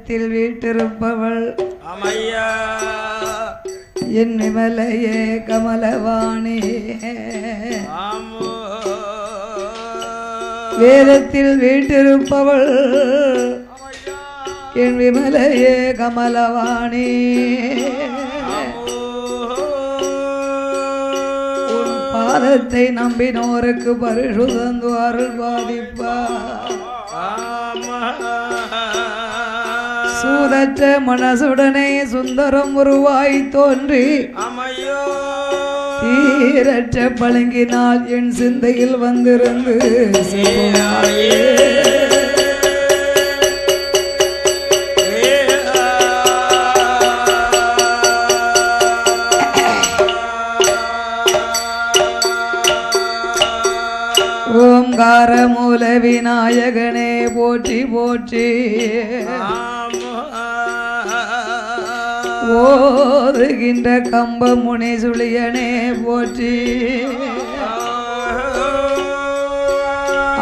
வேதத்தில் வீட்டிருப்பவள் அம்மையா என் விமலையே கமலவாணி வேதத்தில் வீட்டிருப்பவள் என் விமலையே கமலவாணி உன் பாதத்தை நம்பினோருக்கு பரிசுதந்து அருள் பாதிப்பார் சூதற்ற மனசுடனே சுந்தரம் உருவாய் தோன்றி தீரற்ற பழங்கினால் என் சிந்தையில் வந்திருந்து ஓம்கார மூல விநாயகனே போற்றி போற்றி ஓதுகின்ற கம்ப முனி சுழியனே போற்றி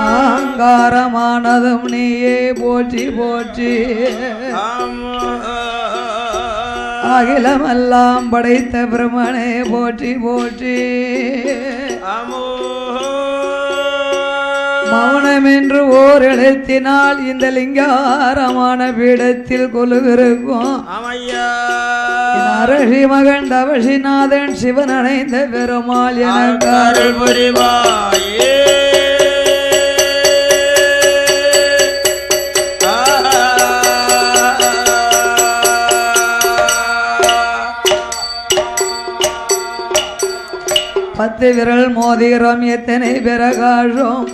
ஆங்காரமானதும் நீயே போற்றி போற்றி அகிலமெல்லாம் படைத்த பிரம்மனே போற்றி போற்றி மௌனம் என்று ஓர் எழுத்தினால் இந்த லிங்காரமான பீடத்தில் கொலுவிருக்கும் அரசி மகன் தவசிநாதன் சிவன் அணைந்த பெருமாள் எனக்கு அருள் புரிவாயே பத்து விரல் மோதிரம் எத்தனை பிரகாசம்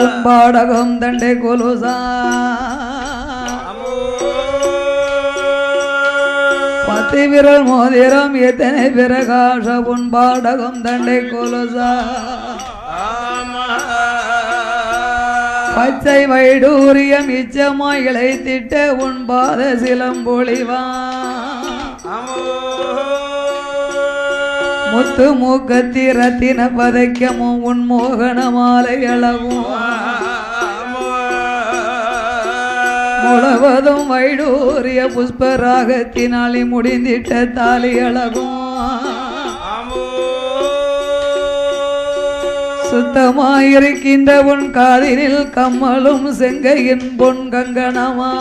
உன்பாடகம் தண்டை கொலுசா பத்து விரல் மோதிரம் எத்தனை பிரகாச உன்பாடகம் தண்டை கொலுசா பச்சை வைடூரியம் இச்சமாய் இழைத்திட்ட உன் பாத சிலம்பொழிவா முத்து மூக்கத்தி ரத்தின பதைக்கமும் உன் மோகன மாலை அளவும் முழவதும் வைடூரிய புஷ்பராகத்தினாலே முடிந்திட்ட தாலி அழகும் சுத்தமாயிருக்கின்ற உன் காதினில் கம்மலும் செங்கையின் பொன் கங்கணமா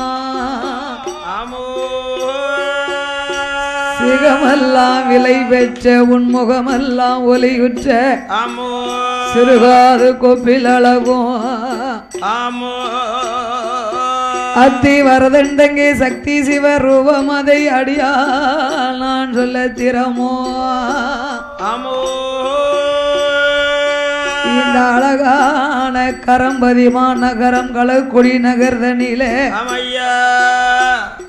சிகமெல்லாம் விலை பெற்ற உன்முகமெல்லாம் ஒலியுற்ற சிறுகாது கொப்பில் அழகும் அத்தி வரதண்டங்கே சக்தி சிவ ரூபம் அதை அடியா நான் சொல்ல திறமோ இந்த அழகான கரம்பதிமா நகரம் களக்குடி நகர்தனிலே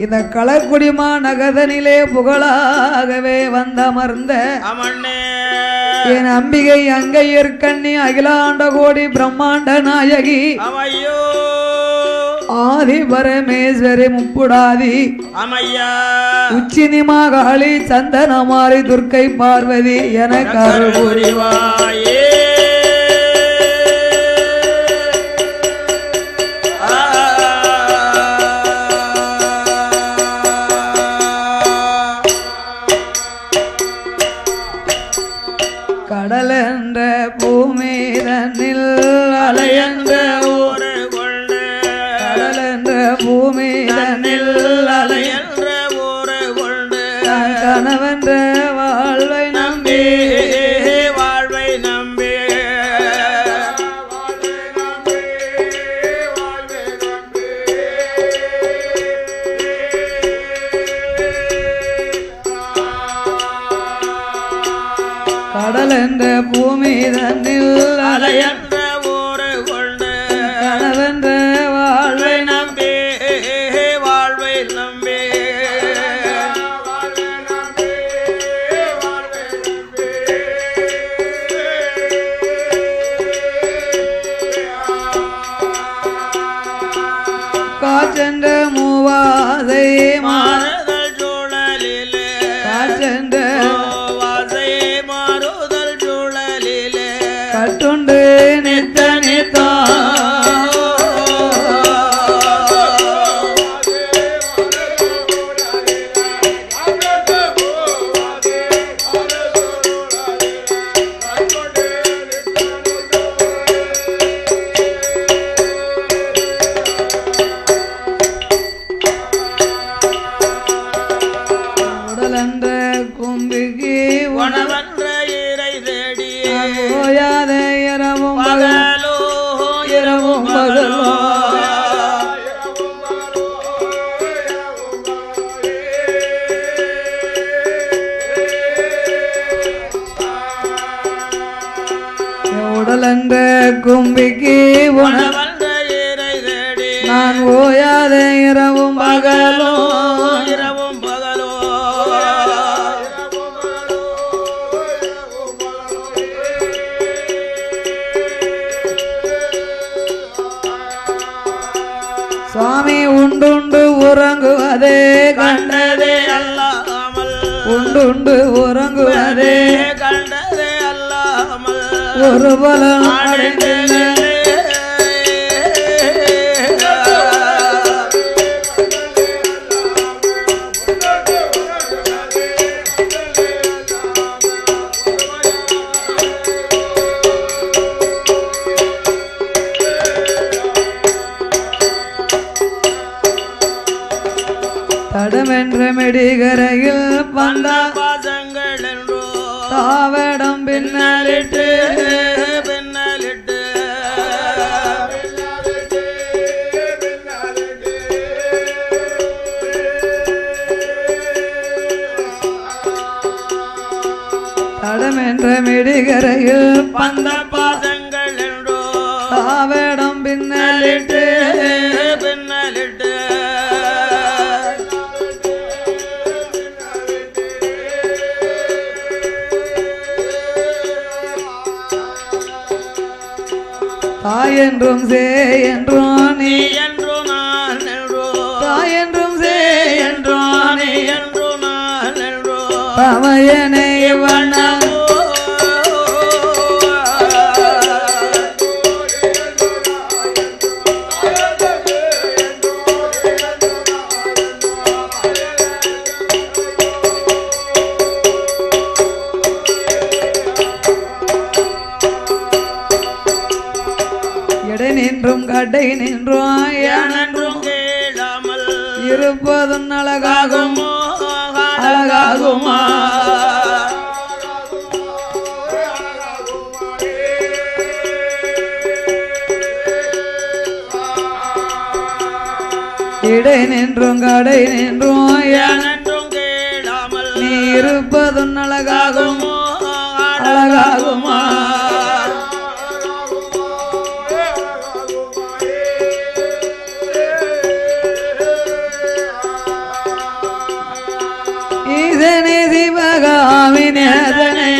இந்த களக்குடிமா நகர்தனிலே புகழாகவே வந்தமர்ந்த என் அம்பிகை அங்கையற்கண்ணி அகிலாண்ட கோடி பிரம்மாண்ட நாயகி ஆதி பரமேஸ்வரி முப்புடாதி உச்சினிமா காளி சந்தனமாரி துர்க்கை பார்வதி எனக்கு அருள் புரிவாயே கடலென்ற பூமி தன்னில் அலையென்ற ஊரு கொண்டு கடலென்ற பூமி தன்னில் அலையென்ற ஊரு கொண்டு கனவென்ற வாழ்வை நம்பி வாழ்வை நம்பி கடல் என்ற பூமி தன்னில் அலையென்ற ஊரு கொண்டு கனவென்ற வாழ்வை நம்பி வாழ்வை நம்பி காற்றென்ற மூவாதை மாறுதல் சூழலிலே காற்றென்ற கட்டுண்டு நித்த நித்தா கும்பிக்கு நான் ஓயாத இரவும் பகலும் சுவாமி உண்டுண்டு உறங்குவதே கண்டதே அல்லாமல் உண்டுண்டு உறங்குவதே கண்டதே அல்லாமல் ஒரு பலம் அடைந்தில்லை தடமென்ற மெடிகரையில் வந்த பாசங்கள் என்றோ தாவடம் பின்னலிட்டு தடமென்ற மெடிகரையில் வந்த பாசங்கள் என்றோ தாவடம் பின்னலிட்டு தாய் என்றும் சே என்றும் நீ என்றும் நான் என்றோ தாய் என்றும் சே என்றும் நீ என்றும் நான் என்றோ தமையனை வண்ணம் நின்றும் கடை நின்றும் ஏனென்றும் கேளாமல் இருப்பதும் அழகாகுமோ அழகாகுமா இடை நின்றும் கடை நின்றும் ஏனென்றும் கேளாமல் நீ இருப்பதும் அழகாகுமோ அழகாகுமா ஈசனே சிவகாமி நேசனே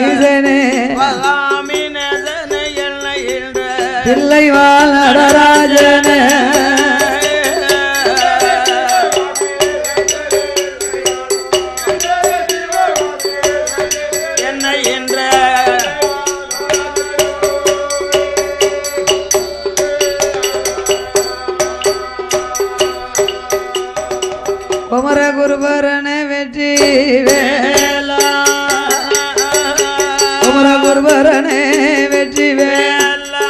ஈசனே சிவகாமி நேசனே பிள்ளை வாழ் நடராஜனே என்னை என்ற குமர குருபரனே வெற்றி வேலா குமர குருபரனே வெற்றி வேலா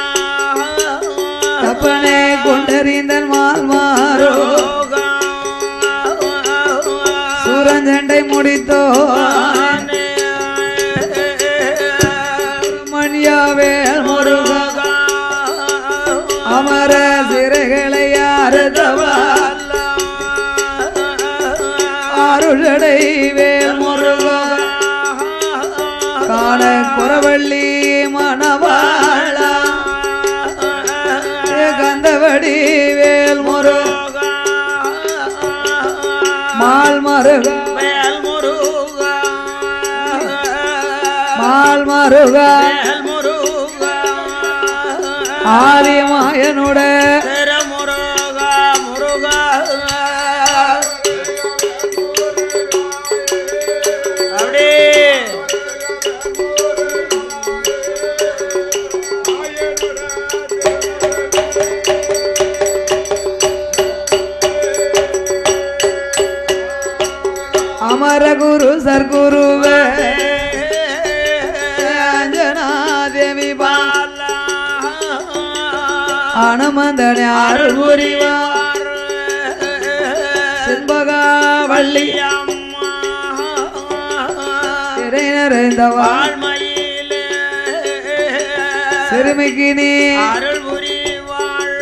தப்பனே கொண்டறிந்தன் மால் மாறோ சூரஞ்சண்டை முடித்தோ மணியாவேல் முருகா அமர சிறைகளை யாருதவா அருளடை வேல் முருகா காண குறவள்ளி மணவாளா கந்தவடி வேல் முருகா மால் மருகா வேல் முருகா மால் மருகா வேல் முருகா ஆதிமாயனுட முருகா முருகா அமர குரு சர்க்குருவே அஞ்சனா தேவி பாலா அனுமந்தனை அருள் புரிவார் செண்பகா வள்ளி அம்மா திரை நிறைந்த வாழ்மையிலே சிறுமிக்கு நீ அருள் புரிவார்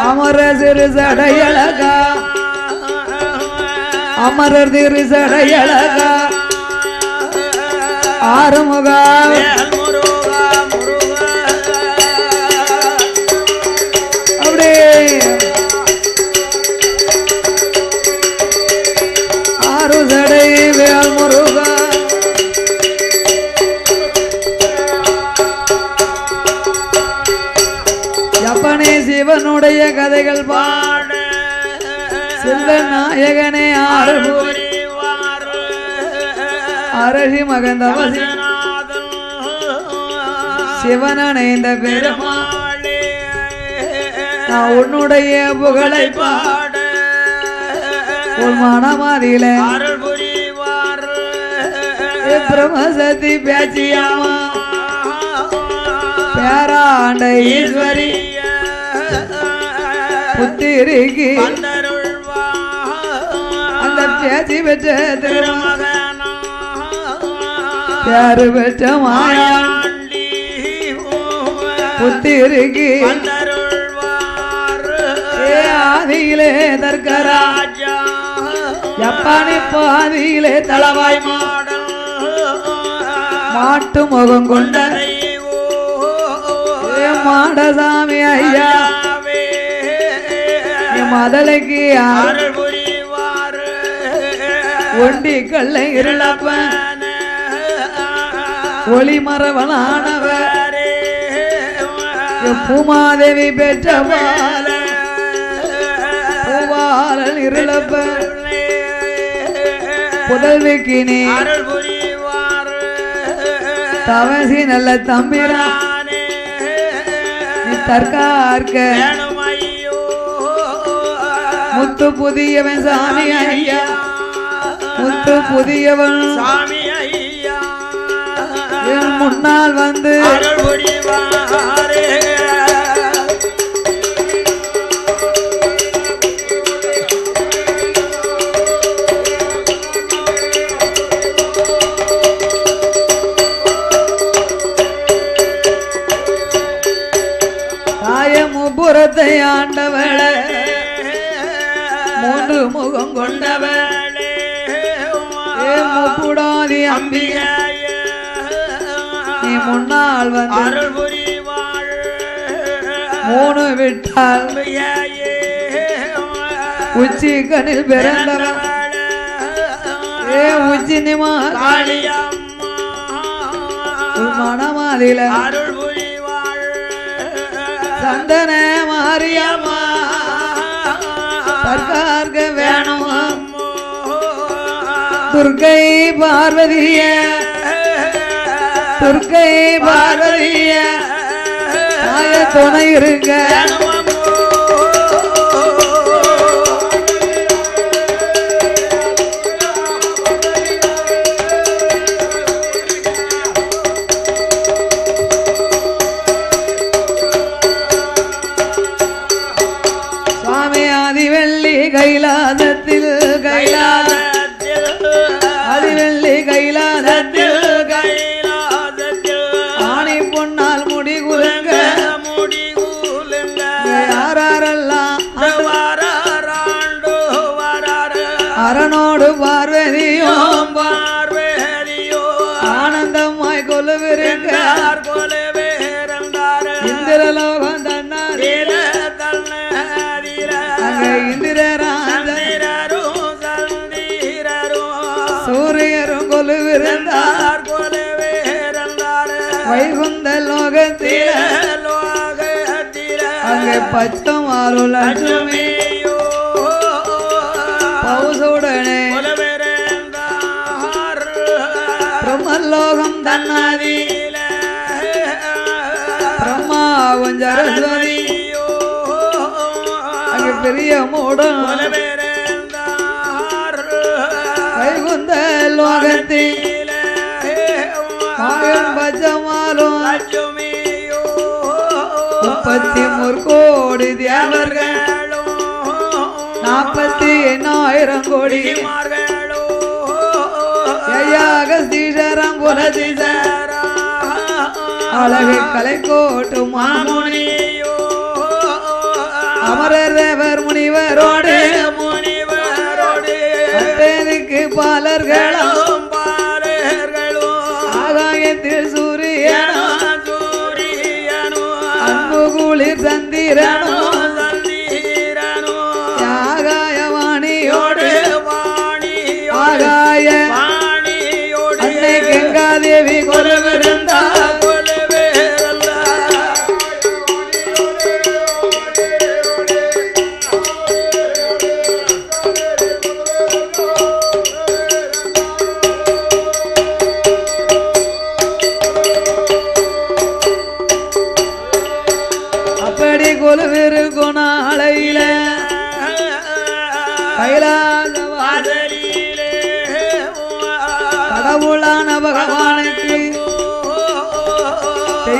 அமர சிறு சடையழகா அமரர் திரு சடையழகா ஆறுமுகா சிவனுடைய கதைகள் பாட சிந்த நாயகனே ஆறுபூரி அரசி மகந்தவசி சிவனணைந்த பெருமாளே நான் உன்னுடைய புகழை பாட உன் மனமதில பிரமசதி பேச்சியம்மா பேராண்ட ஈஸ்வரி புத்திரிக்கு அந்த பேச்சு பெற்ற திருமகன் பேரு பெற்ற மாயா புத்திரிக்கு ஆதியிலே தர்கராஜா யப்பானி பாதியிலே தளவாய் மாட்டு முகம் கொண்ட மாடசாமி ஐயா மதலைக்கு ஒண்டி கல்லை இருளப்ப ஒளி மரவனானவர் பூமாதேவி பெற்ற பூவாளன் இருளப்ப புதல்விக்கு நீ தவசி நல்ல தம்பிரானே நீ தற்கார்க்க முத்து புதியவன் சாமி ஐயா முத்து புதியவன் சாமி ஐயா என் முன்னால் வந்து முப்புறத்தை ஆண்டவளே மூன்று முகம் கொண்டவளே முப்புடாதி அம்பிகை நீ முன்னால் வந்து மூணு விட்டால் உச்சி கண்ணில் பிறந்தவன் உச்சி நிமா மனமாதில சந்தன மாரியம்மா சர்க்கார்க வேணும் துர்க்கை பார்வதிய துர்க்கை பார்வதிய தாய துணை இருக்க கைலாசத்தில் அதிவெள்ளி கைலாசத்தில் ஆணி பொன்னால் முடி குலுங்க யாரெல்லாம் அரணோடு பார்வதியும் ஆனந்தமாய் கொலுவிருங்க இந்திரலோகம் தன்னாரில அங்க சூரியரும் கொலுவிருந்தார் வைகுந்த லோகத்தில அங்கே பச்சமாறு லட்சுமி பவுசுடனே பிரம்மலோகம் தன்னாதில பிரம்மாவும் சரஸ்வதி அங்கே பெரிய மூடம் வைகுந்த லோகத்தில் பச்சமாலும் 33 கோடி தேவர்களும் 48,000 கோடி அகஸ்தீஸ்வரம் புலதீஸ்வரா அழகு கலைக்கோட்டு மாமுனியோ அமரர் தேவர் முனிவரோடு அத்தேனுக்கு பாலர்களும் ஆகாயத்தில் சூரியனும் அன்பு குளிர் சந்திரனும் ஆகாயவாணியோடு ஆகாய அன்னை கங்காதேவி கொலுவிருந்தார்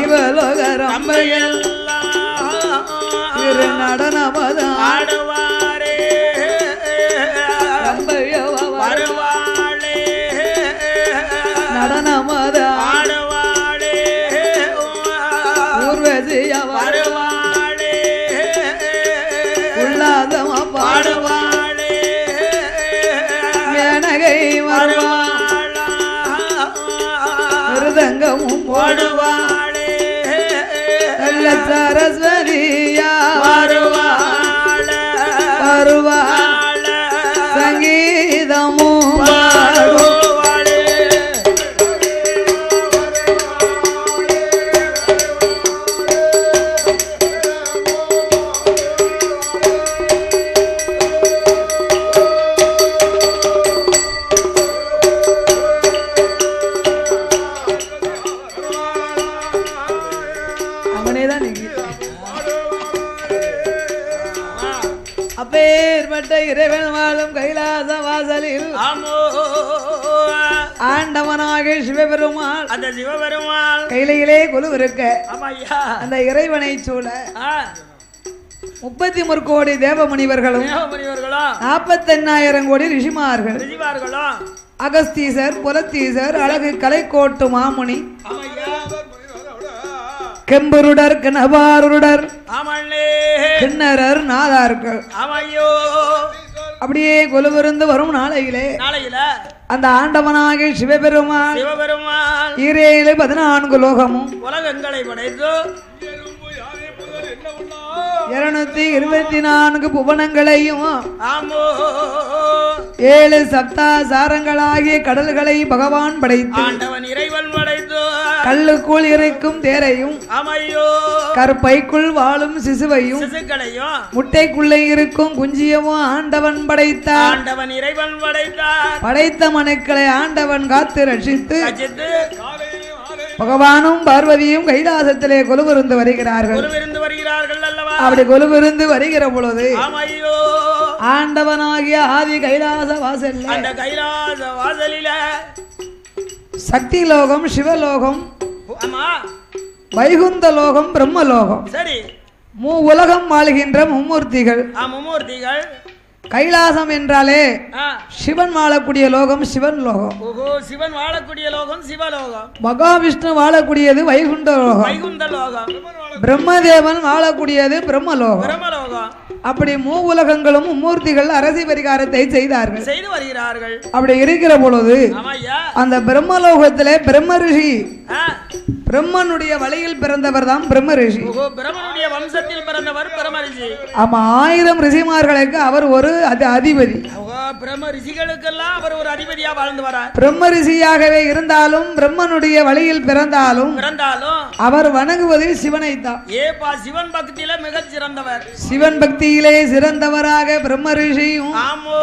சிவலோக ரம்பையில் திரு நடனமத ஆடுவாரே ரம்பையவ வருவாளே நடனமத ஆடுவாளே ஊர்வசியவ வருவாளே உல்லாதம பாடுவாளே மேனகை வருவாள் மிருதங்கமும் ஓடுவாளே நல்ல சரஸ்வதியா வருவாள வருவாள் சங்கீதமும் பாடும் அவனேதான் அப்பேற்பட்ட இறைவன் வாழும் கைலாச வாசலில் ஆண்டவனாக சிவபெருமாள் அந்த சிவபெருமாள் கையிலே கொலுவிருக்க ஆமாய்யா அந்த இறைவனை சூழ 33 கோடி தேவமுனிவர்களும் தேவமுனிவர்களும் 48,000 கோடி ரிஷிமார்கள் ரிஷிமார்களும் அகஸ்தீசர் புலத்தீசர் அழகு கலைக்கோட்டு மாமுனி ஆமாய்யா கெம்பருடர் கனபாருடர் ஆமண்ணே கிண்ணறர் நாதார்கள் ஆமையோ அப்படியே கொலுவிருந்து வரும் நாளையிலே நாளையில அந்த ஆண்டவனாகிய சிவபெருமான் சிவபெருமான் 14 லோகமும் உலகங்களை படைத்து 224 புவனங்களையும் ஆமோ 7 சப்தாசாரங்களாகிய கடல்களை பகவான் படைத்து ஆண்டவன் இறைவன் படைத்து கல்லுக்குள் இருக்கும் தேரையும் ஆமையோ கற்பைக்குள் வாழும் சிசுவையும் சிசுக்களையும் முட்டைக்குள்ளே இருக்கும் குஞ்சியமும் ஆண்டவன் படைத்தார் ஆண்டவன் இறைவன் படைத்தார் படைத்த மனுக்களை ஆண்டவன் காத்து ரட்சித்து அஜித்து பகவானும் பார்வதியும் கைலாசத்திலே கொலுவிருந்து வருகிறார்கள் குருவிருந்து வருகிறார்கள் அல்லவா அப்படி கொலுவிருந்து வருகிற பொழுது ஆமையோ ஆண்டவனாகிய ஆதி கைலாச வாசல்ல அந்த கைலாச வாசலில சக்தி லோகம் சிவலோகம் ஆமா வைகுந்த லோகம் பிரம்மலோகம் சரி உலகம் வாழ்கின்ற மும்மூர்த்திகள் மும்மூர்த்திகள் கைலாசம் என்றாலே சிவன் வாழக்கூடிய லோகம் சிவன் லோகம் ஓஹோ சிவன் வாழக்கூடிய லோகம் சிவலோகம் மகாவிஷ்ணு வாழக்கூடியது வைகுண்ட லோகம் வைகுந்த லோகம் பிரம்மதேவன் வாழக்கூடியது பிரம்மலோகம் பிரம்மலோகம் அப்படி உலகங்களும் மும்மூர்த்திகள் அரசி பரிகாரத்தை செய்தார்கள் செய்து வருகிறார்கள் அப்படி இருக்கிற பொழுது ஆமையா அந்த பிரம்மலோகத்திலே பிரம்ம ரிஷி பிரம்மனுடைய வழியில் பிறந்தவர் தான் பிரம்ம ரிஷி பிரம்மனுடைய வம்சத்தில் பிறந்தவர் பிரம்ம ரிஷி ஆமா 1000 ரிஷிமார்களுக்கு அவர் ஒரு அதிபதி பிரம்ம ரிஷிகளுக்கெல்லாம் அவர் ஒரு அதிபதியா வாழ்ந்து வரார் பிரம்ம ரிஷியாகவே இருந்தாலும் பிரம்மனுடைய வழியில் பிறந்தாலும் அவர் வணங்குவது சிவனை தான் ஏப்பா சிவன் பக்தியில மிக சிறந்தவர் சிவன் பக்தியிலே சிறந்தவராக பிரம்ம ரிஷியும் ஆமோ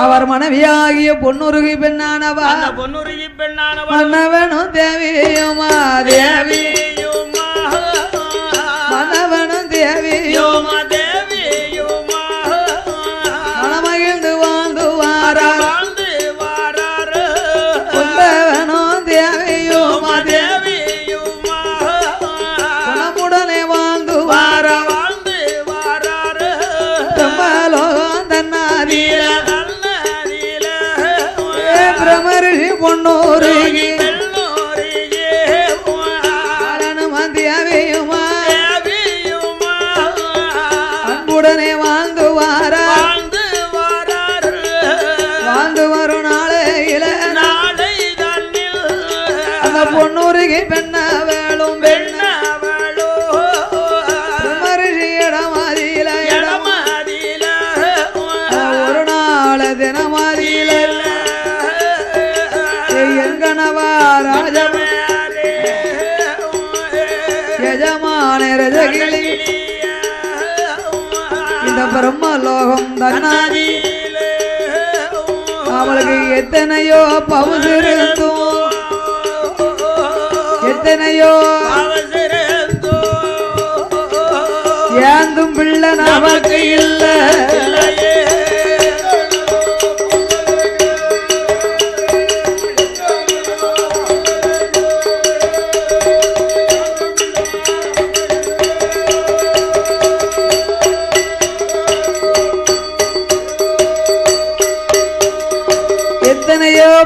அவர் மனைவியாகிய பொன்னுருகி பெண்ணானவா பொன்னுருகி பெண்ணானவா மன்னவனும் தேவியுமா தேவியுமா மன்னவனும் தேவியுமா தேவியுமா மனமகிழ்ந்து வாழ்ந்து வாரார் கொண்டவனும் தேவியுமா தேவியுமா குணமுடனே வாழ்ந்து வாரார் பிரம்மலோகம் தன்னாதில பிரமரிஷி பொன்னூருகி அன்புடனே வாழ்ந்து வாரார் வாழ்ந்து வரும் நாளையில அந்த பொன்னூருகி பெண்ண வேளும் பெண்ண பிரமரிஷியிடமாதில ஒரு நாள் தினமாதில எங்கனவா ராஜமே யஜமான ரஜகிளி இந்த பிரம்மலோகம் தன்னாதி அவளுக்கு எத்தனையோ பவுசிருந்தும் எத்தனையோ ஏந்தும் பிள்ளை நமக்கு இல்லை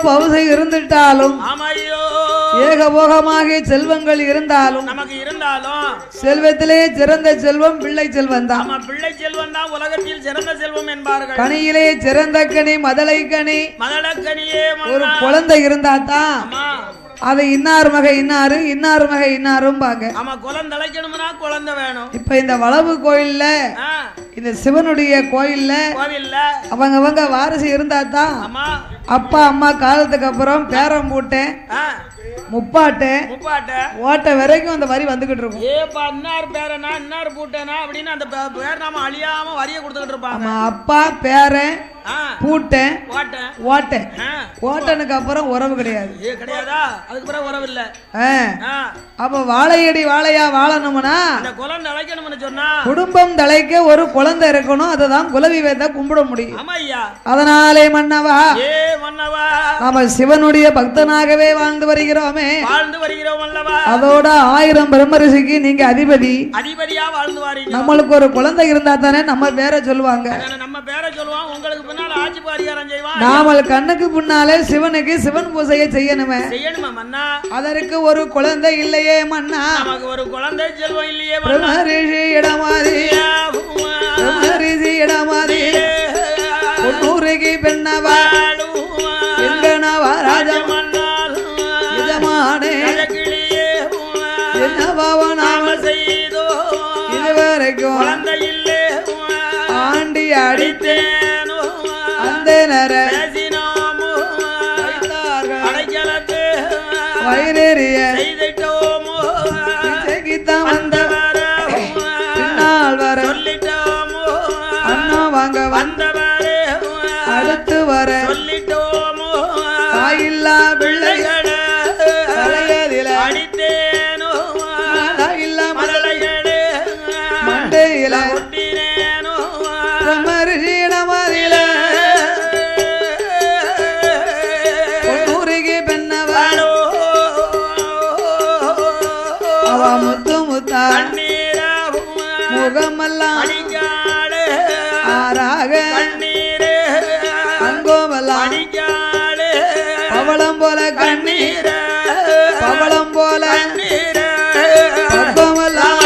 பவுசை இருந்துட்டாலும் ஆமையோ ஏகபோகமாக செல்வங்கள் இருந்தாலும் நமக்கு இருந்தாலும் செல்வத்திலே சிறந்த செல்வம் பிள்ளை செல்வம் தான். ஆமா, பிள்ளை செல்வம் தான் உலகத்தில் சிறந்த செல்வம் என்பார்கள். கனியிலே சிறந்த கனி மதலை கனி. மதளக்கனியே ஒரு குழந்தை இருந்தா தான் அது இன்னார் மகை இன்னாரு இன்னார் மகை இன்னாரும் பாங்க. ஆமா, குழந்தை அழைக்கணும்னா குழந்தை வேணும். இப்ப இந்த வளவு கோயில்ல இந்த சிவனுடைய கோயில்ல அவங்க வாரிசு இருந்தா தான் அப்பா அம்மா காலத்துக்கு அப்புறம் பேரம் பூட்டேன் முப்பாட்டை ஓட்ட வரைக்கும் அந்த வரி வந்துகிட்டு இருக்கும். ஏப்பா இன்னார் பேரனா இன்னார் பூட்டனா அப்படின்னு அந்த பேர் நாம அழியாம வரிய கொடுத்துக்கிட்டு இருப்பாங்க. அப்பா பேரன் பூட்டேன் ஓட்டேன் ஓட்டனுக்கு அப்புறம் உறவு கிடையாது. கிடையாதா? அதுக்கு பிறகு உறவு இல்ல. அப்ப வாழையடி வாழையா வாழணும்னா குழந்தை அழைக்கணும்னு சொன்னா குடும்பம் தலைக்க ஒரு குழந்தை இருக்கணும். அதுதான் குலவிவேத கும்பிட முடியும். அதனாலே மன்னவா நாம சிவனுடைய பக்தனாகவே வாழ்ந்து வருகிறோமே. அதோட 1000 பிரம்மரிஷிக்கு நீங்க அதிபதியா வாழ்ந்து வாரீங்க. நம்மளுக்கு ஒரு குழந்தை இருந்தா தானே நம்ம பேரை சொல்லுவாங்க. நம்ம பேரை சொல்லுவாங்க. உங்களுக்கு பின்னால ஆட்சி பாரியாரம் செய்வான். நாம கண்ணுக்கு பின்னாலே சிவனுக்கு சிவன் பூஜையை செய்யணுமே. மன்னா அதற்கு ஒரு குழந்தை இல்லையே மன்னா. நமக்கு ஒரு குழந்தை செல்வம் இல்லையே. பிரம்மரிஷி இடமாதி பிரம்மரிஷி இடமாதி பொன்னூருக்கு பெண்ணவா எங்கனவா ராஜமன்னால் இதமானே என்னவாவ நாம செய்தோ இதுவரைக்கும் குழந்தை இல்லே ஆண்டி அடித்தேனோ அந்த நர வயிறேறிய செய்திட்டோமோ இசைக்குத்தான் வந்தவர பின்னால் வர சொல்லிட்டோமோ அண்ணா வாங்க வந்தவரே அடுத்து வர சொல்லிட்டோமோ தாயில்லா பிள்ளைகள தலையதில அடித்தேனோ தாயில்லா மலைகளே மண்டையில ஒட்டினேனோ பிரம்மரிஷியிட மாதிரில பொன்னூருக்கு பெண்ணவளோ அவ முத்து முத்தா முகமெல்லாம் ஆறாக அங்கோமெல்லாம் பவளம் போல கண்ணீர பவளம் போல பக்கமெல்லாம்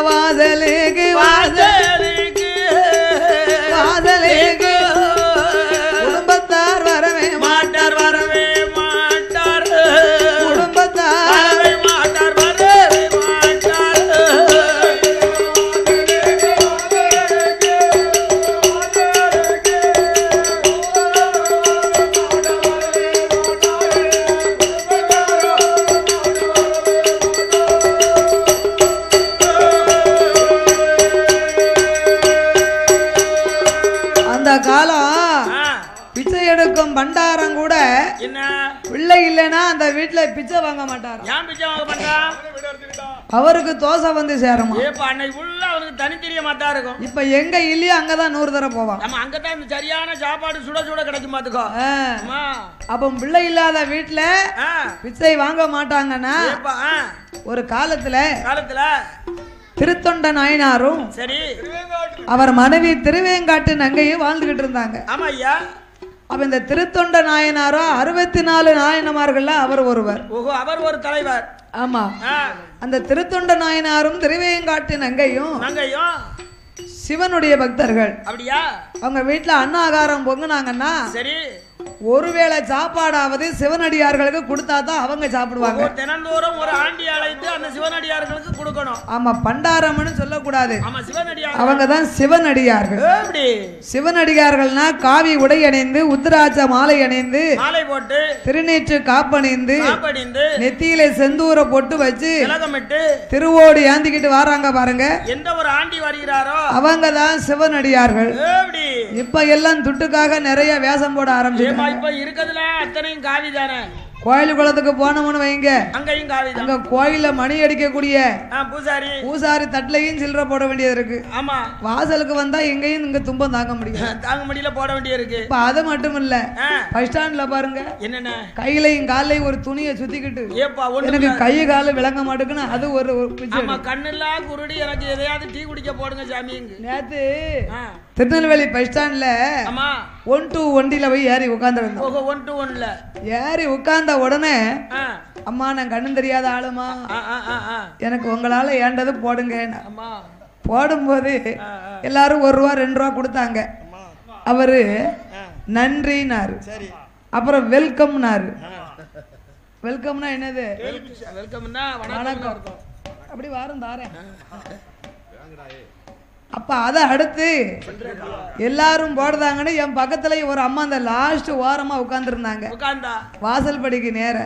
வாசலுக்கு வாசலுக்கு வாசலுக்கு குடும்பத்தார் வரவே மாட்டார் வரவே மாட்டார் குடும்பத்தார் மாட்டார் வரவே மாட்டார் பண்டாரம் கூட பிள்ளை இல்லைன்னா அந்த வீட்டுல பிச்சை வாங்க மாட்டார். ஏன் பிச்சை வாங்க மாட்டா? அவருக்கு தோசை வந்து சேருமா? அன்னைக்கு ஃபுல்லா அவருக்கு தனி தெரிய மாட்டா இருக்கும். இப்ப எங்க இல்லையோ அங்கதான் 100 தடவை போவான். நம்ம அங்கதான் இந்த சரியான சாப்பாடு சுட சுட கிடைக்கும் பாத்துக்கோ. அப்ப பிள்ளை இல்லாத வீட்டுல பிச்சை வாங்க மாட்டாங்கன்னா ஒரு காலத்துல திருத்தொண்ட நாயனாரும் சரி அவர் மனைவி திருவேங்காட்டு நங்கையும் வாழ்ந்துகிட்டு இருந்தாங்க. ஆமா ஐயா. அப்ப இந்த திருத்தொண்ட நாயனாரோ 64 நாயனமார்கள்ல அவர் ஒருவர். அவர் ஒரு தலைவர். ஆமா. அந்த திருத்தொண்ட நாயனாரும் திருவேங்காட்டு நங்கையும் சிவனுடைய பக்தர்கள். அப்படியா? அவங்க வீட்டுல அன்னாகாரம் பொங்குனாங்கன்னா சரி ஒருவேளை சாப்பாடாவது சிவனடியார்களுக்கு கொடுத்தா தான் அவங்க சாப்பிடுவாங்க. தினந்தோறும் ஒரு ஆண்டி அழைத்து அந்த சிவனடியார்களுக்கு கொடுக்கணும். ஆமா, பண்டாரம்னு சொல்லக்கூடாது. ஆமா, சிவனடியார் அவங்க தான் சிவனடியார்கள். எப்படி சிவனடியார்கள்னா காவி உடை அணிந்து உத்திராட்ச மாலை அணிந்து மாலை போட்டு திருநீற்று காப்பணிந்து நெத்தியில செந்தூர பொட்டு வச்சு திலகமிட்டு திருவோடு ஏந்திக்கிட்டு வராங்க பாருங்க. எந்த ஒரு ஆண்டி வருகிறாரோ அவங்க தான் சிவனடியார்கள். எப்படி இப்ப எல்லாம் துட்டுக்காக நிறைய வேஷம் போட ஆரம்பிச்சு. இப்ப இருக்கிறதுல அத்தனையும் காவி தானே. கோயில் குளத்துக்கு போனோம்னு வைங்க, அங்கேயும் காவி தான். அங்க கோயில மணி அடிக்கக்கூடிய பூசாரி தட்டுலையும் சில்லற போட வேண்டியது இருக்கு. ஆமா, வாசலுக்கு வந்தா எங்கேயும் இங்க துன்பம் தாங்க முடியும், தாங்க முடியல, போட வேண்டியது இருக்கு. இப்ப அது மட்டும் இல்ல, பஸ் ஸ்டாண்ட்ல பாருங்க என்னென்ன கையிலையும் காலையும் ஒரு துணியை சுத்திக்கிட்டு எனக்கு கை கால விளங்க மாட்டேங்குன்னு அது ஒரு கண்ணுலா குருடி எனக்கு எதையாவது டீ குடிக்க போடுங்க சாமிங்க. நேத்து திருநெல்வேலி பஸ் ஸ்டாண்ட்ல 1 வண்டியில போய் ஏறி உட்கார்ந்து 1 ஏறி உட்கார்ந்த உடனே அம்மா நான் கண்ணு தெரியாத ஆளுமா, எனக்கு உங்களால ஏண்டது போடுங்க. போடும்போது எல்லாரும் 1 ரூபா 2 ரூபா கொடுத்தாங்க. அவரு நன்றினாரு, அப்புறம் வெல்கம்னாரு. வெல்கம்னா என்னது? வணக்கம். அப்படி வாரம் தாரேன். அப்ப அத அடுத்து எல்லாரும் போடுதாங்கன்னு என் பக்கத்துல ஒரு அம்மா அந்த லாஸ்ட் ஓரமா உட்கார்ந்து இருந்தாங்க. வாசல் படிக்கு நேர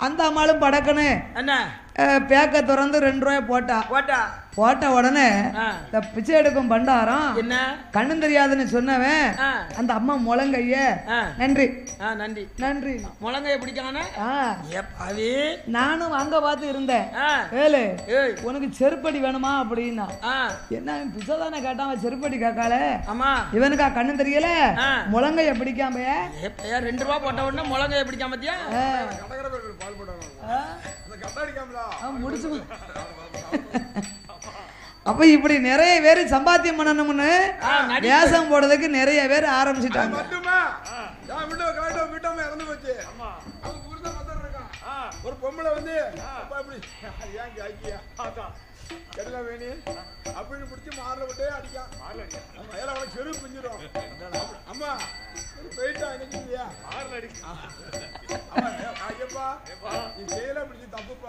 அந்த அம்மாளும் படக்குன்னு பேக்க திறந்து 2 ரூபாய் போட்ட உடனே இந்த பிச்சை எடுக்கும் பண்டாரம் என்ன கண்ணு தெரியாதுன்னு சொன்னவன் அந்த அம்மா முழங்கைய நன்றி நன்றி நன்றி முழங்கைய பிடிக்கானே. நானும் அங்க பார்த்து இருந்தேன். ஏழு உனக்கு செருப்படி வேணுமா அப்படின்னா, என்ன பிச்சை தானே கேட்டான், செருப்படி கேட்கால. இவனுக்கா கண்ணு தெரியல, முழங்கைய பிடிக்காம 2 ரூபா போட்ட உடனே முழங்கைய பிடிக்காம பாத்தியா முடிச்சு. அப்ப இப்படி நிறைய பேர் சம்பாத்தியம் பண்ணணும்னு வேஷம் போடுறதுக்கு நிறைய பேர் ஆரம்பிச்சுட்டாங்க. ஒரு பொம்பளை வந்து அப்படின்னு பிடிச்சி மாறல விட்டே அடிக்கான். செருப்பு பிஞ்சிடும். அம்மா போயிட்டா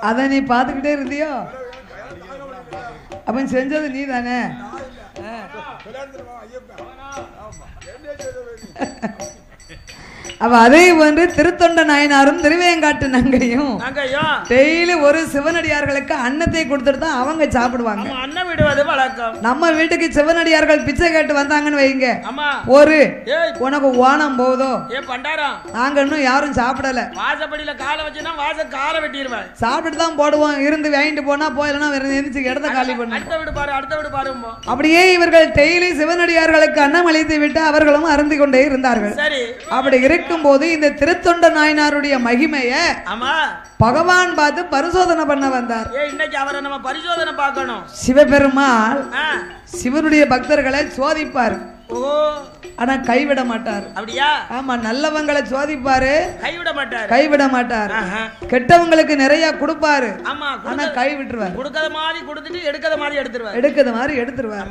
அத நீ பாத்துக்கிட்டே இருந்தியோ? அப்ப செஞ்சது நீ தானே. அப்ப அதே போன்று திருத்தொண்ட நாயனாரும் திருவேங்காட்டு நங்கையும் டெய்லி ஒரு சிவனடியார்களுக்கு அன்னத்தை கொடுத்துட்டு தான் அவங்க சாப்பிடுவாங்க. அன்னம் விடுவது வழக்கம். நம்ம வீட்டுக்கு சிவனடியார்கள் பிச்சை கேட்டு வந்தாங்கன்னு வைங்க, ஒரு உனக்கு ஓணம் போதோ நாங்க இன்னும் யாரும் சாப்பிடல, வாசப்படியில காலை வச்சுனா வாச காலை வெட்டிடுவேன், சாப்பிட்டு தான் போடுவோம், இருந்து வாங்கிட்டு போனா போயிடலாம், எந்திரிச்சு இடத்த காலி பண்ண அடுத்த வீடு பாரு. அப்படியே இவர்கள் டெய்லி சிவனடியார்களுக்கு அன்னம் அளித்து விட்டு அவர்களும் அருந்தி கொண்டே இருந்தார்கள். அப்படி இருக்கும்போது இந்த திருத்தொண்ட நாயனாருடைய மகிமைய பகவான் பார்த்து பரிசோதனை பண்ண வந்தார். இன்னைக்கு அவரை நம்ம பரிசோதனை பார்க்கணும். சிவபெருமாள் சிவனுடைய பக்தர்களை சோதிப்பார், ஆனா கைவிட மாட்டார். அப்படியா? ஆமா, நல்லவங்களை சோதிப்பாரு, கைவிட மாட்டார். கெட்டவங்களுக்கு நிறைய கொடுப்பாரு, ஆனா கை விட்டுருவார். கொடுக்கத மாதிரி கொடுத்துட்டு எடுக்கத மாதிரி எடுத்துருவார்.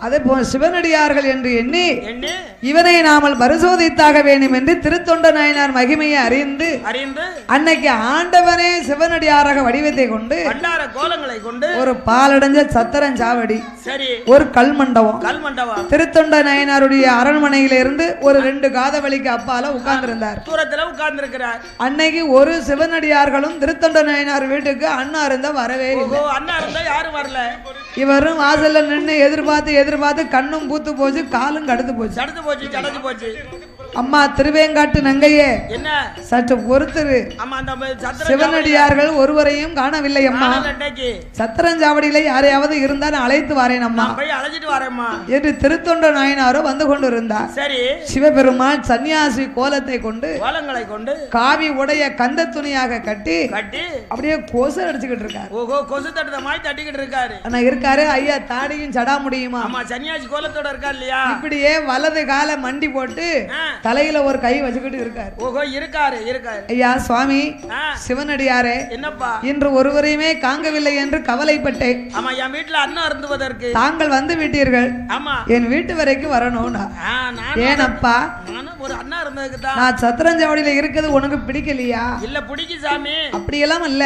அதே போல சிவனடியார்கள் என்று எண்ணி இவனை நாமல் பரிசோதித்தாக வேண்டும் என்று திருத்தொண்ட நாயனார் மகிமையை அறிந்து அன்னைக்கு ஆண்டவனே சிவனடியாராக வடிவத்தை கொண்டு கோலங்களை கொண்டு ஒரு பாலடைஞ்ச சத்திரஞ்சாவடி, ஒரு கல்மண்டபம், திருத்தொண்ட நாயனாருடைய அரண்மனையில இருந்து ஒரு 2 காதவழிக்கு அப்பால உட்கார்ந்திருந்தார். தூரத்துல உட்கார்ந்திருக்கிறார். அன்னைக்கு ஒரு சிவனடியார்களும் திருத்தொண்ட நாயனார் வீட்டுக்கு அண்ணா இருந்தா வரவே இல்லை. அண்ணா இருந்தா யாரும் வரல. இவரும் வாசல்ல நின்று எதிர்பார்த்து கண்ணும் பூத்து போச்சு, காலும் கடுத்து போச்சு. அம்மா திருவேங்காட்டு நங்கையே, என்ன சற்று பொறுத்துரு, சிவனடியார்கள் ஒருவரையும் காணவில்லை அம்மா, சத்திரஞ்சாவடியில யாரையாவது இருந்தால் அழைத்து வரேன் அம்மா என்று திருத்தொண்ட நாயனாரோ வந்து கொண்டு இருந்தார். சிவபெருமான் சன்னியாசி கோலத்தை கொண்டு காவி உடைய கந்த துணியாக கட்டி அப்படியே கொசு அடிச்சுக்கிட்டு இருக்காரு. இருக்காரு ஐயா, தாடியும் சடா முடியுமா? சன்னியாசி கோலத்தோட இருக்கா இல்லையா? இப்படியே வலது கால மண்டி போட்டு தலையில ஒரு கை வச்சுக்கிட்டு இருக்காரு. ஐயா சுவாமி சிவனடியாரே, என்னப்பா இன்று ஒருவரையுமே காங்கவில்லை என்று கவலைப்பட்டேன். ஆமா, என் வீட்டுல அண்ணன் அருந்துவதற்கு தாங்கள் வந்து விட்டீர்கள். ஆமா, என் வீட்டு வரைக்கும் வரணும். ஏனப்பா? ஒரு அண்ணா இருந்ததுக்கு தான். நான் சத்திரஞ்சாவடியில இருக்கிறது உனக்கு பிடிக்கலையா? இல்ல பிடிக்கு சாமி. அப்படியெல்லாம் இல்ல,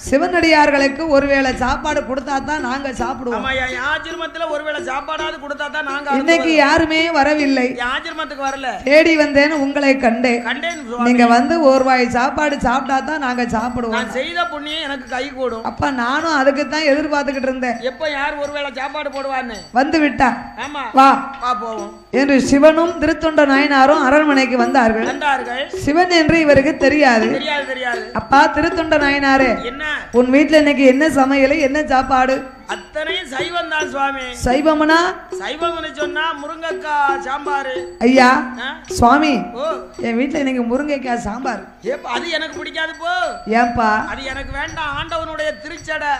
சிவனடியார்களுக்கு ஒருவேளை சாப்பாடு கொடுத்தா தான் நாங்க சாப்பிடுவோம். ஆமா, என் ஆசிரமத்துல ஒருவேளை சாப்பாடாவது கொடுத்தா தான் நாங்க. இன்னைக்கு யாருமே வரவில்லை, ஆசிரமத்துக்கு வரல. தேடி வந்தேன்னு உங்களை கண்டேன். கண்டேன். நீங்க வந்து ஒரு வாய் சாப்பாடு சாப்பிட்டா தான் நாங்க சாப்பிடுவோம். நான் செய்த புண்ணியம் எனக்கு கை கூடும். அப்ப நானும் அதுக்கு தான் எதிர்பார்த்துக்கிட்டு இருந்தேன். எப்ப யார் ஒருவேளை சாப்பாடு போடுவான்னு. வந்து விட்டா ஆமா, வா வா போவோம் என்று சிவனும் திருத்தொண்ட நாயனாரும் அரண்மனைக்கு வந்தார்கள். சிவன் என்று இவருக்கு தெரியாது. அப்பா திருத்தொண்ட நாயனாரே, என்ன உன் வீட்டுல இன்னைக்கு என்ன சமையல், என்ன சாப்பாடு? அத்தனையும் சைவம் தான் சுவாமி. சைவம்னா? சைவம்னு சொன்னா முருங்கைக்காய் சாம்பார். ஐயா சுவாமி, என் வீட்டுல இன்னைக்கு முருங்கைக்காய் சாம்பார். அது எனக்கு பிடிக்காது போ. ஏன்பா? அது எனக்கு வேண்டாம். ஆண்டவனுடைய திருச்சடை.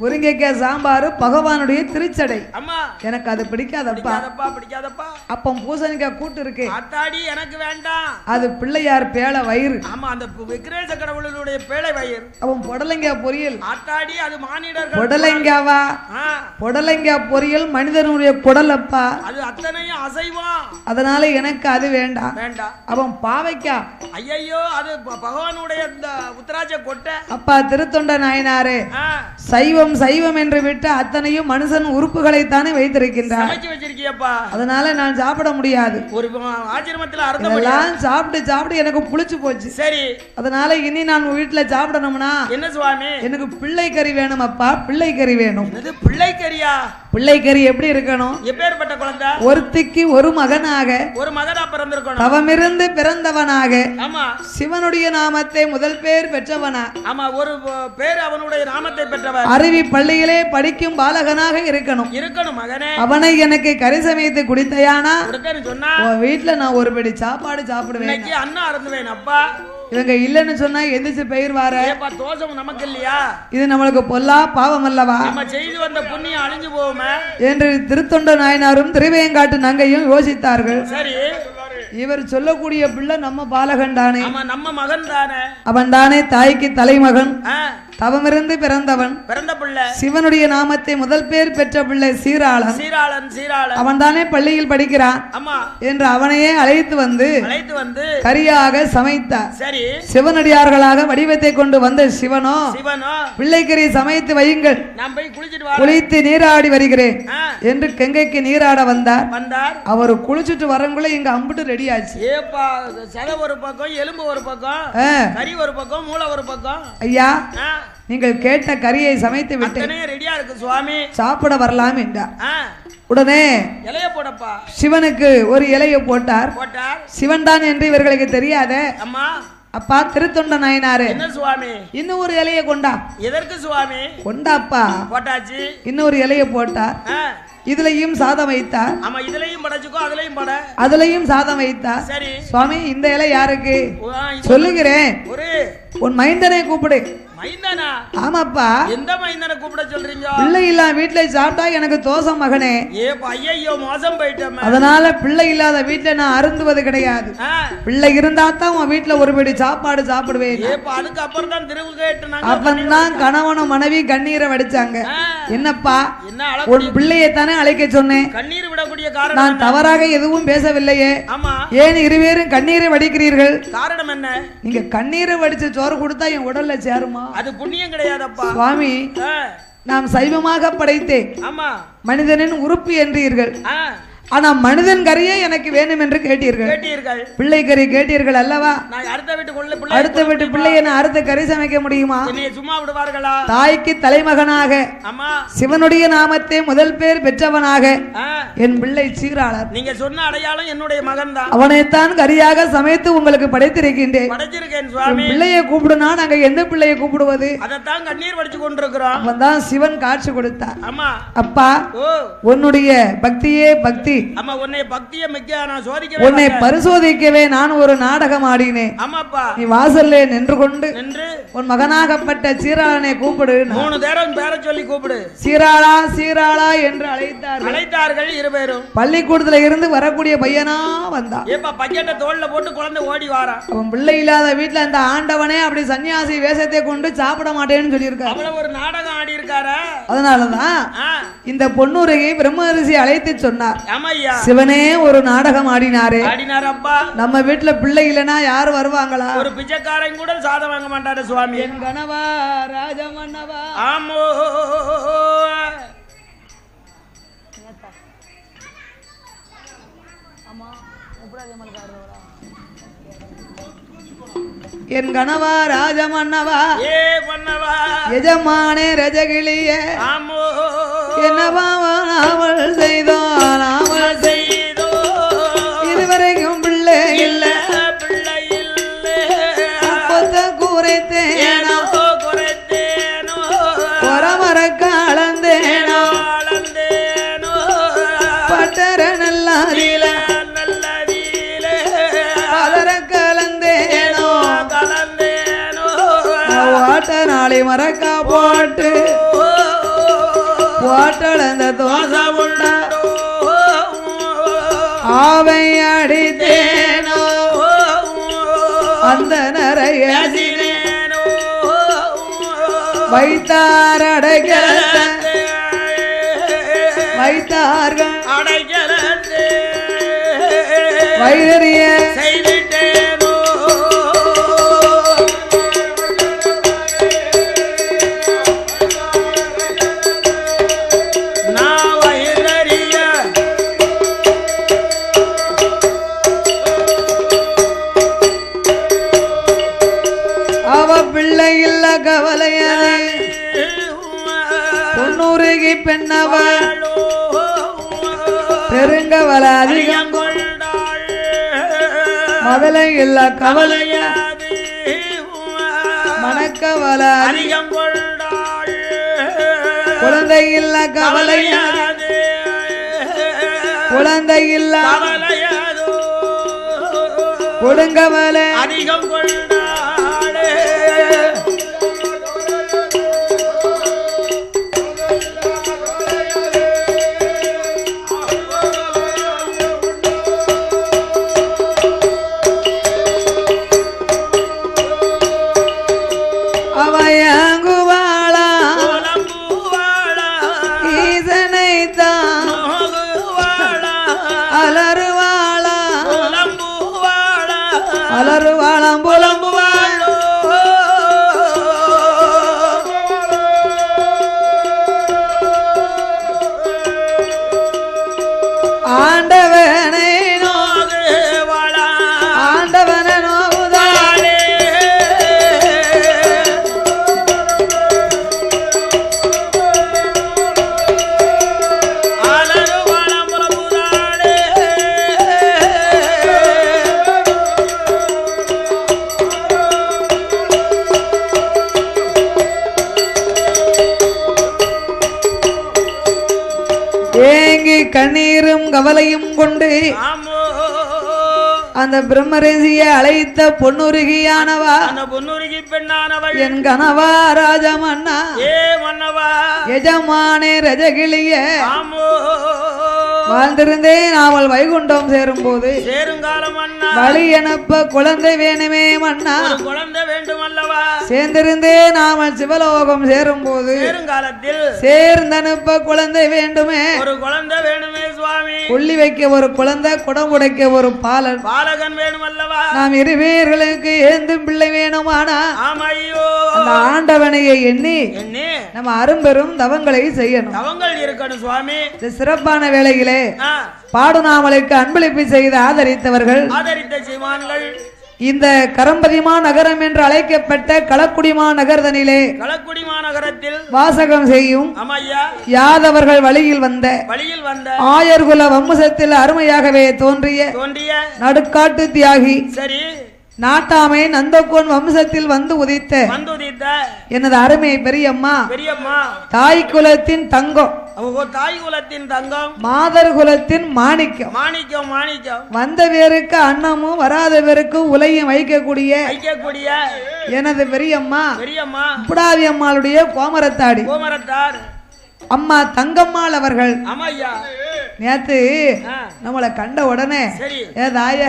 முருங்கைக்காய் சாம்பார் பகவானுடைய திருச்சடை. அம்மா, எனக்கு அது பிடிக்காதப்பா. பிடிக்காதப்பா. அப்ப பூசணிக்காய் கூட்டு இருக்கு, அத்தாடி எனக்கு வேண்டாம். அது பிள்ளையார் பேளை வயிறு. ஆமா, அந்த விக்ரேச கடவுளுடைய பேளை வயிறு. அவன் புடலங்காய் பொரியல். அத்தாடி அது மானிடர்கள். புடலங்காவா? புடலங்காய் பொரியல் மனிதனுடைய குடலப்பா. அது அத்தனையும் அசைவம். அதனால எனக்கு அது வேண்டாம். வேண்டாம். அவன் பாவைக்காய். ஐயோ, அது பகவானுடைய இந்த உத்தராஜ கொட்டை. அப்பா திருத்தொண்ட நாயனாரே, சைவம் சைவம் என்று விட்டு அத்தனையும் மனுஷன் உறுப்புகளை தானே வைத்திருக்கின்றான். அதனால நான் சாப்பிட முடியாது. ஒரு ஆசிரமத்தில் சாப்பிட்டு சாப்பிட்டு எனக்கு புளிச்சு போச்சு. சரி, அதனால இனி நான் வீட்டுல சாப்பிடணும்னா என்ன சுவாமி, எனக்கு பிள்ளை கறி வேணும். அப்பா பிள்ளை கறி வேணும். பிள்ளை கறியா? பிள்ளை கறி எப்படி இருக்கணும்? எப்பேற்பட்ட குழந்தை? ஒருத்திக்கு ஒரு மகனாக, ஒரு மகனா பிறந்திருக்கணும். தவமிருந்து பிறந்தவனாக. ஆமா, சிவனுடைய நாமத்தை முதல் பேர் பெற்றவனா. ஆமா, ஒரு பேர் அவனுடைய நாமத்தை பெற்றவன். அருவி பள்ளியிலே படிக்கும் பாலகனாக இருக்கணும். இருக்கணும் மகனே. அவனை எனக்கு கறி சமைத்து குடித்தையானா சொன்னா வீட்டுல நான் ஒரு படி சாப்பாடு சாப்பிடுவேன். அண்ணா அருந்துவேன். அப்பா இவங்க இல்லன்னு சொன்னா எந்திரிச்சு பெயர்வார. தோஷம் நமக்கு இல்லையா? இது நம்மளுக்கு பொல்லா பாவம் அல்லவா? நம்ம செய்து வந்த புண்ணியம் அழிஞ்சு போவோமே என்று திருத்தொண்ட நாயனாரும் திருவேங்காட்டு நங்கையும் யோசித்தார்கள். சரி, இவர் சொல்லக்கூடிய பிள்ளை நம்ம பாலகன் தானே, நம்ம மகன் தானே, அவன் தானே தாய்க்கு தலைமகன், தவமிருந்து பிறந்தவன், பிறந்த பிள்ளை, சிவனுடைய நாமத்தை முதல் பேர் பெற்ற பிள்ளை சீராளன். சீராளன் சீராளன் அவன் தானே பள்ளியில் படிக்கிறான் என்று அவனையே அழைத்து வந்து கரியாக சமைத்தார். சரி, சிவனடியார்களாக வடிவத்தை கொண்டு வந்த சிவனோ பிள்ளைக்கறி சமைத்து வையுங்கள், குளித்து நீராடி வருகிறேன் என்று கங்கைக்கு நீராட வந்தார். அவர் குளிச்சுட்டு வரங்குள்ள இங்க அம்புட்டு ரெடி ஆச்சு. ஒரு பக்கம், எலும்பு ஒரு பக்கம், கறி ஒரு பக்கம், மூளை ஒரு பக்கம். ஐயா, நீங்கள் கேட்ட கறியை சமைத்து விட்டு ரெடியா இருக்கு சுவாமி, சாப்பிட வரலாம் என்றார். உடனே இலைய போடப்பா. சிவனுக்கு ஒரு இலையை போட்டார். சிவன் தான் என்று இவர்களுக்கு தெரியாத. அப்பா திருத்தொண்ட நாயனாரே, என்ன சுவாமி, இன்னும் ஒரு இலையை கொண்டா. எதற்கு சுவாமி? கொண்டாப்பா. போட்டாச்சு. இன்னொரு இலையை போட்டார். இதுலயும் சாதம் வைத்தார். ஆமா, இதுலயும் படைச்சுக்கோ, அதுலயும் பட, அதுலயும் சாதம் வைத்தார். சரி சுவாமி, இந்த இலை யாருக்கு? சொல்லுகிறேன், உன் மைந்தனை கூப்பிடு. மைந்தனா? ஆமாப்பா. எந்த மைந்தனை கூப்பிட சொல்றீங்க? பிள்ளை இல்ல வீட்டுல சாப்பிட்டா எனக்கு தோஷம் மகனே. ஐயோ, மோசம் போயிட்டேன். அதனால பிள்ளை இல்லாத வீட்டுல நான் அருந்துவது கிடையாது. பிள்ளை இருந்தா தான் உன் வீட்டுல ஒருபடி சாப்பாடு சாப்பிடுவேன். அதுக்கு அப்புறம் தான் திருவு கேட்டு அப்பந்தான் கணவனும் மனைவி கண்ணீரை வடிச்சாங்க. என்னப்பா, உன் பிள்ளையை தானே அழைக்க சொன்னேன். கண்ணீர் விடக்கூடிய காரணம் நான் தவறாக எதுவும் பேசவில்லையே. ஆமா, ஏன் இருவேரும் கண்ணீரை வடிக்கிறீர்கள்? காரணம் என்ன? நீங்க கண்ணீரை வடிச்சு சோறு கொடுத்தா என் உடல்ல சேருமா? அது புண்ணியம் கிடையாதப்பா. சுவாமி, நாம் சைவமாக படைத்தேன். ஆமா, மனிதனின் உறுப்பு என்றீர்கள். ஆனா மனிதன் கறியே எனக்கு வேணும் என்று கேட்டீர்கள். பிள்ளை கறி கேட்டீர்கள் அல்லவா? அடுத்த வீட்டு பிள்ளையை அடுத்த கறி சமைக்க முடியுமா? சும்மா விடுவார்களா? தாய்க்கு தலைமகனாக, சிவனுடைய நாமத்தை முதல் பேர் பெற்றவனாக என் பிள்ளை சீராளர். நீங்க சொன்ன அடையாளம் என்னுடைய மகன் தான். அவனைத்தான் கறியாக சமைத்து உங்களுக்கு படைத்திருக்கின்றேன். பிள்ளையை கூப்பிடுனா நாங்க எந்த பிள்ளையை கூப்பிடுவது? அதைத்தான் கண்ணீர் வடிச்சு கொண்டிருக்கிறோம். அவன் தான் சிவன் காட்சி கொடுத்தார். அப்பா, உன்னுடைய பக்தியே பக்தி. உன்னை பரிசோதிக்கவே நான் ஒரு நாடகம் ஆடினேன். நீ வாசல்ல நின்று கொண்டு உன் மகனாகப்பட்ட சீராளனை கூப்பிடு. 3 நேரம் பேரை சொல்லி கூப்பிடு. சீராளா சீராளா என்று அழைத்தார்கள் இருவரும். பள்ளிக்கூடத்துல இருந்து வரக்கூடிய பையனா வந்தா. பையனை தோல்ல போட்டு குழந்தை ஓடி வாரா. அவன் பிள்ளை இல்லாத வீட்டுல அந்த ஆண்டவனே அப்படி சன்னியாசி வேஷத்தை கொண்டு சாப்பிட மாட்டேன்னு சொல்லியிருக்காரு. அவ்வளவு ஒரு நாடகம் ஆடி இருக்காரு. அதனாலதான் இந்த பொன்னுரையை பிரம்மரிஷி அழைத்து சொன்னார். ஆமையா சிவனே ஒரு நாடகம் ஆடினாரே. ஆடினாரப்பா. நம்ம வீட்டுல பிள்ளை இல்லைன்னா யாரு வருவாங்களா? ஒரு பிச்சைக்காரன் கூட சாதம் வாங்க மாட்டாரு சுவாமி. என் கணவா ராஜமன்னவா. ஆமோ என் கணவா ராஜமன்னவா. ஏ மன்னவா எஜமானே ரஜகிளிய. ஆமோ என்னவா அவள் செய்தோம் அவள் செய்தோ இதுவரைக்கும் பிள்ளை இல்ல. பிள்ளை இல்ல கொத்த குறைத்தேனோ குறைத்தேனோ பொறமர கலந்தேனோ பட்டர நல்லாதில பதர கலந்தேனோ வாட்ட நாளை மறக்கா போட்டு வாட்டளந்த தோசை உண்டா ஆவை அடித்தேனோ அந்த நிறைய வைத்தார் அடைக்கல வைத்தார்கள் வைதறிய செய்திட்டேனோ நான் வயிறறிய அவ பிள்ளை இல்ல கவலையது தொண்ணூறுகி பெண்ணவள் பெருங்கவல அதிகம் முதல இல்ல கவலைய மணக்கவல அதிகம் குழந்தை இல்ல கவலைய குழந்தை இல்ல கொடுங்கவல அதிகம் கொண்டாளே அவயங்குவாளா ஈசனைத்தான் அலறுவாளா அலறுவாளாம் புலம்புவாள் ஆண்டவனை ஆண்டவனை நோவுதாளே ஏங்கி கண்ணீரும் கவலையும் கொண்டு அந்த பிரம்மரிஷிய அழைத்த பொன்னுருகியானவா அந்த பொன்னுருகி பெண்ணானவள் என் கணவா ராஜமன்னா ஏ மன்னவா எஜமானே ரஜகிளிய ஆமோ வாழ்ந்திருந்தேன் அவள் வைகுண்டம் சேரும் போது சேருங்காலம் அண்ணா வழி எனப்ப குழந்தை வேணுமே மன்னா ஒரு குழந்தை வேண்டும் அல்லவா சேர்ந்திருந்தேன் அவள் சிவலோகம் சேரும் போது சேருங்காலத்தில் சேர்ந்தனுப்ப குழந்தை வேண்டுமே ஒரு குழந்தை வேணுமே சுவாமி கொள்ளி வைக்க ஒரு குழந்தை குடம் உடைக்க ஒரு பாலன் பாலகன் வேணும் அல்லவா நாம் இருவேர்களுக்கு ஏந்தும் பிள்ளை வேணுமானா ஆமையோ அந்த ஆண்டவனையை எண்ணி என்ன நம்ம அரும்பெரும் தவங்களை செய்யணும். தவங்கள் இருக்கணும் சுவாமி. இந்த சிறப்பான வேளையிலே பாடுநாமலுக்கு அன்பளிப்பு செய்து ஆதரித்தவர்கள் ஆதரித்த சீமான்கள் இந்த கரம்பதிமா நகரம் என்று அழைக்கப்பட்ட களக்குடிமா நகர்தனிலே களக்குடி மாநகரத்தில் வாசகம் செய்யும் அம்மையா யாதவர்கள் வழியில் வந்த ஆயர்குல வம்சத்தில் அருமையாகவே தோன்றிய நடுக்காட்டு தியாகி சரி நாட்டாமை நந்தகோன் வம்சத்தில் வந்து உதித்த எனது அருமை பெரியம்மா தாய் குலத்தின் தங்கம் தாய் குலத்தின் தங்கம் மாதர் குலத்தின் மாணிக்கம் மாணிக்கம் மாணிக்கம் வந்த பேருக்கு அன்னமும் வராத பேருக்கு உலையும் வைக்கக்கூடிய எனது பெரியம்மா புடாதி அம்மாளுடைய கோமரத்தாடி கோமரத்தார் அம்மா தங்கம்மாள் அவர்கள் நேத்து நம்மளை கண்ட உடனே சரி ஏ தாய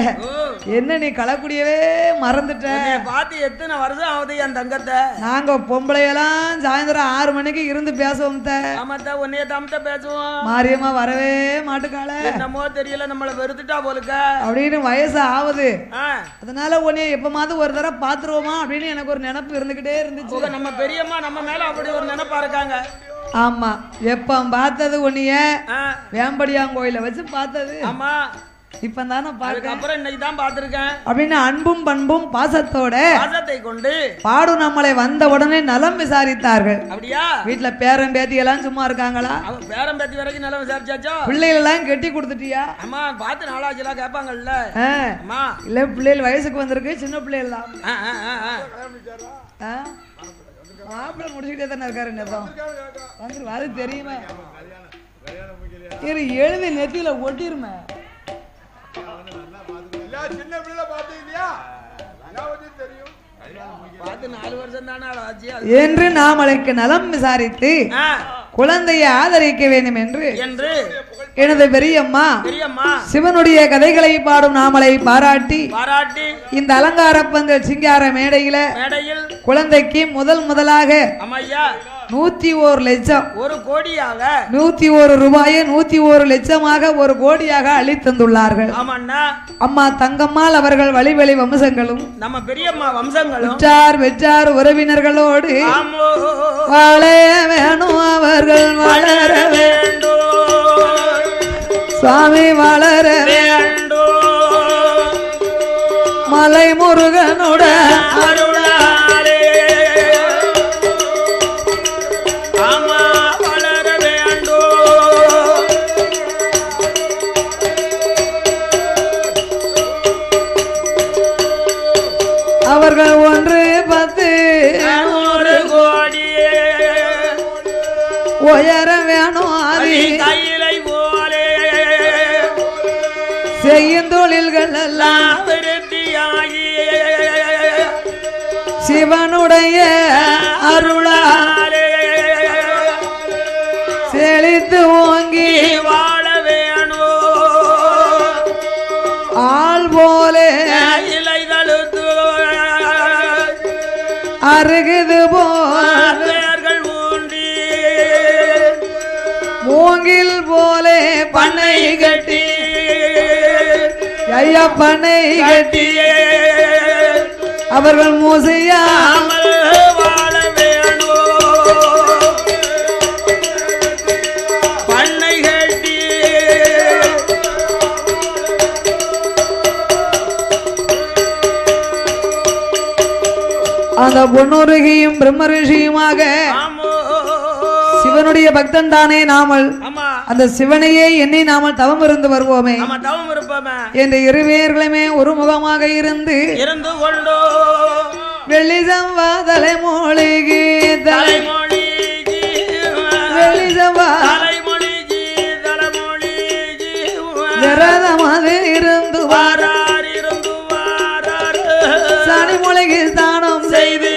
என்ன நீ களக்கூடியவே மறந்துட்ட பார்த்து எத்தனை வருஷம் ஆகுது என் தங்கத்தை நாங்க பொம்பளையெல்லாம் சாயந்தரம் 6 மணிக்கு இருந்து பேசுவோம் ஆமாத்தா உன்னைய தாமத்த பேசுவோம் மாரியம்மா வரவே மாட்டுக்கால என்னமோ தெரியல நம்மள வெறுத்துட்டா போலுக்க அப்படின்னு வயசு ஆகுது அதனால உன்னைய எப்பமாவது ஒரு தடவை பாத்துருவோமா அப்படின்னு எனக்கு ஒரு நினைப்பு இருந்துகிட்டே இருந்துச்சு நம்ம பெரியம்மா நம்ம மேல அப்படி ஒரு நினைப்பா இருக்காங்க ஆமா எப்ப பார்த்தது உன்னைய வேம்படியாங்கோயில வச்சு பார்த்தது ஆமா இப்பதானே பாருங்க அப்புறம் இன்னைக்கு தான் பாத்திருக்கேன் அப்படின்னு அன்பும் பண்பும் பாசத்தோட பாசத்தை கொண்டு பாடு நம்மளை வந்த உடனே நலம் விசாரித்தார்கள் அப்படியா வீட்டுல பேரன் பேத்தி எல்லாம் சும்மா இருக்காங்களா பேரன் பேத்தி வரைக்கும் நலம் விசாரிச்சாச்சோ பிள்ளைகள் எல்லாம் கெட்டி கொடுத்துட்டியா அம்மா பார்த்து நாளாச்சு எல்லாம் கேட்பாங்கல்ல அம்மா இல்ல பிள்ளைகள் வயசுக்கு வந்திருக்கு சின்ன பிள்ளைகள் தான் மாப்பிள்ள முடிச்சுக்கிட்டே தானே இருக்காரு நேரம் வந்துரு அது தெரியுமே எழுதி நெத்தியில ஒட்டிருமே சின்ன பிள்ளை பாத்தீங்களா தெரியும் பார்த்து 4 வருஷம் தானே ஆச்சு என்று நாமளுக்கு நலம் விசாரித்து குழந்தையை ஆதரிக்க வேண்டும் என்று எனது பெரியம்மா சிவனுடைய கதைகளை பாடும் நாமலை பாராட்டி இந்த அலங்கார பந்தல் சிங்கார மேடையில குழந்தைக்கு முதலாக 101 லட்சம் 1 கோடியாக 101 ரூபாயை 101 லட்சமாக 1 கோடியாக அளித்தந்துள்ளார்கள். அம்மா தங்கம்மாள் அவர்கள் வழிவழி வம்சங்களும் நம்ம பெரியம்மா வம்சங்களும் வெற்றார் உறவினர்களோடு வாழ வேணும் அவர்கள் வளர வேண்டும் சுவாமி வளர வேண்டும் மலை முருகனுடன் அருளாலே ஆமா வளர வேண்டும் அவர்கள் 1 10 100 கோடி உயர வேணும் ஆதி கையிலை போலே செய்யும் தொழில்கள் எல்லாம் விருத்தியாகி சிவனுடைய அருளாலே செழித்து ஓங்கி வாழ வேணும் ஆள் போலே இலை தழுத்து அருகுது போர்கள் ஊன்றி மூங்கில் போலே பண்ணை கட்டி ஐயா பண்ணை கட்டி அவர்கள் மூசையாமல் வாழ வேணும் பண்ணை கட்டி அந்த பொன்னுருகியும் பிரம்ம ரிஷியுமாக சிவனுடைய பக்தன் தானே நாமல் அந்த சிவனையே எண்ணி நாமல் தவம் இருந்து வருவோமே என்று இருவேர்களுமே ஒரு முகமாக இருந்து கொண்டோ வெள்ளி செவ்வா தலைமொழிகி வெள்ளி செவ்வா விரதமாக இருந்து வாரார் சனி மொழிகி ஸ்தானம் செய்து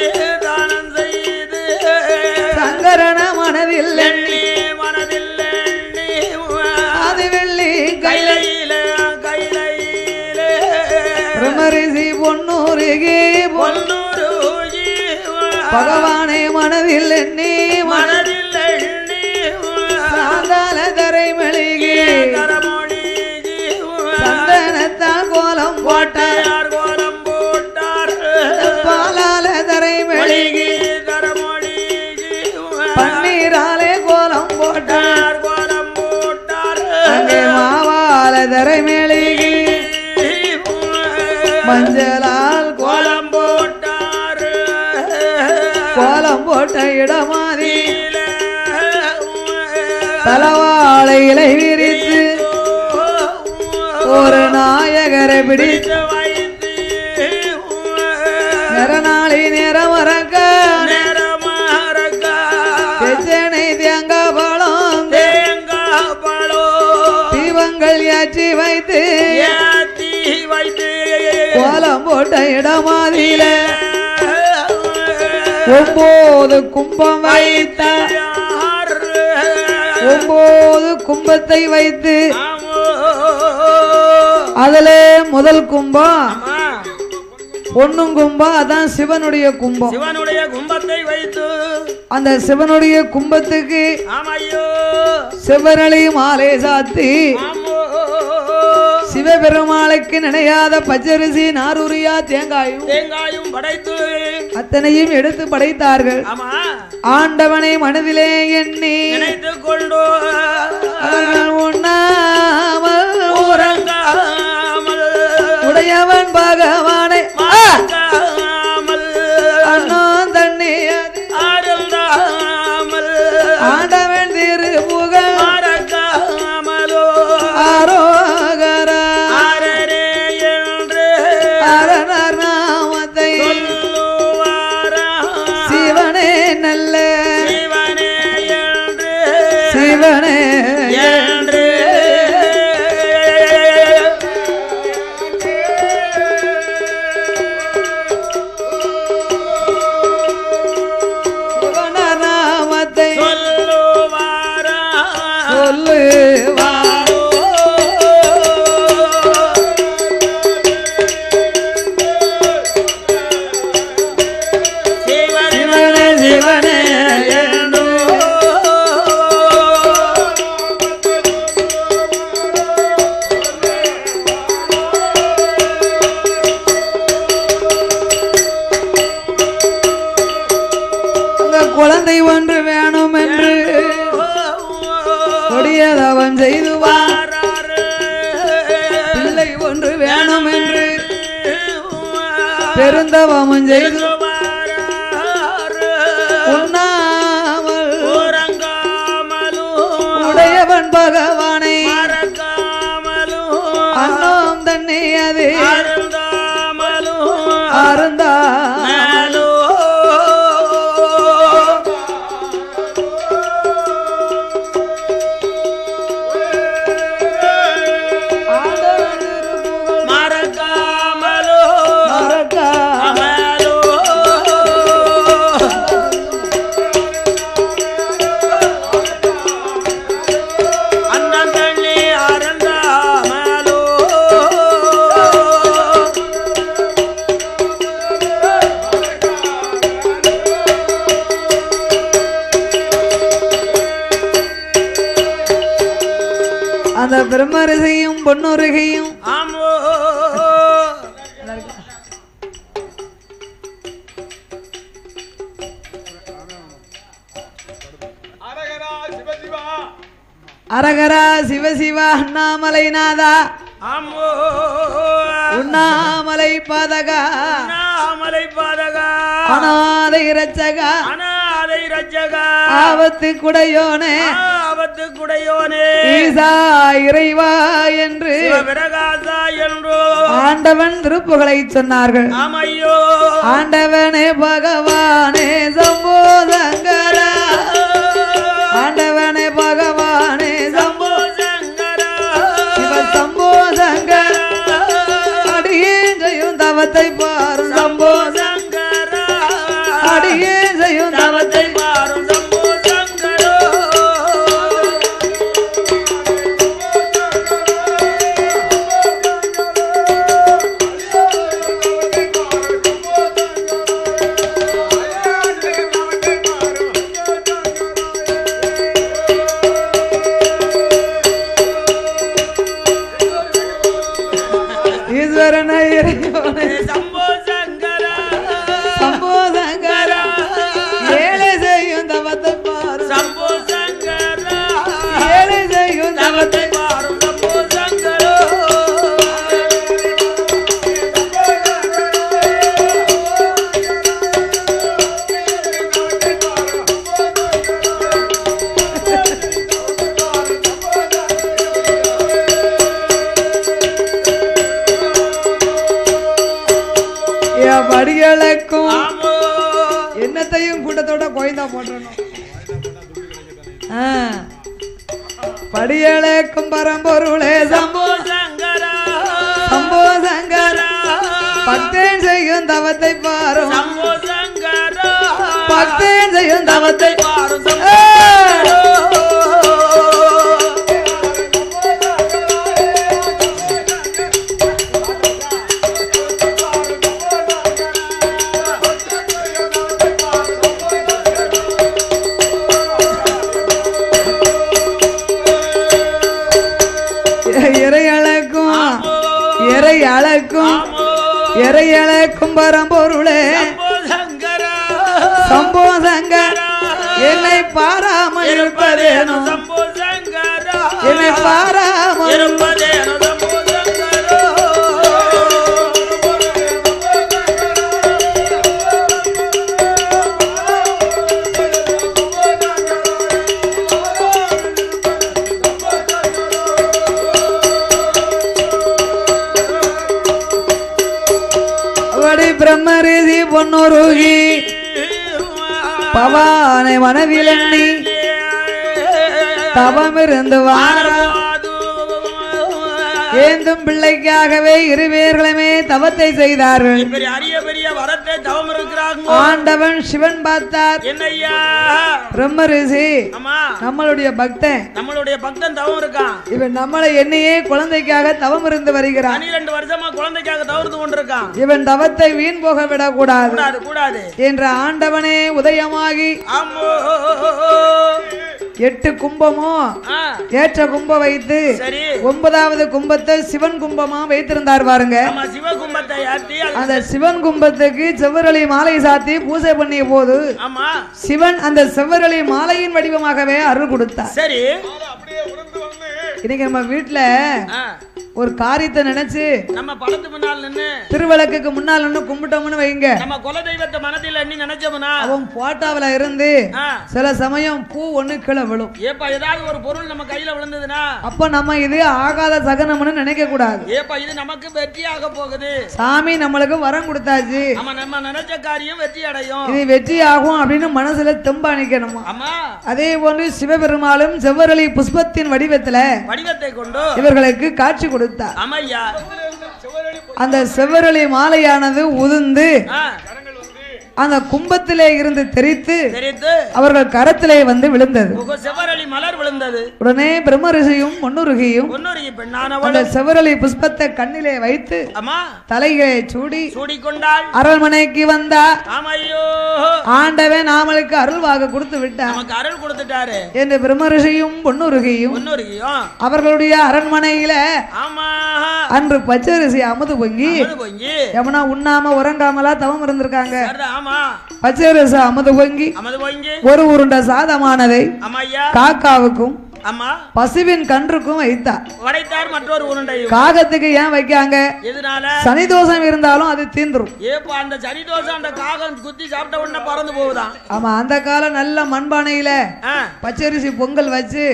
சங்கரண மனதில் எண்ணி அது வெள்ளி கையில பிரமரிசி பொன்னூருகி பகவானை மனதில் எண்ணி சாந்தால தரை மெழுகி சந்தனத்தால் கோலம் போட்டார் பாலால தரை மெழுகி பன்னீராலே கோலம் போட்டார் அங்கே மாவால தரை மெழுகி மஞ்சளால் கோலம் போட்டார் கோலம் போட்ட இடமாதி தலவாழை இலை விரித்து ஒரு நாயகரை பிடித்து நிறநாளி நிறமரக்க பெச்சனை தேங்காய் பழம் தீபங்கள் ஏற்றி வைத்து கோலம் போட்ட இடமாதியில 9 கும்பம் வைத்த 9 கும்பத்தை வைத்து அதுல முதல் கும்பம் பொண்ணும் கும்பம், அதான் சிவனுடைய கும்பம். சிவனுடைய கும்பத்தை வைத்து அந்த சிவனுடைய கும்பத்துக்கு ஆமையோ சிவனளி மாலை சாத்தி சிவபெருமாளுக்கு நினையாத பச்சரிசி நாரூரியா தேங்காயும் படைத்து அத்தனையும் எடுத்து படைத்தார்கள். ஆண்டவனை மனதிலே எண்ணி நினைத்துக் கொண்டு உண்ணாமல் உறங்காமல் உடையவன் பகவானை அண்ணன் தண்ணி அருந்தாமல் ஆண்டவன் திருப்புகழ் மறக்காமலோ ஆரோகரா அரரே என்று அரணர் நாமத்தை சொல்லுவாரா சிவனே நல்ல சிவனே என்று சிவனே என்று சிவனர் நாமத்தை சொல்லுவாரா சொல்லுவார். சிவனே சிவனே என்று அந்த குழந்தை ஒன்று வேணும் என்று கொடியதவன் செய்துவார். பிள்ளை ஒன்று வேணும் என்று பெருந்தவமும் செய்து உண்ணாமல் உடையவன் பகவானை அண்ணம் தண்ணி அது அருந்தா அந்த பிரம்மரிசையும் பொன்னுருகையும் அரகரா சிவசிவா அரகரா சிவசிவா அண்ணாமலை நாதா உண்ணாமலை பாதகா அண்ணாமலை பாதகா அநாதை இரட்சகா அநாதை ரட்சகா ஆபத்து குடையோனே ஆபத்து குடையோனே ஈசா இறைவா என்று பிரகாசா என்றோ ஆண்டவன் திருப்புகளை சொன்னார்கள். ஆமையோ ஆண்டவனே பகவானே சம்போ சங்கரா ஆண்டவனே பகவானே சம்போ சங்கரா சிவ சம்போ சங்கரா அடியேன் செய்யும் தவத்தை பாரும் சம்போ சங்கரா அடியேன் செய்யும் தவத்தை பாரும் சம்போ சங்கரோ ஈஸ்வரனை இறைவனே சம்போ சங்கரா சம்போ சங்கரா ஏழை செய்யும் தவத்தை பாரும் சம்போ சங்கரா ஏழை செய்யும் தவத்தை பாரும் சம்போ சங்கரோ படிகளுக்கும் ஆமோ என்னத்தையும் கூட்டத்தோட கோயந்தா போட்டணும். படிகளுக்கும் பரம்பொருளே சம்போ சங்கரா சம்போ சங்கரா பக்தேன் செய்யும் தவத்தை பாரும் சம்போ சங்கரா பக்தேன் செய்யும் தவத்தை பாரும் சம்போ சங்கரோ எரை அளக்கும் பரம்பொருளே சம்போ சங்கரா என்னை பாராமல் இருப்பதேனோ என்னை பாராமல் இருப்பதேனோ பிரம்மரிசி பொன்னுருகி பவானை மனதில் எண்ணி தவமிருந்து வாரா ஏந்தும் பிள்ளைக்காகவே இருவேர்களுமே தவத்தை செய்தார்கள். பெரிய வரத்தை தவம் இருக்கிறாங்க. ஆண்டவன் சிவன் பார்த்தார். என்னையா பிரம்ம ரிஷி நம்மளுடைய பக்தன் தவம் இருக்கான். இவன் நம்மளை என்னையே குழந்தைக்காக தவம் இருந்து வருகிறான். 12 வருஷமா குழந்தைக்காக தவறு கொண்டிருக்கான். இவன் தவத்தை வீண் போக விடக்கூடாது என்ற ஆண்டவனே உதயமாகி 8 கும்பமோ ஏற்ற கும்ப வைத்து 9வது கும்பத்தை சிவன் கும்பமா வைத்திருந்தார் பாருங்க. அந்த சிவன் கும்பத்துக்கு செவ்வரளி மாலை சாத்தி பூஜை பண்ணிய போது சிவன் அந்த செவ்வரளி மாலையின் வடிவமாகவே அருள் கொடுத்தார். சரி, இன்னைக்கு நம்ம வீட்டுல ஒரு காரியத்தை நினைச்சு நம்ம படத்து முன்னால் நின்னு திருவிளக்குக்கு முன்னால் நின்னு கும்பிட்டோம்னு வைங்க, நம்ம குல தெய்வத்தை மனதில் எண்ணி நினைச்சோம்னா அவன் போட்டாவில இருந்து சில சமயம் பூ ஒண்ணு கீழே விழும். ஏப்பா ஏதாவது ஒரு பொருள் நம்ம கையில விழுந்ததுன்னா அப்ப நம்ம இது ஆகாத சகனம்னு நினைக்க கூடாது. ஏப்பா இது நமக்கு வெற்றியாக போகுது, சாமி நம்மளுக்கு வரம் கொடுத்தாச்சு, நம்ம நினைச்ச காரியம் வெற்றி அடையும், இது வெற்றி ஆகும் அப்படின்னு மனசுல தெம்பா நிக்கணுமா. ஆமா, அதே போன்று சிவபெருமாளும் செவ்வரளி புஷ்பத்தின் வடிவத்தை கொண்டு இவர்களுக்கு காட்சி கொடுத்தார். அந்த செவ்வரளி மாலையானது உதிர்ந்து அந்த கும்பத்திலே இருந்து தெரித்து அவர்கள் கரத்திலே வந்து விழுந்தது. செவ்வரளி மலர் விழுந்தது. உடனே பிரம்ம ரிஷியும் பொன்னுருகியும் அந்த செவ்வரளி புஷ்பத்தை கண்ணிலே வைத்து தலைகளை சூடிக்கொண்டாள். அரண்மனைக்கு வந்தா ஆண்டவன் நாமளுக்கு அருள் வாக்கு கொடுத்து விட்டார், அருள் கொடுத்துட்டாரு என்று பிரம்ம ரிஷியும் பொன்னுருகியும் அவர்களுடைய அரண்மனையில அன்று பச்சரிசி அமுது பொங்கி எவனா உண்ணாம உறங்காமலா தவம் இருந்திருக்காங்க. பச்சரிசி அமுது பொங்கி ஒரு உருண்ட சாதமானதை காக்காவுக்கும் பசுவின் கன்றுக்கும் வைத்தார். மற்றொரு உருண்டை காகத்துக்கு ஏன் வைக்காங்க? சனி தோஷம் இருந்தாலும் அது தீந்துரும். அந்த சனி தோஷம் அந்த காகம் குத்தி சாப்பிட்ட உடனே பறந்து போகுதான். ஆமா, அந்த காலம் நல்ல மண்பானையில பச்சரிசி பொங்கல் வைத்து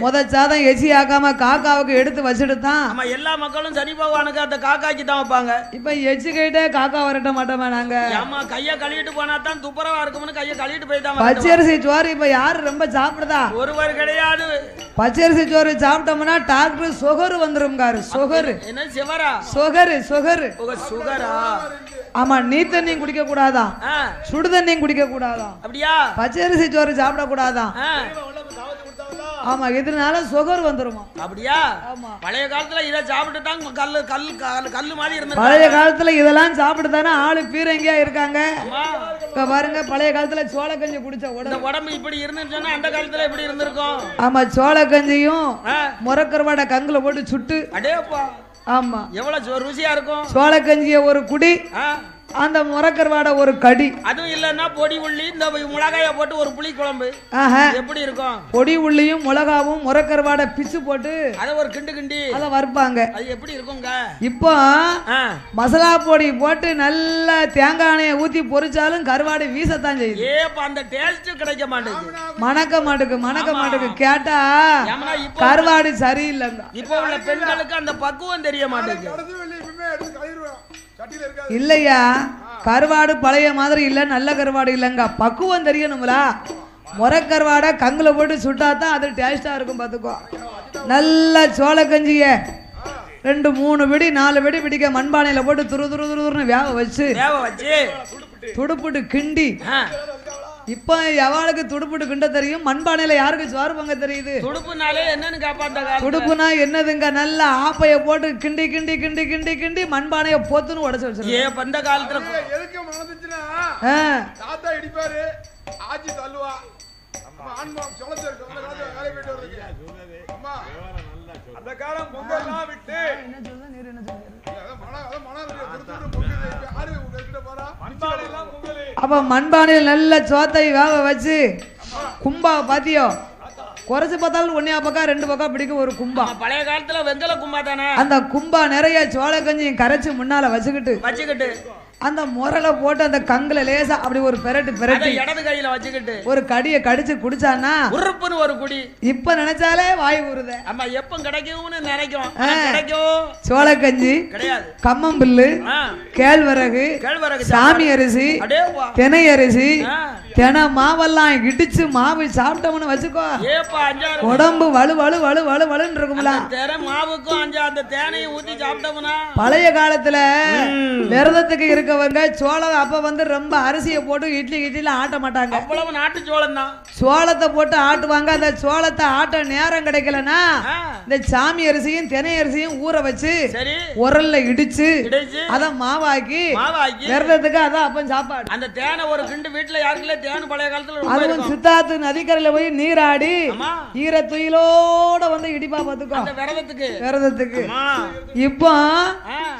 முத சாதம் எச்சி ஆக்காம காக்காவுக்கு எடுத்து வச்சுட்டு தான் எல்லா மக்களும் சனி பகவானுக்கு அந்த காக்காய்க்கு தான் வைப்பாங்க. இப்ப எச்சு கைட்ட காக்கா வரட்ட மாட்டோமா நாங்க? கைய கழுவிட்டு போனா தான் துப்புரவா இருக்கும்னு கைய கழுவிட்டு போயிட்டாங்க. பச்சரிசி சோறு இப்ப யாரு ரொம்ப சாப்பிடுதா? ஒருவர் கிடையாது. பச்சரிசி சோறு சாப்பிட்டோம்னா டாக்டர் சுகர் வந்துரும். சுகரு. ஆமா, நீ தண்ணியும் குடிக்க கூடாதான், சுடு தண்ணியும் குடிக்க கூடாதான். அப்படியா? பச்சரிசி சோறு சாப்பிட கூடாதான். ஆமா, இதனால சுகர் வந்துருமா. அப்படியா? பழைய காலத்துல இத சாப்பிட்டு தான் கல்லு மாதிரி இருந்தது. பழைய காலத்துல இதெல்லாம் சாப்பிட்டு தானே ஆளு பீரங்கியா இருக்காங்க. பாருங்க, பழைய காலத்துல சோள கஞ்சி குடிச்ச உடம்பு இப்படி இருந்துச்சுன்னா அந்த காலத்துல இப்படி இருந்திருக்கும். ஆமா, சோள கஞ்சியும் முறக்கருவாட கங்குல போட்டு சுட்டு அடேப்பா. ஆமா, எவ்வளவு ருசியா இருக்கும். சோள கஞ்சிய ஒரு குடி, அந்த முறக்கருவாட ஒரு கடி, அதுவும் இல்லன்னா பொடி உள்ளி இந்த மிளகாய போட்டு ஒரு புளி குழம்பு எப்படி இருக்கும். பொடி உள்ளியும் மிளகாவும் முறக்கருவாட பிச்சு போட்டு அத ஒரு கிண்டி அத வறுப்பாங்க. அது எப்படி இருக்குங்க. இப்போ மசாலா பொடி போட்டு நல்ல தேங்காய் எண்ணெயை ஊத்தி பொரிச்சாலும் கருவாடு வீசத்தான் செய்யுது. அந்த டேஸ்ட் கிடைக்க மாட்டேங்குது, மணக்க மாட்டுக்கு கேட்டா கருவாடு சரியில்லைங்க. இப்போ உள்ள பெண்களுக்கு அந்த பக்குவம் தெரிய மாட்டேங்குது. இல்லையா, கருவாடு பழைய மாதிரி இல்ல, நல்ல கருவாடு இல்லங்க, பக்குவம் தெரியணும்ல. முறக்கருவாட கங்குல போட்டு சுட்டாதான் அது டேஸ்டா இருக்கும். பாத்துக்கோ, நல்ல சோள கஞ்சிய 2 3 வெடி 4 வெடி பிடிக்க மண்பானையில போட்டு துருன்னு வேக வச்சு துடுப்புட்டு கிண்டி. இப்ப எவாளுக்கு துடுப்புட்டு கிண்ட தெரியும், மண்பானையில யாருக்கு சோறு பங்க தெரியுது? துடுப்புனாலே என்னன்னு காப்பாட்டாங்க. துடுப்புனா என்னதுங்க? நல்ல ஆப்பைய போட்டு கிண்டி கிண்டி கிண்டி கிண்டி கிண்டி மண்பானைய போத்துன்னு உடைச்சு வச்சிருக்கோம். அந்த காலத்துல எதுக்கு மனதுச்சுன்னா தாத்தா இடிப்பாரு, ஆச்சி தள்ளுவா, ஆன்மாம் சொல்ல வேலை போயிட்டு வருது. அம்மா அந்த காலம் பொங்கல்லாம் விட்டு அப்ப மண்பானையில் நல்ல சோத்தை வேக வச்சு கும்பா பாத்தியோ குறைச்சு பார்த்தாலும் ஒன்னே பக்கம் 2 பக்கம் பிடிக்கும் ஒரு கும்பா. பழைய காலத்துல வெங்கல கும்பா தானே. அந்த கும்பா நிறைய சோள கஞ்சியும் கரைச்சு முன்னால வச்சுக்கிட்டு அந்த முரலை போட்டு அந்த கங்குல லேசா அப்படி ஒரு பெரட்டி இடது கையில வச்சுக்கிட்டு ஒரு கடியை கடிச்சு குடிச்சானா உருப்புன்னு ஒரு குடி. இப்ப நினைச்சாலே வாய் ஊறுதே. ஆமா எப்ப கிடைக்கும்னு நினைக்கும். கிடைக்கும் சோள கஞ்சி கிடையாது. கம்மம்பில்லு கேழ்வரகு சாமி அரிசி தினை அரிசி தினை மாவெல்லாம் இடிச்சு மாவு சாப்பிட்டோம்னு வச்சுக்கோ உடம்பு வலு வலு வலு வலு வலுன்னு இருக்கும்ல. மாவுக்கும் அந்த தேனையும் ஊத்தி சாப்பிட்டோம்னா பழைய காலத்துல விரதத்துக்கு இருக்கவங்க சோளம் அப்ப வந்து ரொம்ப அரிசியை போட்டு இட்லில ஆட்ட மாட்டாங்க. அவ்வளவு நாட்டு சோளம் தான். சோளத்தை போட்டு ஆட்டுவாங்க. அந்த சோளத்தை ஆட்ட நேரம் கிடைக்கலன்னா இந்த சாமி அரிசியும் தினை அரிசியும் ஊற வச்சு உரல்ல இடிச்சு அத மாவாக்கி விரதத்துக்கு அதான் அப்ப சாப்பாடு. அந்த தேனை ஒரு கிண்டு வீட்டுல யாருக்குள்ள தேன் பழைய காலத்துல அதுவும் சித்தாத்து நதிக்கரையில போய் நீராடி ஈர துயிலோட வந்து இடிப்பா பாத்துக்கோ விரதத்துக்கு. இப்போ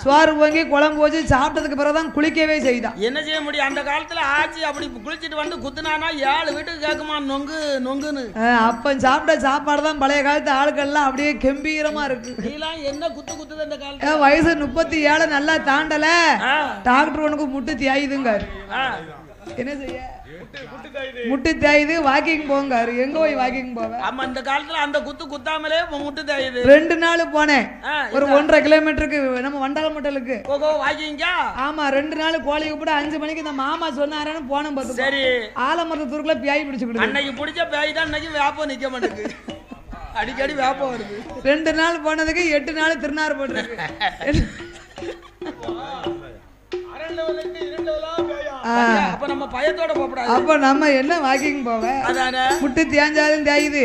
சோறு வாங்கி குழம்பு வச்சு சாப்பிட்டதுக்கு பிறகுதான் குளிக்கவே செய்தான். என்ன செய்ய முடியும்? அந்த காலத்துல ஆச்சி அப்படி குளிச்சிட்டு வந்து குத்துனானா 7 வீட்டுக்கு கேக்குமா நொங்குன்னு. அப்ப சாப்பிட்ட சாப்பாடு தான் பழைய காலத்து ஆளுகள் எல்லாம் அப்படியே கம்பீரமா இருக்கு. என்ன குத்துது அந்த காலத்துல? வயசு 37 நல்லா தாண்டல டாக்டர் உனக்கு முட்டு தியாயுதுங்க. என்ன செய்ய முட்டு தேயுது வாக்கிங் போங்காரு. எங்க போய் வாக்கிங் போவேன்? ஆமா இந்த காலத்துல அந்த குத்தாமலே முட்டு தேயுது. 2 நாள் போனேன் ஒரு 1.5 கிலோமீட்டருக்கு நம்ம வண்டாளமட்டலுக்கு வாக்கிங்கா. ஆமா 2 நாள் கோழி கூட 5 மணிக்கு இந்த மாமா சொன்னாருன்னு போனோம். பார்த்து சரி ஆலமரத்து தூரத்துல பியாய் பிடிச்சு கொடுத்து அன்னைக்கு பிடிச்ச பியாய் தான் இன்னைக்கு வேப்பம் நிக்க மாட்டேங்குது. அடிக்கடி வேப்பம் வருது. 2 நாள் போனதுக்கு 8 நாள் திருநாறு போட்டுருக்கு. அப்ப நம்ம பயத்தோட போகக்கூடாது. அப்ப நம்ம என்ன வாக்கிங் போவேன்? முட்டு தேஞ்சாலும் தேயுது.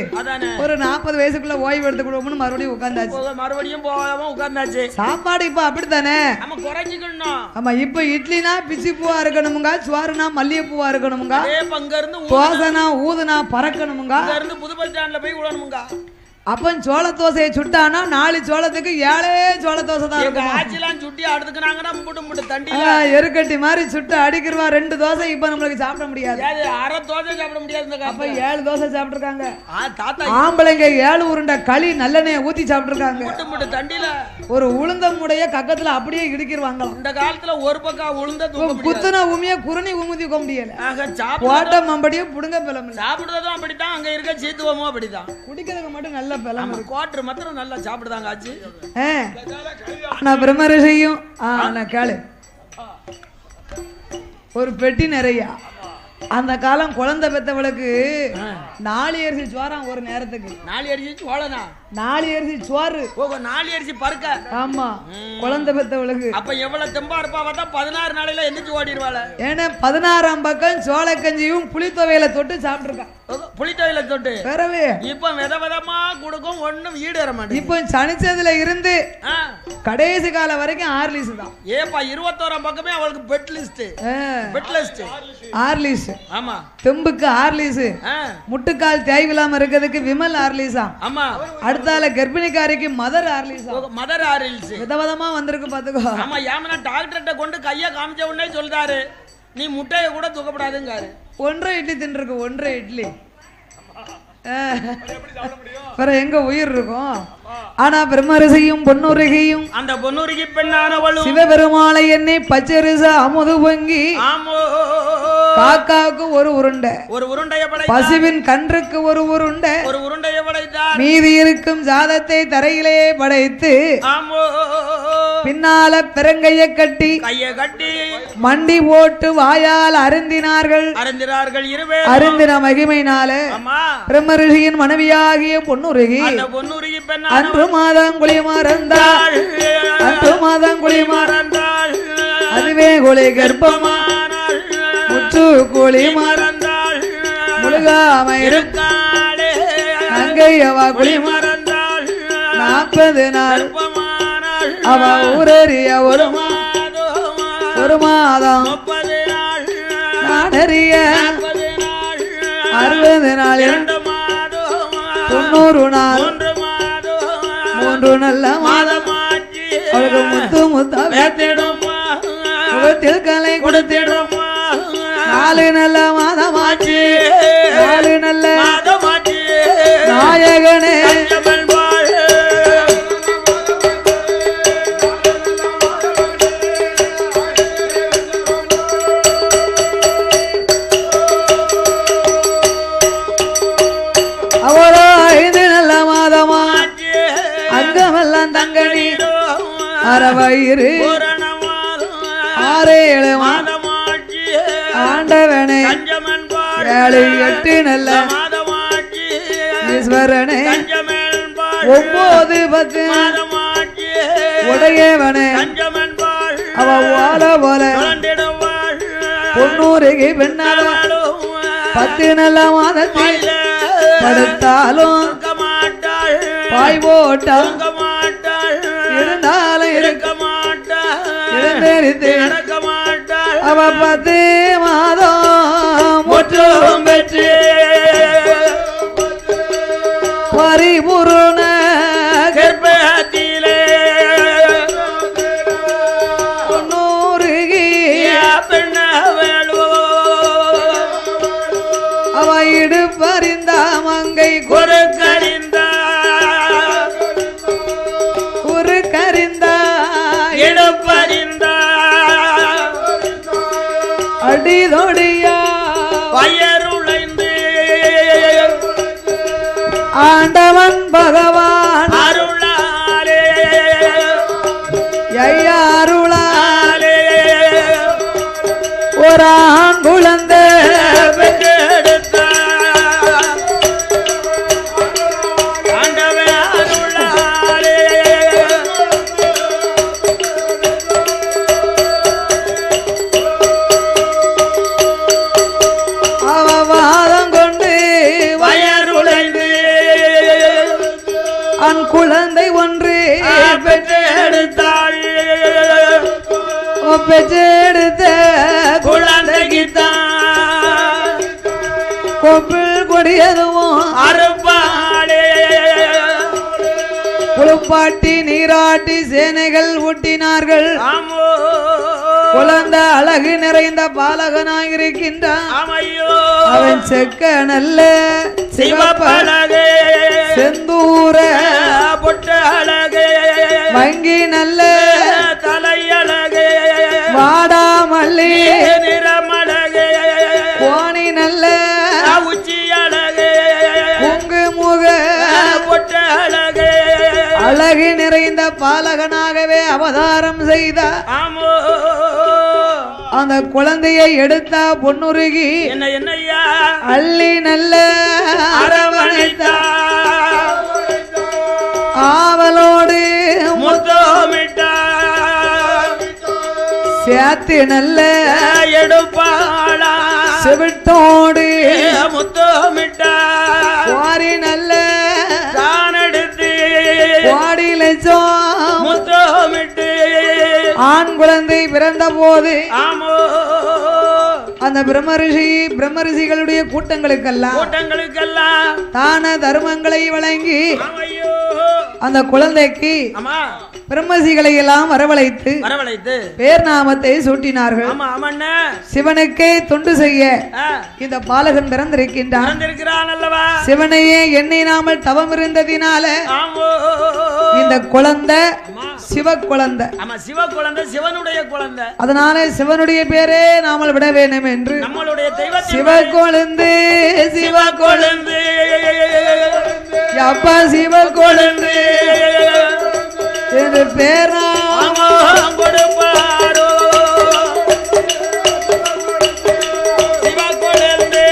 ஒரு 40 வயசுக்குள்ள ஓய்வு எடுத்துக்கணும்னு மறுபடியும் உட்கார்ந்தாச்சு. மறுபடியும் போகாம உட்கார்ந்தாச்சு. சாப்பாடு இப்ப அப்படித்தானே நம்ம குறைஞ்சிக்கணும். ஆமா இப்ப இட்லினா பிச்சி பூவா இருக்கணுமுங்க, சோறுனா மல்லிகை பூவா இருக்கணுமுங்க, அங்க இருந்து தோசைனா ஊதுனா பறக்கணுமுங்க, அங்க இருந்து புது பஸ் ஸ்டாண்ட்ல போய் விடணுமுங்க. அப்ப சோள தோசையை சுட்டானா 4 சோளத்துக்கு 7 சோள தோசை தான் இருக்கும். ஆச்சிலாம் சுட்டி அடுத்துக்குனாங்கன்னா முட்டு தண்டில எருக்கட்டி மாதிரி சுட்டு அடிக்கிறவா 2 தோசை இப்ப நம்மளுக்கு சாப்பிட முடியாது. அரை தோசை சாப்பிட முடியாது. அப்ப 7 தோசை சாப்பிட்டுருக்காங்க. ஆம்பளைங்க 7 உருண்டை களி நல்லெண்ணெயை ஊத்தி சாப்பிட்டுருக்காங்க. முட்டு தண்டில ஒரு உளுந்தமுடைய கக்கத்துல அப்படியே இடிக்கிருவாங்க. இந்த காலத்துல ஒரு பக்கம் உளுந்த குத்துன உமிய குருணி ஊதிக்க முடியல. ஓட்ட மம்படியே புடுங்க பெலம். சாப்பிடுறதும் அப்படித்தான். அங்க இருக்க சீத்துவமும் அப்படித்தான். குடிக்கிறதுக்கு மட்டும் நல்ல பெலம். குவாட்டர் மாத்திரம் நல்லா சாப்பிடுதாங்க ஆச்சு. நான் பிரம்மரிஷியும் கேளு ஒரு பெட்டி நிறைய. அந்த காலம் குழந்தை பெத்தவளுக்கு 4 அரிசி சோறாம் ஒரு நேரத்துக்கு. 4 அரிசி சோழனா? 4 அரிசி சோறு. 4 அரிசி பருக்க. ஆமா குழந்தை பெத்தவளுக்கு. அப்ப எவ்வளவு தெம்பா இருப்பா? 16 நாளையில எந்திரிச்சு ஓடிடுவாள். ஏன்னா 16ஆம் பக்கம் சோள கஞ்சியும் புளித்தொவையில தொட்டு சாப்பிட்டுருக்கா. புளித்தொவையில தொட்டு பெறவே இப்ப விதவிதமா கொடுக்கும். ஒண்ணும் ஈடு வர மாட்டேன். இப்ப சனிச்சதுல இருந்து கடைசி காலம் வரைக்கும் ஆர்லிஸ் தான். ஏப்பா 21ஆம் பக்கமே அவளுக்கு பெட் லிஸ்ட். ஆர்லிஸ். ஆமா தெம்புக்கு ஆர்லிஸ். முட்டுக்கால் தேய்வில்லாம இருக்கிறதுக்கு விமல் ஆர்லிஸா. ஆமா அடுத்தால கர்ப்பிணிக்காரிக்கு மதர் ஆர்லிஸா. மதர் ஆர்லிஸ் விதவிதமா வந்திருக்கு பாத்துக்கோ. ஆமா ஏமனா டாக்டர்கிட்ட கொண்டு கைய காமிச்ச உடனே சொல்றாரு நீ முட்டைய கூட தூக்கப்படாதுங்காரு. 1 இட்லி தின்னுருக்கு. 1 இட்லி எங்க உயிர் இருக்கும்? ஆனா பிரம்மரிசியும் பொன்னுருகியும் அந்த பொன்னுருகி பெண்ணானவளும் சிவபெருமாளை என்னை பச்சரிச அமுது பொங்கி காக்காவுக்கு ஒரு உருண்டை, ஒரு உருண்டைய படை, பசுவின் கன்றுக்கு ஒரு உருண்டை, ஒரு உருண்டைய படைத்தார். மீதி இருக்கும் ஜாதத்தை தரையிலே படைத்து பின்னால பிறங்கைய கட்டி கைய கட்டி மண்டி போட்டு வாயால் அருந்தினார்கள். அருந்தின மகிமையினால பிரம்மரிஷியின் மனைவியாகிய பொன்னுருகி அன்று மாதம் குழி மறந்தாள். அன்று மாதம் குழி மறந்தாள். அதுவே குழி கர்ப்பமானாள். முற்று குழி மறந்தாள். முழுகாம இருக்காளே அங்கையவா குழி மறந்தாள். 40 நாள் அவ ஊரறிய ஒரு மாதம் நாடறிய 60 நாள் 90 நாள் 3 நல்ல மாதம் அவளுக்கு முத்து முத்தா வேத்திடுமா முகத்தில் கலை கொடுத்திடுமா 4 நல்ல மாதமாச்சு 4 நல்ல மாதமாச்சு நாயகனே கஞ்சமன் வாழ் அவரோ 5 நல்ல மாதமா அங்கமெல்லாம் தங்கடி அறவயிறு 6 7 மாதமாச்சு ஆண்டவனே கஞ்சமன் வாழ் 7 8 நல்ல மாதமாச்சு ஈஸ்வரனே கஞ்சமன் வாழ் 9 10 மாதமாச்சு உடையவனே கஞ்சமன் வாழ் அவ வாழ போல குழந்திடுவாள் பொன்னூருக்கு பின்னால 10 நல்ல மாதத்தில் படுத்தாலும் மாட்டாள் பாய் போட்டால் தூங்க மாட்டாள் இருந்தாலும் இருக்க மாட்டாள் இருந்தெடுத்து நடக்க மாட்டாள் அவ 10 மாதம் முற்றும் பெற்று பரிபூர்ண கர்ப்பத்திலே பொன்னூருக்கு பெண்ண வேளோ அவ இடுப்பறிந்த மங்கை குறுக்கறிந்த குறு கறிந்த இடுப்பறிந்த அடிதொடியா பயருளைந்து ஆண்டவன் பகவான் அருளாலே ஐயா அருளா ஆலே ஒரு ஆண் குழந்தை பெற்றெடுத்த ஆண்டவன் அருளாலே அவ வாதம் கொண்டு பயருளைந்து அன் குழந்தை ஒன்று பெற்றெடுத்தாள் பெற்றெடுத்த குழந்தைக்குத்தான் கொப்பில் கொடியதுவும் அறுப்பாளே குளிப்பாட்டி நீராட்டி சேனைகள் ஊட்டினார்கள் ஆமோ குழந்தை அழகு நிறைந்த பாலகனாயிருக்கின்றான் ஆமையோ அவன் செக்க நல்ல சிவப்ப சிவப்பழகே செந்தூர பொட்ட அழகே வங்கி நல்ல தலையழகே வாடாமல்லி நிறமழகே கோணி நல்ல உச்சி அழகே பொங்கு முக பொட்ட அழகே அழகு நிறைந்த பாலகனாகவே அவதாரம் செய்தார் ஆமோ அந்த குழந்தையை எடுத்த பொன்னுருகி என்ன என்னையா அள்ளி நல்ல அரவணைத்தா ஆவலோடு முத்தமிட்டா சேர்த்து நல்ல எடுப்பாளா செவிட்டோடு முத்தமிட்டா வாரி நல்ல தானெடுத்து வாடி லட்சம் முத்தமிட்டு ஆண் குழந்தை பிறந்த போது ஆமோ அந்த பிரம்மரிஷிகளுடைய கூட்டங்களுக்கெல்லாம் கூட்டங்களுக்கெல்லாம் தான தர்மங்களை வழங்கி ஆமையோ அந்த குழந்தைக்கு ஆமா பிரம்மரிஷிகளை எல்லாம் வரவழைத்து வரவழைத்து பேர் நாமத்தை சூட்டினார்கள் ஆமா ஆமாண்ணா சிவனுக்கே தொண்டு செய்ய இந்த பாலகன் பிறந்திருக்கின்றான் பிறந்திருக்கிறான் அல்லவா சிவனையே எண்ணினாமல் தவம் இருந்ததினால ஆமோ இந்த குழந்தை சிவ குழந்தை ஆமா சிவ குழந்தை சிவனுடைய குழந்தை அதனால சிவனுடைய பேரே நாமல் விட வேண்டும் என்று நம்மளுடைய தெய்வத்தின் சிவ கொழுந்து சிவ கொழுந்து அப்பா சிவ கொழுந்து என்று பேரா கொடுப்பாரோ சிவ குழந்தை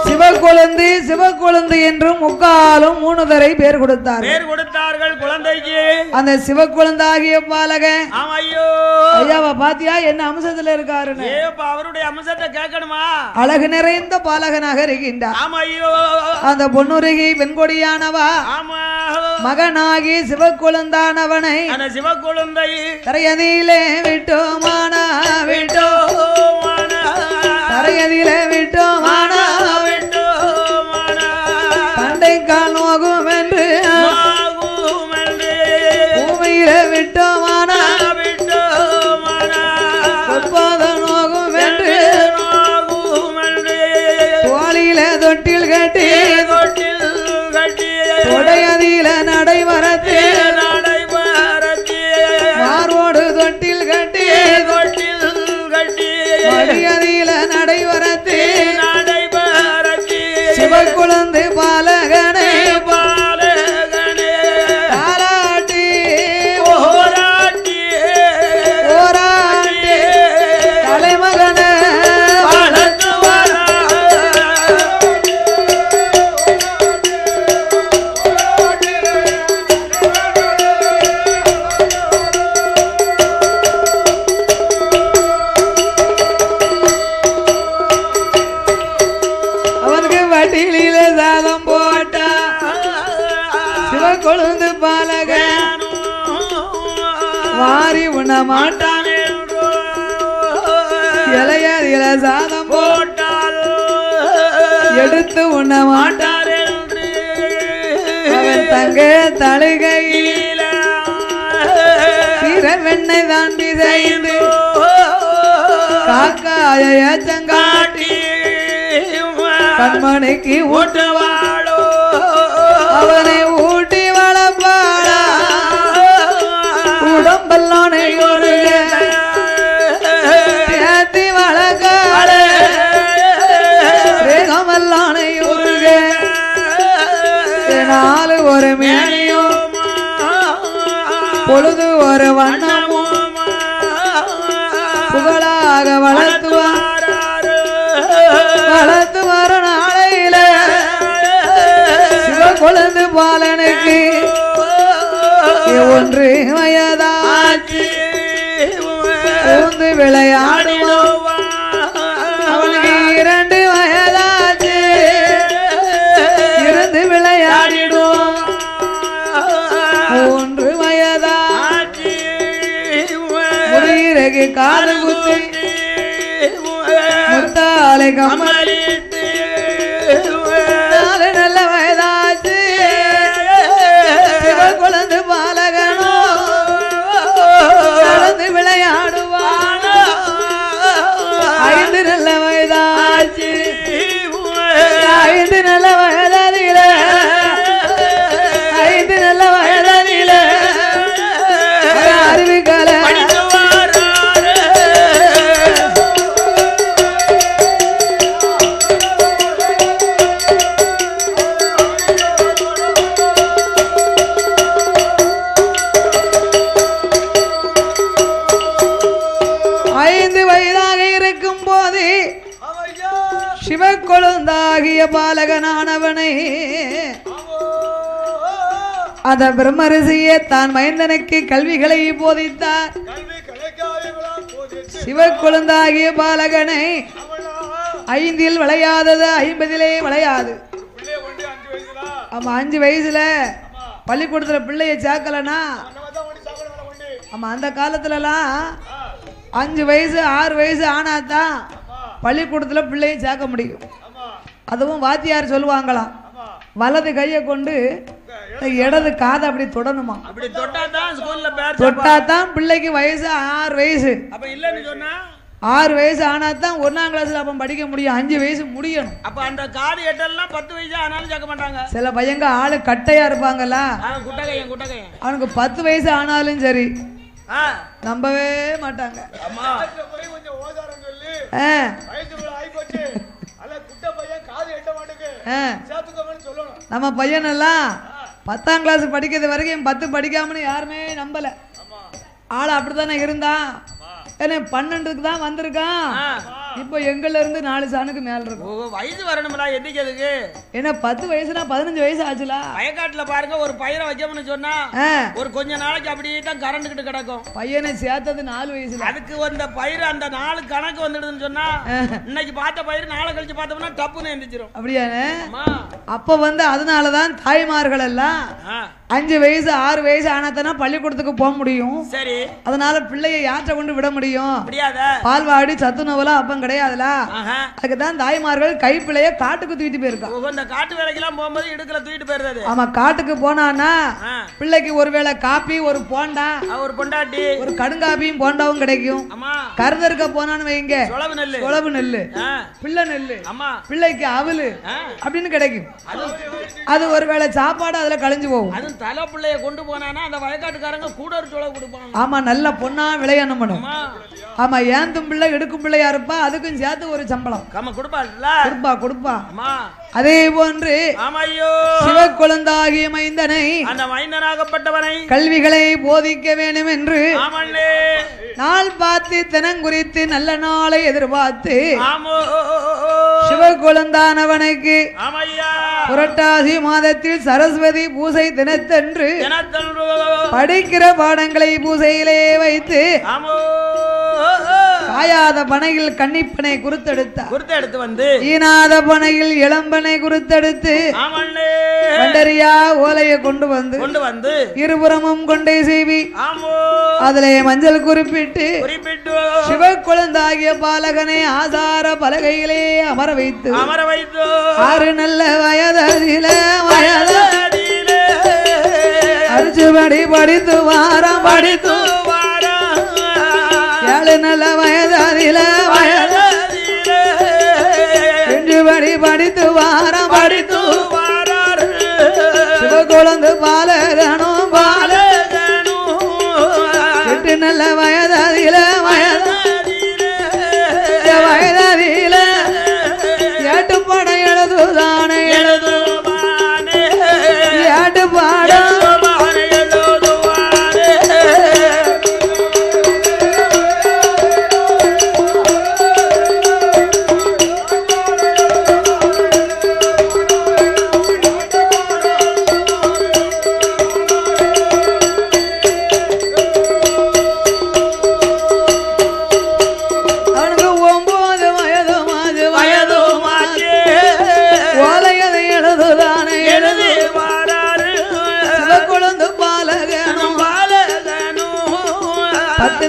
சிவக்கொழுந்து சிவக்கொழுந்து என்றும் முக்காலும் 3 தடவை பேர் கொடுத்தார். பேர் கொடுத்தார்கள் குழந்தைக்கு. அந்த சிவக்குழந்தாகிய பாலகன் ஆமையோ ஐயாவ பாத்தியா என்ன அம்சத்துல இருக்காருன்னு ஏப்பா அவருடைய அம்சத்தை கேட்கணுமா? அழகு நிறைந்த பாலகனாக இருக்கின்றார். ஆமையோ அந்த பொன்னுருகி பெண்கொடியானவா ஆமா மகனாகி சிவக்குழந்தானவனை அந்த சிவக்குழந்தை தரையதிலே விட்டோமானா விட்டோ விட்டோமானா தரையதிலே விட்டோமானா விட்டோமானா தொடையதில தொட்டில் கட்டி தொடையதில நடைவரத்து மார்வோடு தொட்டில் கட்டி மடியதில நடைவரத்து சிவக்குழந்தை பாலகனை தாலாட்டி ஓராட்டி தலைமகன வட்டியில சாதம் போட்டா சிவக்கொழுந்து பாலகன் வாரி உண்ண மாட்டான் இலையதில சாதம் போட்டால் எடுத்து உண்ண மாட்டான் அவன் தங்க தழுகையில வெண்ணெய் தான் பிசைந்து காக்காய ஏச்சங்காட்டி கண்மணிக்கு ஊட்டுவாளோ அவனை ஊட்டி வளர்ப்பாளா உடம்பெல்லானை சேர்த்தி வளர்க்காள ரேகமெல்லானை உருக நாலு ஒரு மேனியும் பொழுது ஒரு வண்ணமும் புகழாக வளர்த்து வர நாளையில சிவக்கொழுந்து பாலனுக்கு ஒன்று வயதாச்சு ஊந்து விளையாடுவான் அவனுக்கு 2 வயதாச்சு இருந்து விளையாடிடுவான் 3 வயதாச்சு முடியிறகு காது குத்தி முத்தாலை கம்மலிட்டு 4 நல்ல வயதாச்சு சிவக்கொழுந்து பாலகனோ கலந்து விளையாடுவான் 5 நல்ல வயதாச்சு 5 நல்ல வயதாதில 5 நல்ல வயதாதில அறிவிக்கல சிவக்கொழுந்தாகிய பாலகனானவனை அந்த பிரம்மரிஷியே தான் மைந்தனுக்கு கல்விகளை போதித்தார். சிவக்கொழுந்தாகிய பாலகனை 5 விளையாதது 50 விளையாது. ஆமா 5 வயசுல பள்ளிக்கூடத்துல பிள்ளைய சேர்க்கலனா ஆமா அந்த காலத்துலலாம் 5 வயசு 6 வயசு ஆனாதான் பள்ளிக்கூடத்துல பிள்ளையை சேர்க்க முடியும். அதுவும் வாத்தியார் சொல்லுவாங்களாம் வலது கையை கொண்டு இடது காதை அப்படி தொடணுமா, அப்படி தொட்டாதான் பிள்ளைக்கு வயசு 6 வயசு. அப்ப இல்லன்னு சொன்னா 6 வயசு ஆனாதான் 1ஆம் கிளாஸ்ல அப்ப படிக்க முடியும். 5 வயசு முடியணும். அப்ப அந்த காது எட்டெல்லாம் 10 வயசு ஆனாலும் சேர்க்க மாட்டாங்க. சில பையங்க ஆளு கட்டையா இருப்பாங்கல்ல, அவனுக்கு 10 வயசு ஆனாலும் சரி நம்பவே மாட்டாங்க. நம்ம பையனெல்லாம் 10ஆம் கிளாஸ் படிக்கிறது வரைக்கும் 10 படிக்காமனு யாருமே நம்பல. ஆள அப்படித்தானே இருந்தான். 12க்கு தான் வந்திருக்கான். இப்போ எங்கள்ல இருந்து 4 சாணுக்கு மேல இருக்கும். வயசு வரணும்ல எந்திக்கிறதுக்கு. ஏன்னா 10 வயசுனா 15 வயசு ஆச்சுல. வயக்காட்டுல பாருங்க ஒரு பையனை வைக்கணும்னு சொன்னா ஒரு கொஞ்ச நாளைக்கு அப்படியே தான் கரண்ட் கிட்ட கிடக்கும். பையனை சேர்த்தது 4 வயசுல. அதுக்கு வந்த பயிர் அந்த 4 கணக்கு வந்துடுதுன்னு சொன்னா இன்னைக்கு பார்த்த பயிர் நாளை கழிச்சு பார்த்தோம்னா டப்புன்னு எந்திரிச்சிரும். அப்படியானே அப்ப வந்து அதனாலதான் தாய்மார்கள் எல்லாம் 5 வயசு 6 வயசு ஆனாதானே பள்ளிக்கூடத்துக்கு போக முடியும். சரி. அதனால பிள்ளைய யாற்ற கொண்டு விட முடியும்? முடியாத. பால்வாடி சத்துணவுலாம் அப்பம் கிடையாதுல. அதுக்குதான் தாய்மார்கள் கைப்பிள்ளைய காட்டுக்கு தூக்கிட்டு போயிருக்காங்க. இந்த காட்டு வேலைக்கெல்லாம் போகும்போது இடுக்கல தூக்கிட்டு போயிருது. ஆமா, காட்டுக்கு போனான்னா பிள்ளைக்கு ஒருவேளை காப்பி, ஒரு போண்டா, ஒரு பொண்டாட்டி, ஒரு கடுங்காப்பியும் போண்டாவும் கிடைக்கும். கருதற்க போனான்னு வைங்க, சொலவு நெல்லு, பிள்ளை நெல்லு, பிள்ளைக்கு அவலு அப்படின்னு கிடைக்கும். அது ஒருவேளை சாப்பாடு அதுல கழிஞ்சு போகும். அது தலை பிள்ளைய கொண்டு போனானா அந்த வயக்காட்டுக்காரங்க கூட ஒரு சொலவு கொடுப்பாங்க. ஆமா, நல்ல பொண்ணா விளையாடணும். ஆமா, ஏந்தும் பிள்ளை எடுக்கும் பிள்ளையா இருப்பா, அதுக்கும் சேர்த்து ஒரு சம்பளம் கொடுப்பா. அதே போன்று சிவக்குழந்தாகிய மைந்தனை, அந்த மைந்தனாகப்பட்டவனை கல்விகளை போதிக்க வேண்டும் என்று நாள் பார்த்து தினங்குறித்து நல்ல நாளை எதிர்பார்த்து சிவக்குழந்தானவனுக்கு புரட்டாசி மாதத்தில் சரஸ்வதி பூசை தினத்தன்று படிக்கிற பாடங்களை பூசையிலே வைத்து காயாத பனையில் கன்னிப்பனை குறுத்தெடுத்து வந்து ஈனாத பனையில் இளம்பனை குறுத்தெடுத்து கண்டறியா ஓலையை கொண்டு வந்து இருபுறமும் கொண்டே செய்வி அதிலே மஞ்சள் குறிப்பிட்டு சிவக்குழந்தாகிய பாலகனை ஆசார பலகையிலே அமர வைத்து 6 நல்ல வயதில அரிச்சுபடி படித்து வாரம் 7 நல்ல வயதில படி படித்து வாரம் சிவக்குழந்து பாலகனும் 8 நல்ல வயதில ஏட்டு படம் எழுதுதானே ஏட்டு பாடம்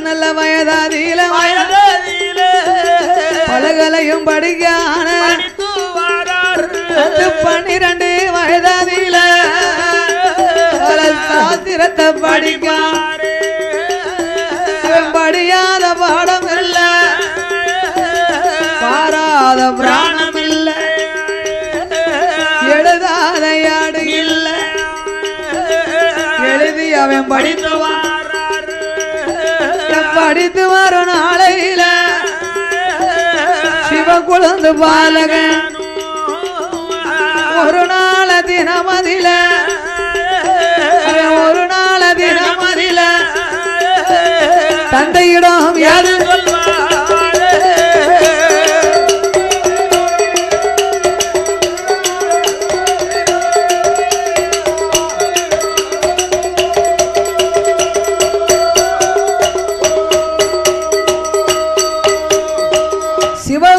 நல்ல வயதாதில பலகலையும் படிக்கான 12 வயதாதில சாத்திரத்தை படிக்கான படியாத பாடம் இல்ல, பாராத பிராணம் இல்ல, எழுதாத யாடு இல்ல, எழுதி அவன் படித்து வரும் நாளையில சிவக்குழந்து பாலகன் ஒரு நாள தினமதில தந்தையிடம் யாரு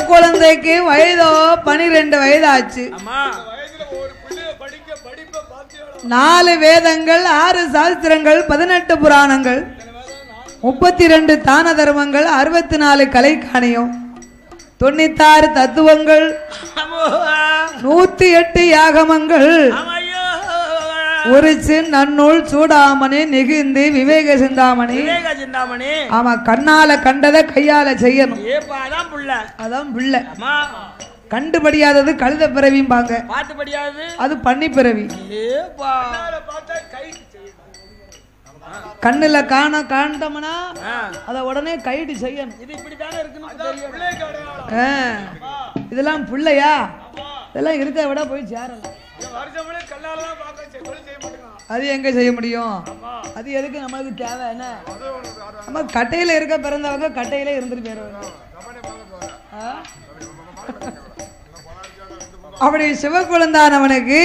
குழந்தைக்கு வயதோ 12 வயதாச்சு. 4 வேதங்கள், 6 சாஸ்திரங்கள், 18 புராணங்கள், 32 தான தர்மங்கள், 64 கலைக்காணியம், 96 தத்துவங்கள், 108 யாகமங்கள், உரிச்சு நன்னூல் சூடாமணி நிகிந்து விவேக சிந்தாமணி. ஆமா, கண்ணால கண்டதை கையால செய்யணும். அதான் புள்ள. கண்டுபடியாதது கழுத பிறவிம்பாங்க, அது பண்ணி பிறவி. கண்ணுல காண்டோம்னா அத உடனே கைடு செய்யணும். இதெல்லாம் பிள்ளையா? இதெல்லாம் இருக்க விட போய் சேரலாம். அது எங்க செய்ய முடியும்? அது எதுக்கு நம்மளுக்கு தேவை? என்ன நம்ம கட்டையில இருக்க பிறந்தவங்க கட்டையில இருந்துட்டு போயிருவாங்க. அப்படி சிவக்குழந்தானவனுக்கு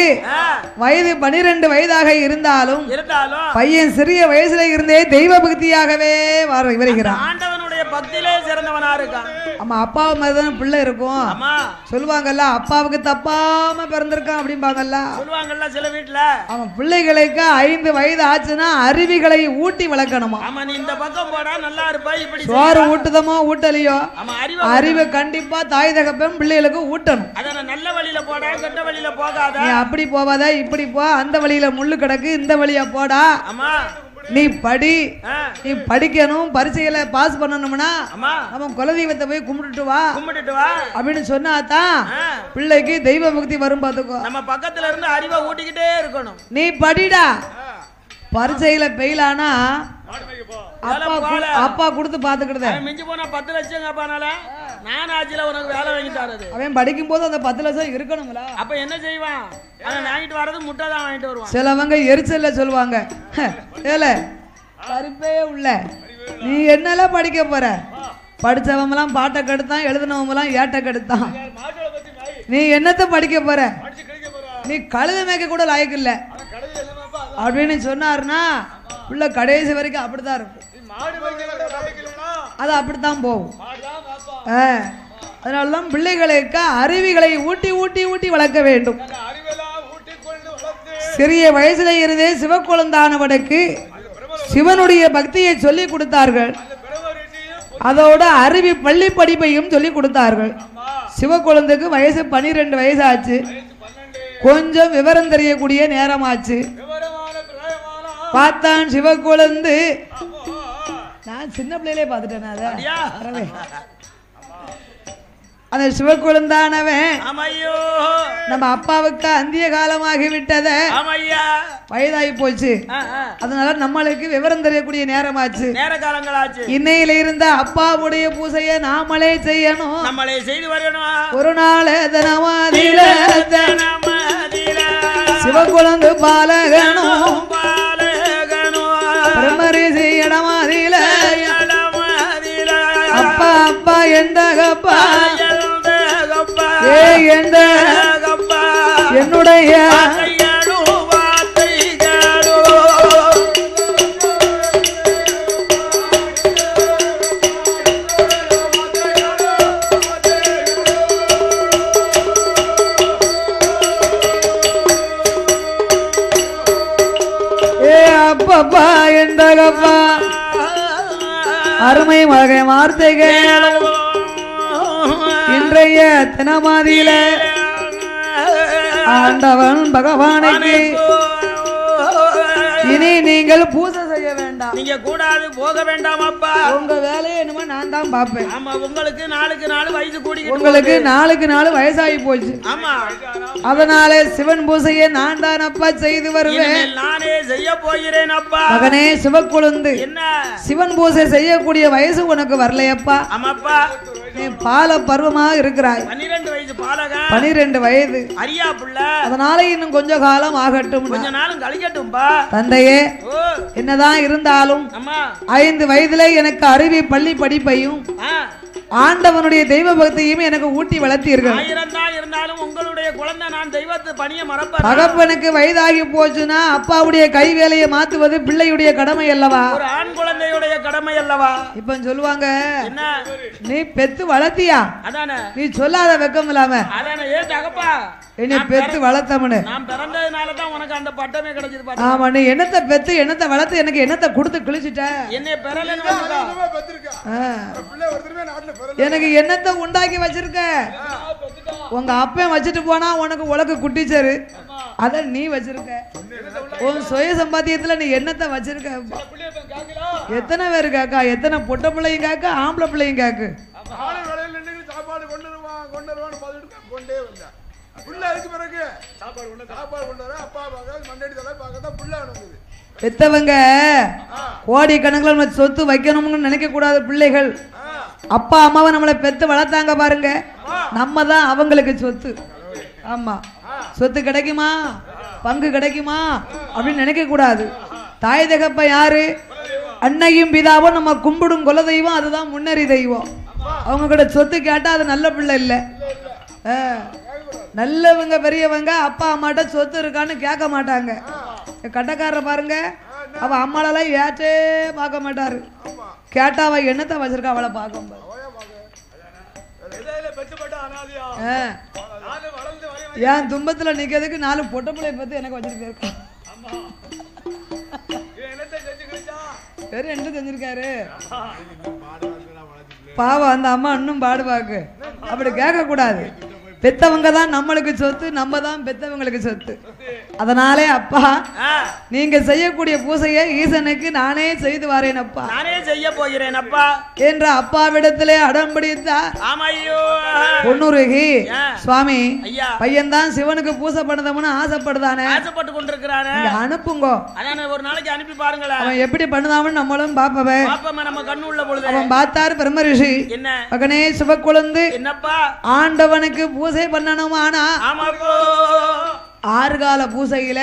வயது 12 வயதாக இருந்தாலும் பையன் சிறிய வயசுல இருந்தே தெய்வ பக்தியாகவே வருகிறான். பக்தியிலே சிறந்தவனா இருக்கான். ஆமா, அப்பாவை மாதிரி தானே பிள்ளை இருக்கும். ஆமா சொல்லுவாங்கல்ல, அப்பாவுக்கு தப்பாம பிறந்திருக்கான் அப்படிம்பாங்கல்ல. சொல்லுவாங்கல்ல சில வீட்டுல. அவன் பிள்ளைகளுக்கு 5 வயது ஆச்சுன்னா அருவிகளை ஊட்டி வளர்க்கணுமா. ஆமா, நீ இந்த பக்கம் போடா நல்லா இருப்ப. இப்படி சோறு ஊட்டுதமோ ஊட்டலையோ ஆமா, அறிவை கண்டிப்பா தாய் தகப்பன் பிள்ளைகளுக்கு ஊட்டணும். அத நல்ல வழியில போடா, கெட்ட வழியில போகாத. நீ அப்படி போவாத, இப்படி போ, அந்த வழியில முள்ளு கிடக்கு, இந்த வழியா போடா. ஆமா, நீ படி, நீ படிக்கணும், பரீட்சைகளை பாஸ் பண்ணணும்னா அவன் குலதெய்வத்தை போய் கும்பிட்டுட்டு வா அப்படின்னு சொன்னாதான் பிள்ளைக்கு தெய்வ பக்தி வரும். பாத்துக்கோ, நம்ம பக்கத்துல இருந்து அறிவை ஊட்டிக்கிட்டே இருக்கணும். நீ படிடா, பரீட்சையில பெயிலானா அப்பா கொடுத்து பாத்துக்கிட்டு மிஞ்சி போனா 10 லட்சம் கேப்பானால நான் ஆட்சியில உனக்கு வேலை வாங்கிட்டாரு. அவன் படிக்கும் போது அந்த 10 லட்சம் இருக்கணும்ல. அப்ப என்ன செய்வான்? அவன் வாங்கிட்டு வர்றது முட்டை தான் வாங்கிட்டு வருவான். சிலவங்க எரிச்சல்ல சொல்லுவாங்க, ஏல கருப்பே உள்ள நீ என்னெல்லாம் படிக்க போற, படிச்சவங்கலாம் பாட்டை கெடுத்தான், எழுதினவங்கலாம் ஏட்டை கெடுத்தான், நீ என்னத்தை படிக்க போற, நீ கழுத மேய்க்க கூட லாய்க்கு இல்ல அப்படின்னு சொன்னாருன்னா உள்ள கடைசி வரைக்கும் அப்படித்தான் இருக்கும். அது அப்படித்தான் போகும். அதனாலதான் பிள்ளைகளுக்கு அருவிகளை ஊட்டி ஊட்டி ஊட்டி வளர்க்க வேண்டும். சிறிய வயசுல இருந்தே சிவக்குழந்தானவனுக்கு சிவனுடைய பக்தியை சொல்லி கொடுத்தார்கள். அதோட அருவி பள்ளி படிப்பையும் சொல்லி கொடுத்தார்கள். சிவக்குழந்தைக்கு வயசு 12 வயசு ஆச்சு. கொஞ்சம் விவரம் தெரியக்கூடிய நேரமாச்சு. பார்த்தான் சிவக்குழந்து. நான் சின்ன பிள்ளையிலே பார்த்துட்டேன் அதை. அந்த சிவக்குழந்தானவன் நம்ம அப்பாவுக்கு அந்திய காலமாகி விட்டத, வயதாகி போச்சு. அதனால நம்மளுக்கு விவரம் தெரியக்கூடிய நேரமாச்சு, நேர காலங்களாச்சு. இன்னையில இருந்த அப்பாவுடைய பூசையை நாமளே செய்யணும், நம்மளே செய்து வரணும். ஒரு நாள் தனமாதில சிவக்குழந்து பாலகனும் பிரம்மரிசி இடமாதில அப்பா அப்பா எந்தகப்பா எந்த என்னுடைய அப்பப்பா எந்தகப்பா அருமை மகை வார்த்தைகள் இன்றைய தினமாதியில ஆண்டவன் பகவானுக்கு இனி நீங்கள் பூஜை செய்ய வேண்டாம், நீங்க கூடாது, போக வேண்டாம். அப்பா உங்க வேலையை என்னமோ நான் தான் பாப்பேன். ஆமா, உங்களுக்கு நாளுக்கு நாள் வயசு கூடி, உங்களுக்கு நாளுக்கு நாள் வயசாகி போச்சு. ஆமா, அதனால சிவன் பூசையை நான் தான் அப்பா செய்து வருவேன். நானே செய்ய போகிறேன். அப்பா மகனே சிவக்குழந்து, என்ன சிவன் பூசை செய்யக்கூடிய வயசு உனக்கு வரலையப்பா. ஆமாப்பா, நீ பால பருவமாக இருக்கிறாய். 12 வயசு பாலகன், 12 வயது அரியா புள்ள. அதனால இன்னும் கொஞ்ச காலம் ஆகட்டும், கொஞ்ச நாளும் கழிக்கட்டும்பா. தந்தையே, என்னதான் இருந்தாலும் 5 வயதுல எனக்கு அருவி பள்ளி படிப்பையும் ஆண்டவனுடைய தெய்வ பக்தியும் எனக்கு ஊட்டி வளர்த்தீர்கள். இருந்தாலும் உங்களுடைய குழந்தை நான் தெய்வத்து பணியை மறப்பேன். தகப்பனுக்கு வயதாகி போச்சுன்னா அப்பாவுடைய கை வேலையை மாத்துவது பிள்ளையுடைய கடமை அல்லவா, ஒரு ஆண் குழந்தையுடைய கடமை அல்லவா. இப்ப சொல்லுவாங்க, என்ன நீ பெத்து வளர்த்தியா, அதானே நீ சொல்லாத வெக்கம் இல்லாம, அதானே ஏ தகப்பா என்னை பெத்து வளர்த்தவனு, நான் பிறந்ததுனால தான் உனக்கு அந்த பட்டமே கிடைச்சது. ஆமா, நீ என்னத்தை பெத்து என்னத்தை வளர்த்து எனக்கு என்னத்தை கொடுத்து கிழிச்சிட்ட, என்னை பெறலன்னு எனக்கு என்னத்தை உண்டாக்கி வச்சிருக்க. உங்க அப்பன் வச்சுட்டு போனா உனக்கு உலக குட்டிச்சாரு, அத நீ வச்சிருக்க. உன் சுய சம்பாத்தியத்துல நீ என்னத்தை வச்சிருக்க. எத்தனை பேரு கேக்கா, எத்தனை பொட்ட பிள்ளையும் கேக்கு, ஆம்பளை பிள்ளையும் கேக்கு. சாப்பாடு கொண்டு கொண்டே வந்த புள்ள அதுக்கு பிறகு சாப்பாடு கொண்டு வர அப்பா மண்டடி தலை பார்க்கத்தான் புள்ள அனுப்புது. பெத்தவங்க கோடி கணக்கில் நம்ம சொத்து வைக்கணும்னு நினைக்க கூடாது. பிள்ளைகள் அப்பா அம்மாவை நம்மளை பெத்து வளர்த்தாங்க பாருங்க, நம்ம தான் அவங்களுக்கு சொத்து. ஆமா, சொத்து கிடைக்குமா, பங்கு கிடைக்குமா அப்படின்னு நினைக்க கூடாது. தாய் தகப்ப யாரு, அன்னையும் பிதாவும் நம்ம கும்பிடும் குல தெய்வம், அதுதான் முன்னறி தெய்வம். அவங்க கிட்ட சொத்து கேட்டா அது நல்ல பிள்ளை இல்ல. நல்லவங்க பெரியவங்க அப்பா அம்மாட்ட சொத்து இருக்கான்னு கேட்க மாட்டாங்க. கட்டக்காரரை பாருங்க, அவ அம்மாளெல்லாம் ஏற்றே பார்க்க மாட்டாரு. கேட்டா அவ என்னத்தை வச்சிருக்கா அவளை பார்க்கும் ஏன் துன்பத்துல நிக்கிறதுக்கு 4 பொட்ட பிள்ளை பத்தி எனக்கு வச்சுட்டு போயிருக்கா வேற என்ன செஞ்சிருக்காரு பாவம் அந்த அம்மா இன்னும் பாடுவாக்கு அப்படி கேட்க கூடாது பெத்தவங்க தான் நம்மளுக்கு சொத்து நம்ம தான் பெத்தவங்களுக்கு சொத்து அதனாலே அப்பா நீங்க செய்யக்கூடிய பூசையை ஈசனுக்கு நானே செய்து வரேன் அப்பா நானே செய்ய போகிறேன் அப்பா என்ற அப்பாவிடத்திலே அடம் பிடித்தார் ஆமையோ பொன்னுருகி சுவாமி ஐயா பையன் தான் சிவனுக்கு பூசை பண்ணதம்னு ஆசைப்படுதானே ஆசைப்பட்டு கொண்டிருக்கிறானே அனுப்புங்கோ அதானே ஒரு நாளைக்கு அனுப்பி பாருங்களேன் அவன் எப்படி பண்ணுதாமன்னு நம்மளும் பாப்பவே பாப்பமே நம்ம கண்ணு உள்ள பொழுது அவன் பார்த்தார் பிரம்ம ரிஷி என்ன மகனே சிவக்குழந்து என்னப்பா ஆண்டவனுக்கு பூசை பண்ணணுமானா ஆமாப்போ 6 கால பூசையில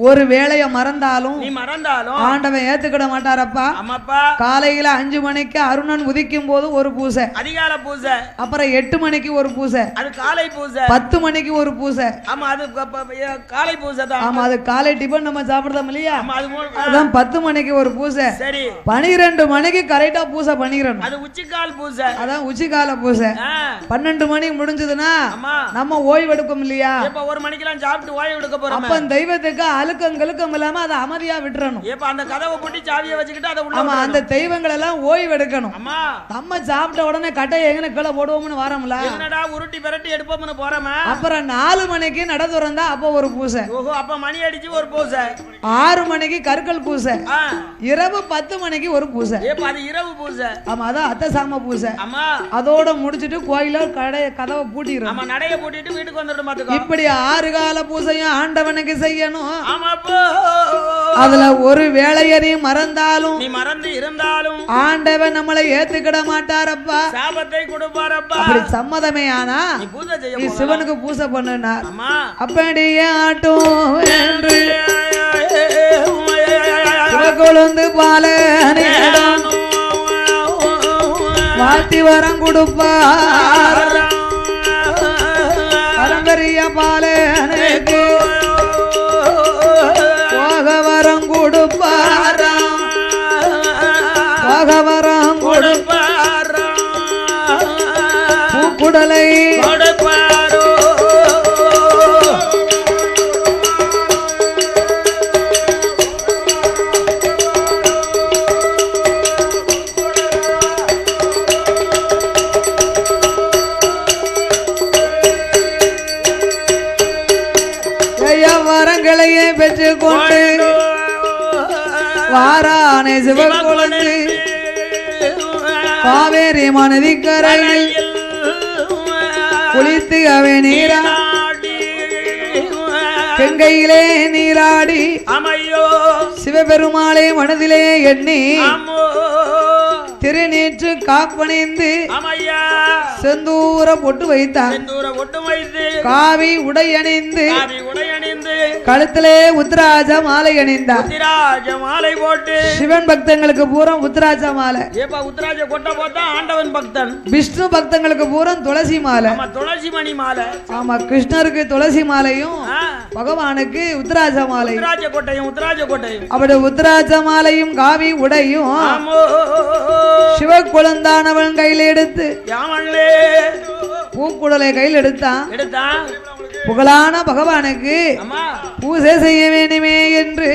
ஒரு வேளைய மறந்தாலும் நீ மறந்தாலும் ஆண்டவன் ஏத்துக்கிட மாட்டாரப்பா ஆமாப்பா காலையில 5 மணிக்கு அருணன் உதிக்கும் போது ஒரு பூசை அதிகால பூசை அப்புறம் 8 மணிக்கு ஒரு பூசை அது காலை பூசை 10 மணிக்கு ஒரு பூசை ஆமா அது காலை பூசை தான் ஆமா அது காலை டிபன் நம்ம சாப்பிடுறோம் இல்லையா ஆமா அது அதான் 10 மணிக்கு ஒரு பூசை சரி 12 மணிக்கு கரெக்டா பூசை பண்ணிக்கிறோம் அது உச்சிக்கால் பூசை அதான் உச்சிகால பூசை 12 மணிக்கு முடிஞ்சதுன்னா ஆமா நம்ம ஓய்வு எடுக்கும் இல்லையா இப்ப 1 மணிக்கெல்லாம் சாப்பிட்டு ஓய்வு எடுக்க போறோம் அப்ப தெய்வத்துக்கு அழுக்கம் இல்லாம அதை அமைதியா விட்டுறணும் இப்ப அந்த கதவை பூட்டி சாவியை வச்சுக்கிட்டு அதை உள்ள ஆமா அந்த தெய்வங்கள் எல்லாம் ஓய்வு எடுக்கணும் அம்மா நம்ம சாப்பிட்ட உடனே கட்டை எங்கன கீழே போடுவோம்னு வரோம்ல என்னடா உருட்டி விரட்டி எடுப்போம்னு போறோமா அப்புறம் 4 மணிக்கு நட திறந்தா அப்ப ஒரு பூசை ஓஹோ அப்ப மணி அடிச்சு ஒரு பூசை 6 மணிக்கு கற்கள் பூசை இரவு 10 மணிக்கு ஒரு பூசை இப்ப அது இரவு பூசை ஆமா அதான் அத்தை சாம பூசை அம்மா அதோட முடிச்சிட்டு கோயில கதவை பூட்டிடுறோம் ஆமா நடைய பூட்டிட்டு வீட்டுக்கு வந்துட்டு பாத்துக்கோ இப்படி 6 கால பூசையும் ஆண்டவனுக்கு செய்யணும் ஆமாப்போ அதுல ஒரு வேளையரையும் மறந்தாலும் நீ மறந்து இருந்தாலும் ஆண்டவன் நம்மளை ஏத்துக்கிட மாட்டாரப்பா சாபத்தை கொடுப்பாரப்பா அப்படி சம்மதமே ஆனா நீ பூஜை செய்ய நீ சிவனுக்கு பூசை பண்ணுனார் அம்மா அப்படியே ஆட்டும் என்று சிவகொழுந்து பால வாழ்த்தி வரம் கொடுப்பார் பரம்பரிய பாலனுக்கு போகவரம் கொடுப்பாராம் போகவரம் கொடுப்பாராம் பூக்குடலை கொடுப்பாரோ வரங்களையே பெற்றுக் கொண்டு வாரானே சிவகுழந்து காவேரி மனதிக்கரையில் குளித்து அவை நீராடி கங்கையிலே நீராடி அமையோ சிவபெருமாளை மனதிலே எண்ணி திருநீற்று காப்பணிந்து அமையா செந்தூர பொட்டு வைத்தார் செந்தூர பொட்டு வைத்து காவி உடை அணிந்து கழுத்திலே உத்ராஜ மாலை அணிந்தார் உத்ராஜ மாலை போட்டு சிவன் பக்தங்களுக்கு பூரம் உத்ராஜ மாலை ஏப்பா உத்ராஜ கொட்ட போட்டா ஆண்டவன் பக்தன் விஷ்ணு பக்தங்களுக்கு பூரம் துளசி மாலை ஆமா துளசி மணி மாலை ஆமா கிருஷ்ணருக்கு துளசி மாலையும் பகவானுக்கு உத்ராஜ மாலை உத்ராஜ கோட்டையும் அப்படி உத்ராஜ மாலையும் காவி உடையும் சிவ குழந்தானவன் கையில் எடுத்து பூக்குடலை கையில் எடுத்தான் புகழான பகவானுக்கு பூஜை செய்ய வேண்டுமே என்று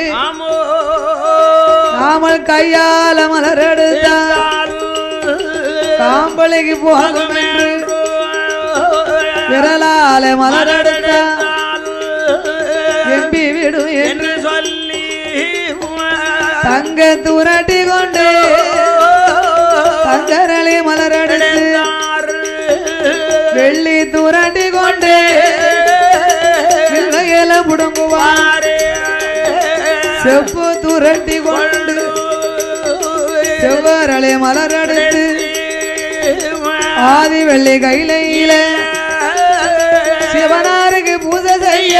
நாமல் கையால மலர் எடுத்தால் காம்பளைக்கு போகும் என்று விரலால மலர் எடுத்தால் எம்பி விடும் என்று சொல்லி தங்க துரட்டி கொண்டு தங்கரளி மலர் எடுத்து வெள்ளி துரட்டி கொண்டு வில்லையில புடுங்குவார் செப்பு துரட்டி கொண்டு செவ்வரளி மலர் எடுத்து ஆதி வெள்ளி கையில சிவனாருக்கு பூஜை செய்ய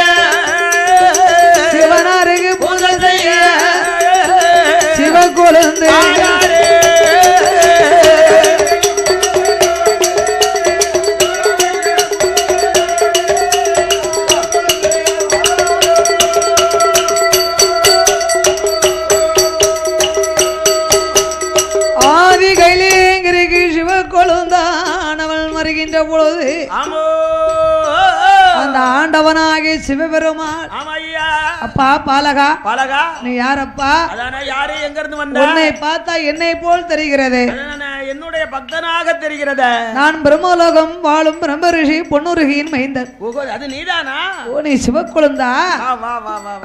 சிவனாருக்கு பூஜை செய்ய சிவகுழந்து ஆண்டவனாகி சிவபெருமான். ஆமையா. அப்பா பாலகா. பாலகா. நீ யாரப்பா? அதானே யாரு எங்க இருந்து வந்த? உன்னை பார்த்தா என்னை போல் தெரிகிறது. என்னுடைய பக்தனாக தெரிகிறது. நான் பிரம்மலோகம் வாழும் பிரம்ம ரிஷி பொன்னுருகியின் மைந்தன். அது நீதானா? ஓ நீ சிவக்குழுந்தா?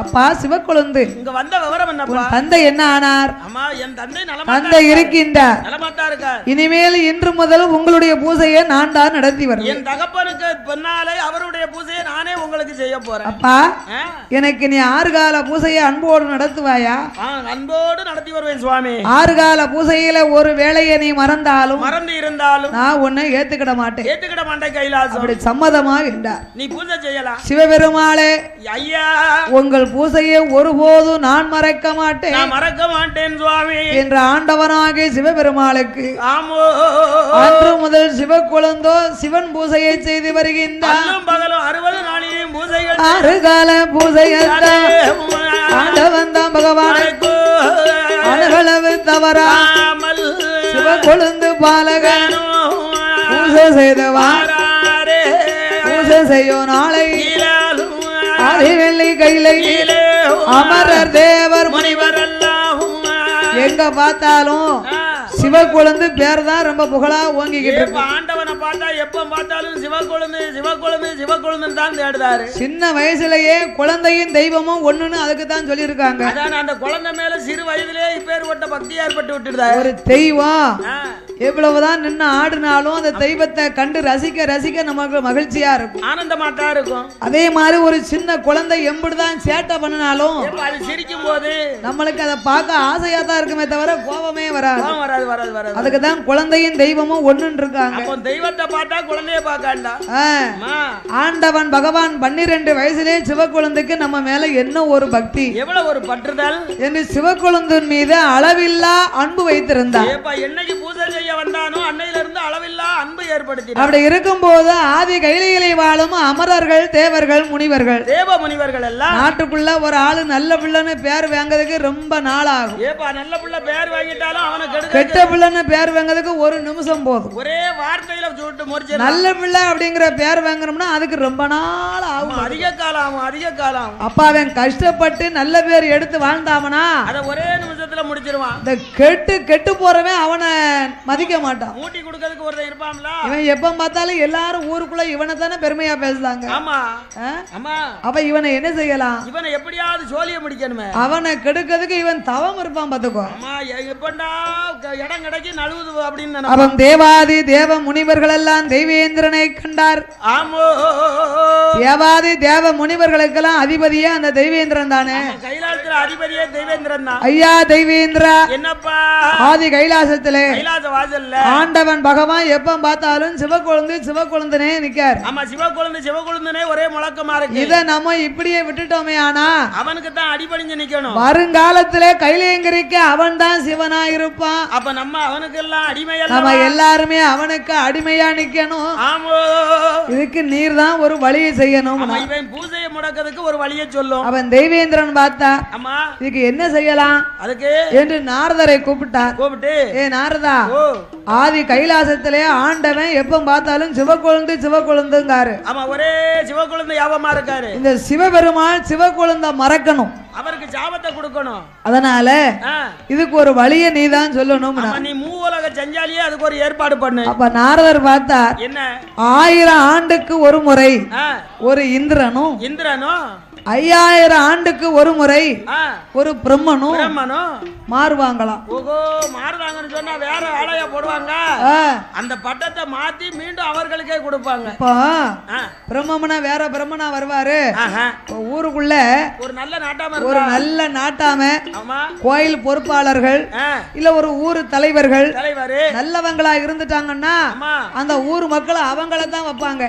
அப்பா சிவக்குழுந்து. இங்க வந்த விவரம் என்னப்பா? தந்தை என்ன ஆனார்? அம்மா என் தந்தை தந்தை இருக்கின்றார். நலமாட்டா இருக்கார். இனிமேல் இன்று முதல் உங்களுடைய பூஜையை நான் தான் நடத்தி வருவேன். என் தகப்பனுக்கு பின்னாலே அவருடைய பூஜையை நானே உங்களுக்கு செய்ய போறேன். அப்பா எனக்கு நீ 6 கால பூஜையை அன்போடு நடத்துவாயா? அன்போடு நடத்தி வருவேன் சுவாமி. 6 கால பூஜையில ஒரு வேளையை நீ மறந்தாலும் மறந்து இருந்தாலும் நான் உன்னை ஏத்துக்கிட மாட்டேன். ஏத்துக்கிட மாட்டேன் கைலாசம். அப்படி சம்மதமா என்றார். நீ பூஜை செய்யலாம். சிவபெருமாளே ஐயா உங்கள் பூஜையை ஒருபோதும் நான் மறக்க மாட்டேன். நான் மறக்க மாட்டேன் சுவாமி என்ற ஆண்டவனாகிய சிவபெருமாளுக்கு ஆமோ அன்று முதல் சிவக்குழந்தோ சிவன் பூஜையை செய்து வருகின்றார். பகலும் 60 நாளிலும் பூஜைகள் 6 கால பூஜையத்தான் ஆண்டவன் தான் பகவானுக்கு அணுகளவு தவறாமல் சிவக்குழந்து பாலகன் பூஜை செய்தவா பூஜை செய்யும் நாளை வெள்ளி கையிலே அமரர் தேவர் முனிவர் எங்க பார்த்தாலும் சிவக்குழந்து பேர் தான் ரொம்ப புகழா ஓங்கிக்கிட்டு இருக்கு. ஆண்டவனை பார்த்தா எப்ப பார்த்தாலும் சிவக்குழந்து சிவக்குழந்து சிவக்குழந்து தான் தேடுறாரு. சின்ன வயசுலயே குழந்தையும் தெய்வமும் ஒண்ணுன்னு அதுக்கு தான் சொல்லி இருக்காங்க. அந்த குழந்தை மேல சிறு வயதிலே இப்பேற்பட்ட பக்தி ஏற்பட்டு விட்டுருதா. ஒரு தெய்வம் எவ்வளவுதான் நின்று ஆடினாலும் அந்த தெய்வத்தை கண்டு ரசிக்க ரசிக்க நமக்கு மகிழ்ச்சியா இருக்கும், ஆனந்தமாட்டா இருக்கும். அதே மாதிரி ஒரு சின்ன குழந்தை எம்பிடுதான் சேட்டை பண்ணினாலும் அது சிரிக்கும் போது நம்மளுக்கு அதை பார்க்க ஆசையா தான் இருக்குமே தவிர கோபமே வராது. வராது வராது வராது. அதுக்கு தான் குழந்தையும் தெய்வமும் ஒண்ணுன்னு இருக்காங்க. அப்போ தெய்வத்தை பார்த்தா குழந்தைய பார்க்கண்டா. ஆண்டவன் பகவான் 12 வயசுலே சிவக்குழந்தைக்கு நம்ம மேல என்ன ஒரு பக்தி, எவ்வளவு ஒரு பற்றுதல் என்று சிவக்குழந்தின் மீது அளவில்லா அன்பு வைத்திருந்தார். என்னைக்கு பூஜை செய்ய வந்தானோ அன்னையில இருந்து அளவில்லா அன்பு ஏற்படுத்தி. அப்படி இருக்கும் போது ஆதி கைலையிலே வாழும் அமரர்கள் தேவர்கள் முனிவர்கள் தேவ முனிவர்கள் எல்லாம் நாட்டுக்குள்ள ஒரு ஆளு நல்ல பிள்ளைன்னு பேர் வாங்குறதுக்கு ரொம்ப நாள் ஆகும். நல்ல பிள்ளை பேர் வாங்கிட்டாலும் அவனுக்கு கெட்ட பிள்ளைன்னு பேர் வாங்குறதுக்கு ஒரு நிமிஷம் போதும். ஒரே வார்த்தையில சொல்லிட்டு முடிச்சு நல்ல பிள்ளை அப்படிங்கிற பேர் வாங்குறோம்னா அதுக்கு ரொம்ப நாள் ஆகும், அதிக காலம் ஆகும், அதிக காலம். அப்ப அவன் கஷ்டப்பட்டு நல்ல பேர் எடுத்து வாழ்ந்தாமனா அத ஒரே நிமிஷத்துல முடிச்சிருவான். இந்த கெட்டு போறவன் அவனை மதிக்க மாட்டான். மூட்டி கொடுக்கிறதுக்கு ஒருத்தன் இருப்பான்ல, இவன் எப்ப பார்த்தாலும் எல்லாரும் ஊருக்குள்ள இவனை தானே பெருமையா பேசுறாங்க. ஆமா ஆமா. அப்ப இவனை என்ன செய்யலாம்? இவனை எப்படியாவது சோழிய முடிக்கணுமே. அவனை கெடுக்கிறதுக்கு இவன் தவம் இருப்பான் பாத்துக்கோ. ஆமா எப்படா இடம் கிடைக்கி நழுவுது அப்படின்னு. அவன் தேவாதி தேவ முனிவர்கள் எல்லாம் தெய்வேந்திரனை கண்டார். ஆமோ தேவாதி தேவ முனிவர்களுக்கெல்லாம் அதிபதியே அந்த தெய்வேந்திரன் தானே. கைலாசத்துல அதிபதியே தெய்வேந்திரன் தான். ஐயா தெய்வேந்திரா என்னப்பா ஆதி கைலாசத்திலே கைலாச வாசல்ல ஆண்டவன் பகவான் எப்ப பார்த்தாலும் சிவக்குழந்தனே நிக்கார். ஆமா சிவக்குழந்தனே ஒரே முழக்கமா இருக்கு. இத நம்ம இப்படியே விட்டுட்டோமே ஆனா அவனுக்கு தான் அடிபணிஞ்சு நிக்கணும். வருங்காலத்திலே கைலேங்கரிக்கு அவன் தான் சிவனா இருப்பான். அப்ப நம்ம அவனுக்கு எல்லாம் அடிமையா, நம்ம எல்லாருமே அவனுக்கு அடிமையா நிக்கணும். ஆமோ இதுக்கு நீர் தான் ஒரு வழியை செய்யணும். இவன் பூஜையை முடக்கிறதுக்கு ஒரு வழியை சொல்லும். அவன் தெய்வேந்திரன் பார்த்தா ஆமா இதுக்கு என்ன செய்யலாம் அதுக்கு என்று நாரதரை கூப்பிட்டார். கூப்பிட்டு ஏ நாரதா, ஆதி கைலாசத்திலே ஆண்டவன் எப்ப பார்த்தாலும் சிவக்குழந்துங்காரு. ஆமா ஒரே சிவக்குழந்தை யாபமா இருக்காரு. இந்த சிவபெருமான் சிவக்குழந்த மறக்கணும், அவருக்கு சாபத்தை கொடுக்கணும். அதனால இதுக்கு ஒரு வழியை நீ தான் சொல்லணும். நீ மூவுலக செஞ்சாலியே அதுக்கு ஒரு ஏற்பாடு பண்ணு. அப்ப நாரதர் பார்த்தார், என்ன 1000 ஆண்டுக்கு ஒரு முறை ஒரு இந்திரனும் 5000 ஆண்டுக்கு ஒரு முறை ஒரு பிரம்மனும் மாறுவாங்களாம். ஓகோ மாறுவாங்கன்னு சொன்னா வேற வேலையா போடுவாங்க. அந்த பட்டத்தை மாத்தி மீண்டும் அவர்களுக்கே கொடுப்பாங்க. பிரம்மனா வேற பிரம்மனா வருவாரு. ஊருக்குள்ள ஒரு நல்ல நாட்டாம கோயில் பொறுப்பாளர்கள் இல்ல ஒரு ஊர் தலைவர்கள் நல்லவங்களா இருந்துட்டாங்கன்னா அந்த ஊர் மக்கள் அவங்கள தான் வைப்பாங்க.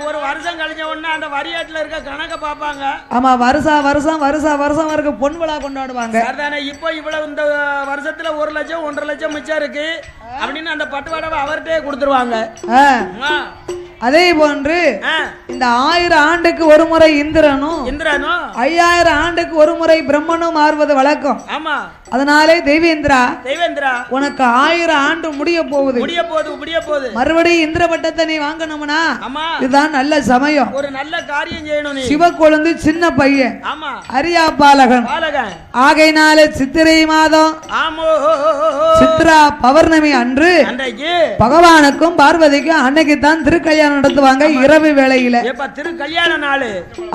ஒரு வருஷம் கழிஞ்ச உடனே அந்த வரியாட்டுல இருக்க கணக்க பாப்பாங்க. ஆமா வருஷம் வரைக்கும் பொன் விழா கொண்டாடுவாங்க. இப்போ இவ்வளவு இந்த வருஷத்துல 1 லட்சம் 1.5 லட்சம் மிச்சம் இருக்கு அப்படின்னு அந்த பட்டுவாடவை அவர்கிட்டே கொடுத்துருவாங்க. அதே போன்று இந்த 1000 ஆண்டுக்கு ஒரு முறை இந்திரனும் 5000 ஆண்டுக்கு ஒரு முறை பிரம்மனும் மாறுவது வழக்கம். ஆமா. அதனாலே தெய்வேந்திரா உனக்கு 1000 ஆண்டு முடிய போகுது. மறுபடியும் இந்திர பட்டத்தை நீ வாங்கணும்னா இதுதான் நல்ல சமயம். ஒரு நல்ல காரியம் செய்யணும் நீ. சிவக்கொழுந்து சின்ன பையன். ஆமா. அரியா பாலகன். ஆகையினாலே சித்திரை மாதம் சித்ரா பௌர்ணமி அன்று பகவானுக்கும் பார்வதிக்கும் அன்னைக்கு தான் திருக்கல்யாணம் நடத்துவாங்க இரவு வேளையில. திருக்கல்யாண நாள்.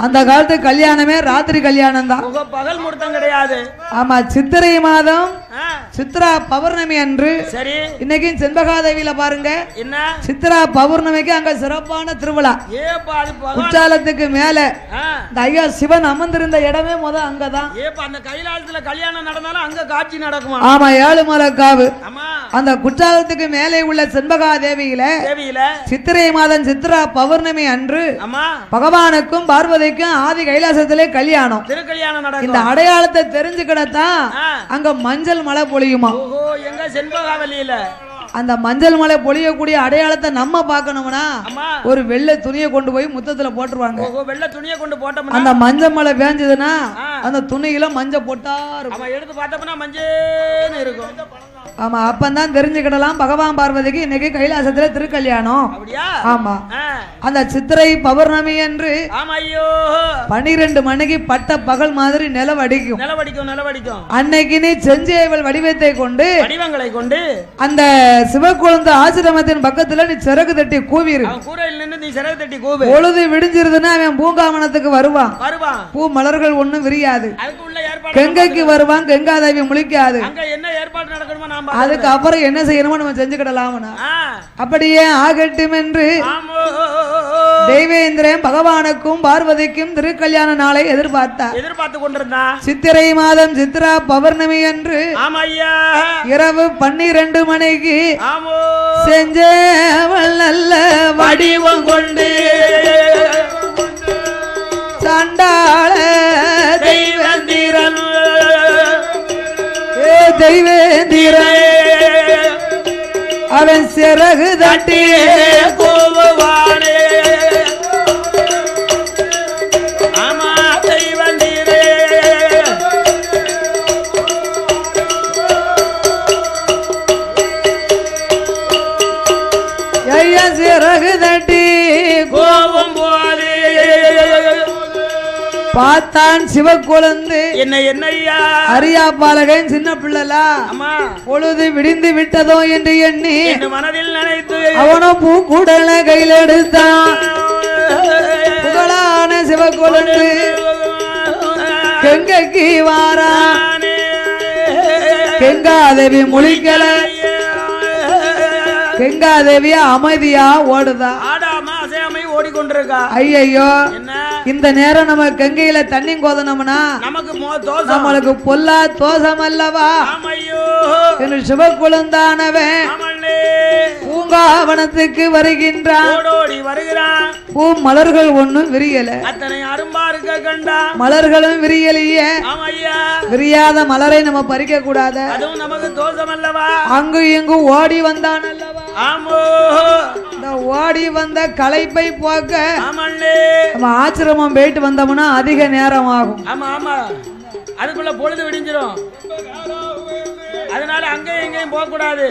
அந்த காலத்து கல்யாணமே ராத்திரி கல்யாணம் தான், பகல் முகூர்த்தம் கிடையாது. ஆமா. சித்திரை மாதம் சித்ரா பௌர்ணமி அன்று. சரி. இன்னைக்கு செண்பகாதேவியில பாருங்க என்ன சித்ரா பௌர்ணமிக்கு அங்க சிறப்பான திருவிழா. குற்றாலத்துக்கு மேல இந்த ஐயா சிவன் அமர்ந்திருந்த இடமே முத அங்கதான். அந்த கைலாசத்துல கல்யாணம் நடந்தாலும் அங்க காட்சி நடக்குமா? ஆமா. ஏழுமலைக்காவு. அந்த குற்றாலத்துக்கு மேலே உள்ள செண்பகாதேவியில சித்திரை மாதம் சித்ரா பௌர்ணமி அன்று பகவானுக்கும் பார்வதிக்கும் ஆதி கைலாசத்திலே கல்யாணம். திருக்கல்யாணம் நடக்கும். இந்த அடையாளத்தை தெரிஞ்சுக்கிடத்தான் அங்க மஞ்சள் மழை பொழியுமா? எங்க செண்பகாவலியில அந்த மஞ்சள் மலை பொழியக்கூடிய அடையாளத்தை நம்ம பார்க்கணும்னா ஒரு வெள்ளை துணியை கொண்டு போய் முத்தத்துல போட்டுருவாங்க. வெள்ளை துணியை கொண்டு போட்டோம்னா அந்த மஞ்சள் மலை பேஞ்சதுன்னா அந்த துணியில மஞ்சள் போட்டா இருக்கும். எடுத்து பார்த்தோம்னா மஞ்சள் இருக்கும். ஆமா. அப்பந்தான் தெரிஞ்சுக்கிடலாம் பகவான் பார்வதிக்கு இன்னைக்கு கைலாசத்துல திருக்கல்யாணம். ஆமா. அந்த சித்திரை பௌர்ணமி என்று 12 மணிக்கு பட்ட பகல் மாதிரி நிலவடிக்கும். அன்னைக்கு நீ செஞ்சேவல் வடிவத்தை கொண்டு அந்த சிவக்குழந்தை ஆசிரமத்தின் பக்கத்துல நீ சிறகு தட்டி கூவிரு. பொழுது விடிஞ்சிருதுன்னா அவன் பூங்காவனத்துக்கு வருவான். பூ மலர்கள் ஒண்ணும் விரியாது. கங்கைக்கு வருவான். கங்காதேவி முழிக்காது. அதுக்கு அப்புறம் என்ன செய்யணுமோ நம்ம செஞ்சுக்கிடலாம். அப்படியே ஆகட்டும் என்று தெய்வேந்திரன் பகவானுக்கும் பார்வதிக்கும் திருக்கல்யாண நாளை எதிர்பார்த்து கொண்டிருந்தான். சித்திரை மாதம் சித்ரா பௌர்ணமி அன்று இரவு 12 மணிக்கு செஞ்சவள் நல்ல வடிவம் கொண்டு சண்டாள தெய்வேந்திரன் அவன் சிறகு தட்டி கோவானே. ஆமா. தெய்வந்தீரே ஐயா சிறகு தட்டி கோபம் போலே பார்த்தான் சிவக்குழந்து. என்னையா அரியா பாலகன் சின்ன பிள்ளலா பொழுது விடிந்து விட்டதோ என்று எண்ணி மனதில் நினைத்து அவனும் பூக்குடல கையில் எடுத்தான். புகழான சிவக்குழந்து கங்கைக்கு வாரான். கங்காதேவி முழிக்கல. கங்காதேவியா அமைதியா ஓடுதா. ஓடிக்கொண்டிருக்கா. ஐயோ இந்த நேரம் நம்ம கங்கையில தண்ணி கோதனம்னா நம்மளுக்கு பொல்லா தோஷம் அல்லவா என்று சிவக்குழந்தானவன் பூங்காவனத்துக்கு வருகின்றான். பூ மலர்கள் ஒண்ணும் விரியல. மலர்களும் விரியலையே. விரியாத மலரை நம்ம பறிக்க கூடாது. அங்கு இங்கு ஓடி வந்தான் அல்லவா. ஓடி வந்த களைப்பை போக்க நம்ம ஆசிரமம் போயிட்டு வந்தோம்னா அதிக நேரம் ஆகும். அதுக்குள்ள பொழுது விடிஞ்சிரும். அதனால அங்கேயும் எங்கேயும் போக கூடாது.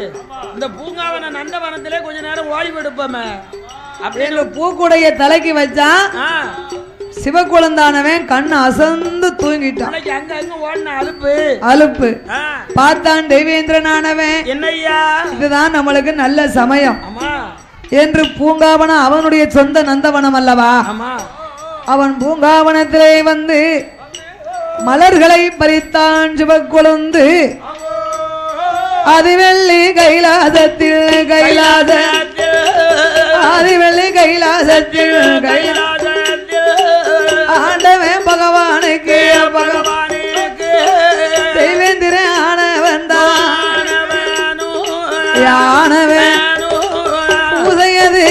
இந்த பூங்காவன நந்தவனத்திலே கொஞ்ச நேரம் ஓய்வு எடுப்போமே அப்படின்னு பூக்குடைய தலைக்கு வச்சா சிவக்குழந்தானவன் கண்ணு அசந்து தூங்கிட்டான். அலுப்பு பார்த்தான் தெய்வேந்திரனானவன். என்னையா இதுதான் நம்மளுக்கு நல்ல சமயம் என்று பூங்காவனம் அவனுடைய சொந்த நந்தவனம் அல்லவா. அவன் பூங்காவனத்திலே வந்து மலர்களை பறித்தான் சிவக்குழந்து. அதிவெள்ளி கைலாசத்தில் அதிவெள்ளி கைலாசத்தில் ஆண்டவன் பகவானுக்கு தெய்வேந்திர ஆனவன் தான் யானவன் உதயது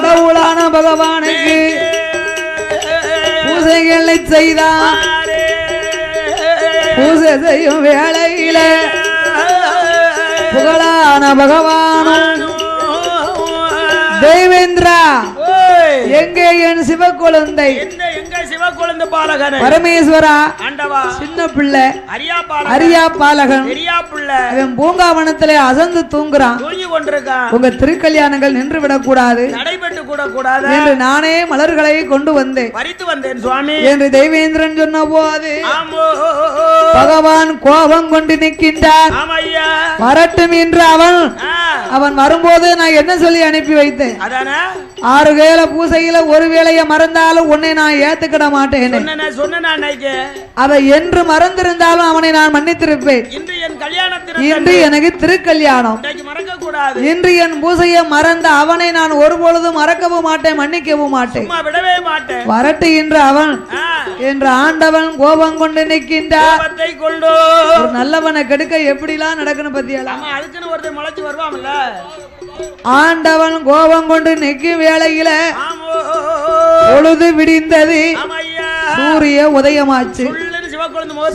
கடவுளான பகவானுக்கு பூசைகளை செய்தான். பூசை செய்யும் வேளையில புகழான பகவானும் தேவேந்திரா எங்கே என் சிவக்குழந்தை சிவக்குழந்தை பாலகன் பரமேஸ்வரா ஆண்டவா சின்ன பிள்ளை அரியா பாலகன் அவன் பூங்காவனத்திலே அசந்து தூங்குறான். தூங்கி கொண்டிருக்கான். உங்க திருக்கல்யாணங்கள் நின்று விடக்கூடாது, நடைபெற்று கூட கூடாது என்று நானே மலர்களை கொண்டு வந்தேன் பறித்து வந்தேன் சுவாமி என்று தெய்வேந்திரன் சொன்ன போது பகவான் கோபம் கொண்டு நிற்கின்றான். வரட்டும் என்று அவன் வரும்போது நான் என்ன சொல்லி அனுப்பி வைத்தேன்? 6 வேளை பூசையில ஒரு வேளைய மறந்தாலும் உன்னை நான் ஏத்துக்கிட மாட்டேன். அதை என்று மறந்திருந்தாலும் அவனை நான் மன்னித்திருப்பேன். இன்று எனக்கு திருக்கல்யாணம், இன்று என் பூசையை மறந்த அவனை நான் ஒருபொழுதும் மறக்கவும் மாட்டேன், மன்னிக்கவும் மாட்டேன். வரட்டு என்று அவன் என்று ஆண்டவன் கோபம் கொண்டு நிற்கின்றார். ஒரு நல்லவனை கெடுக்க எப்படிலாம் நடக்கணும் பத்தியெல்லாம் ஆண்டவன் கோபம் கொண்டு நிற்கும் வேளையில பொழுது விடிந்தது, சூரிய உதயமாச்சு.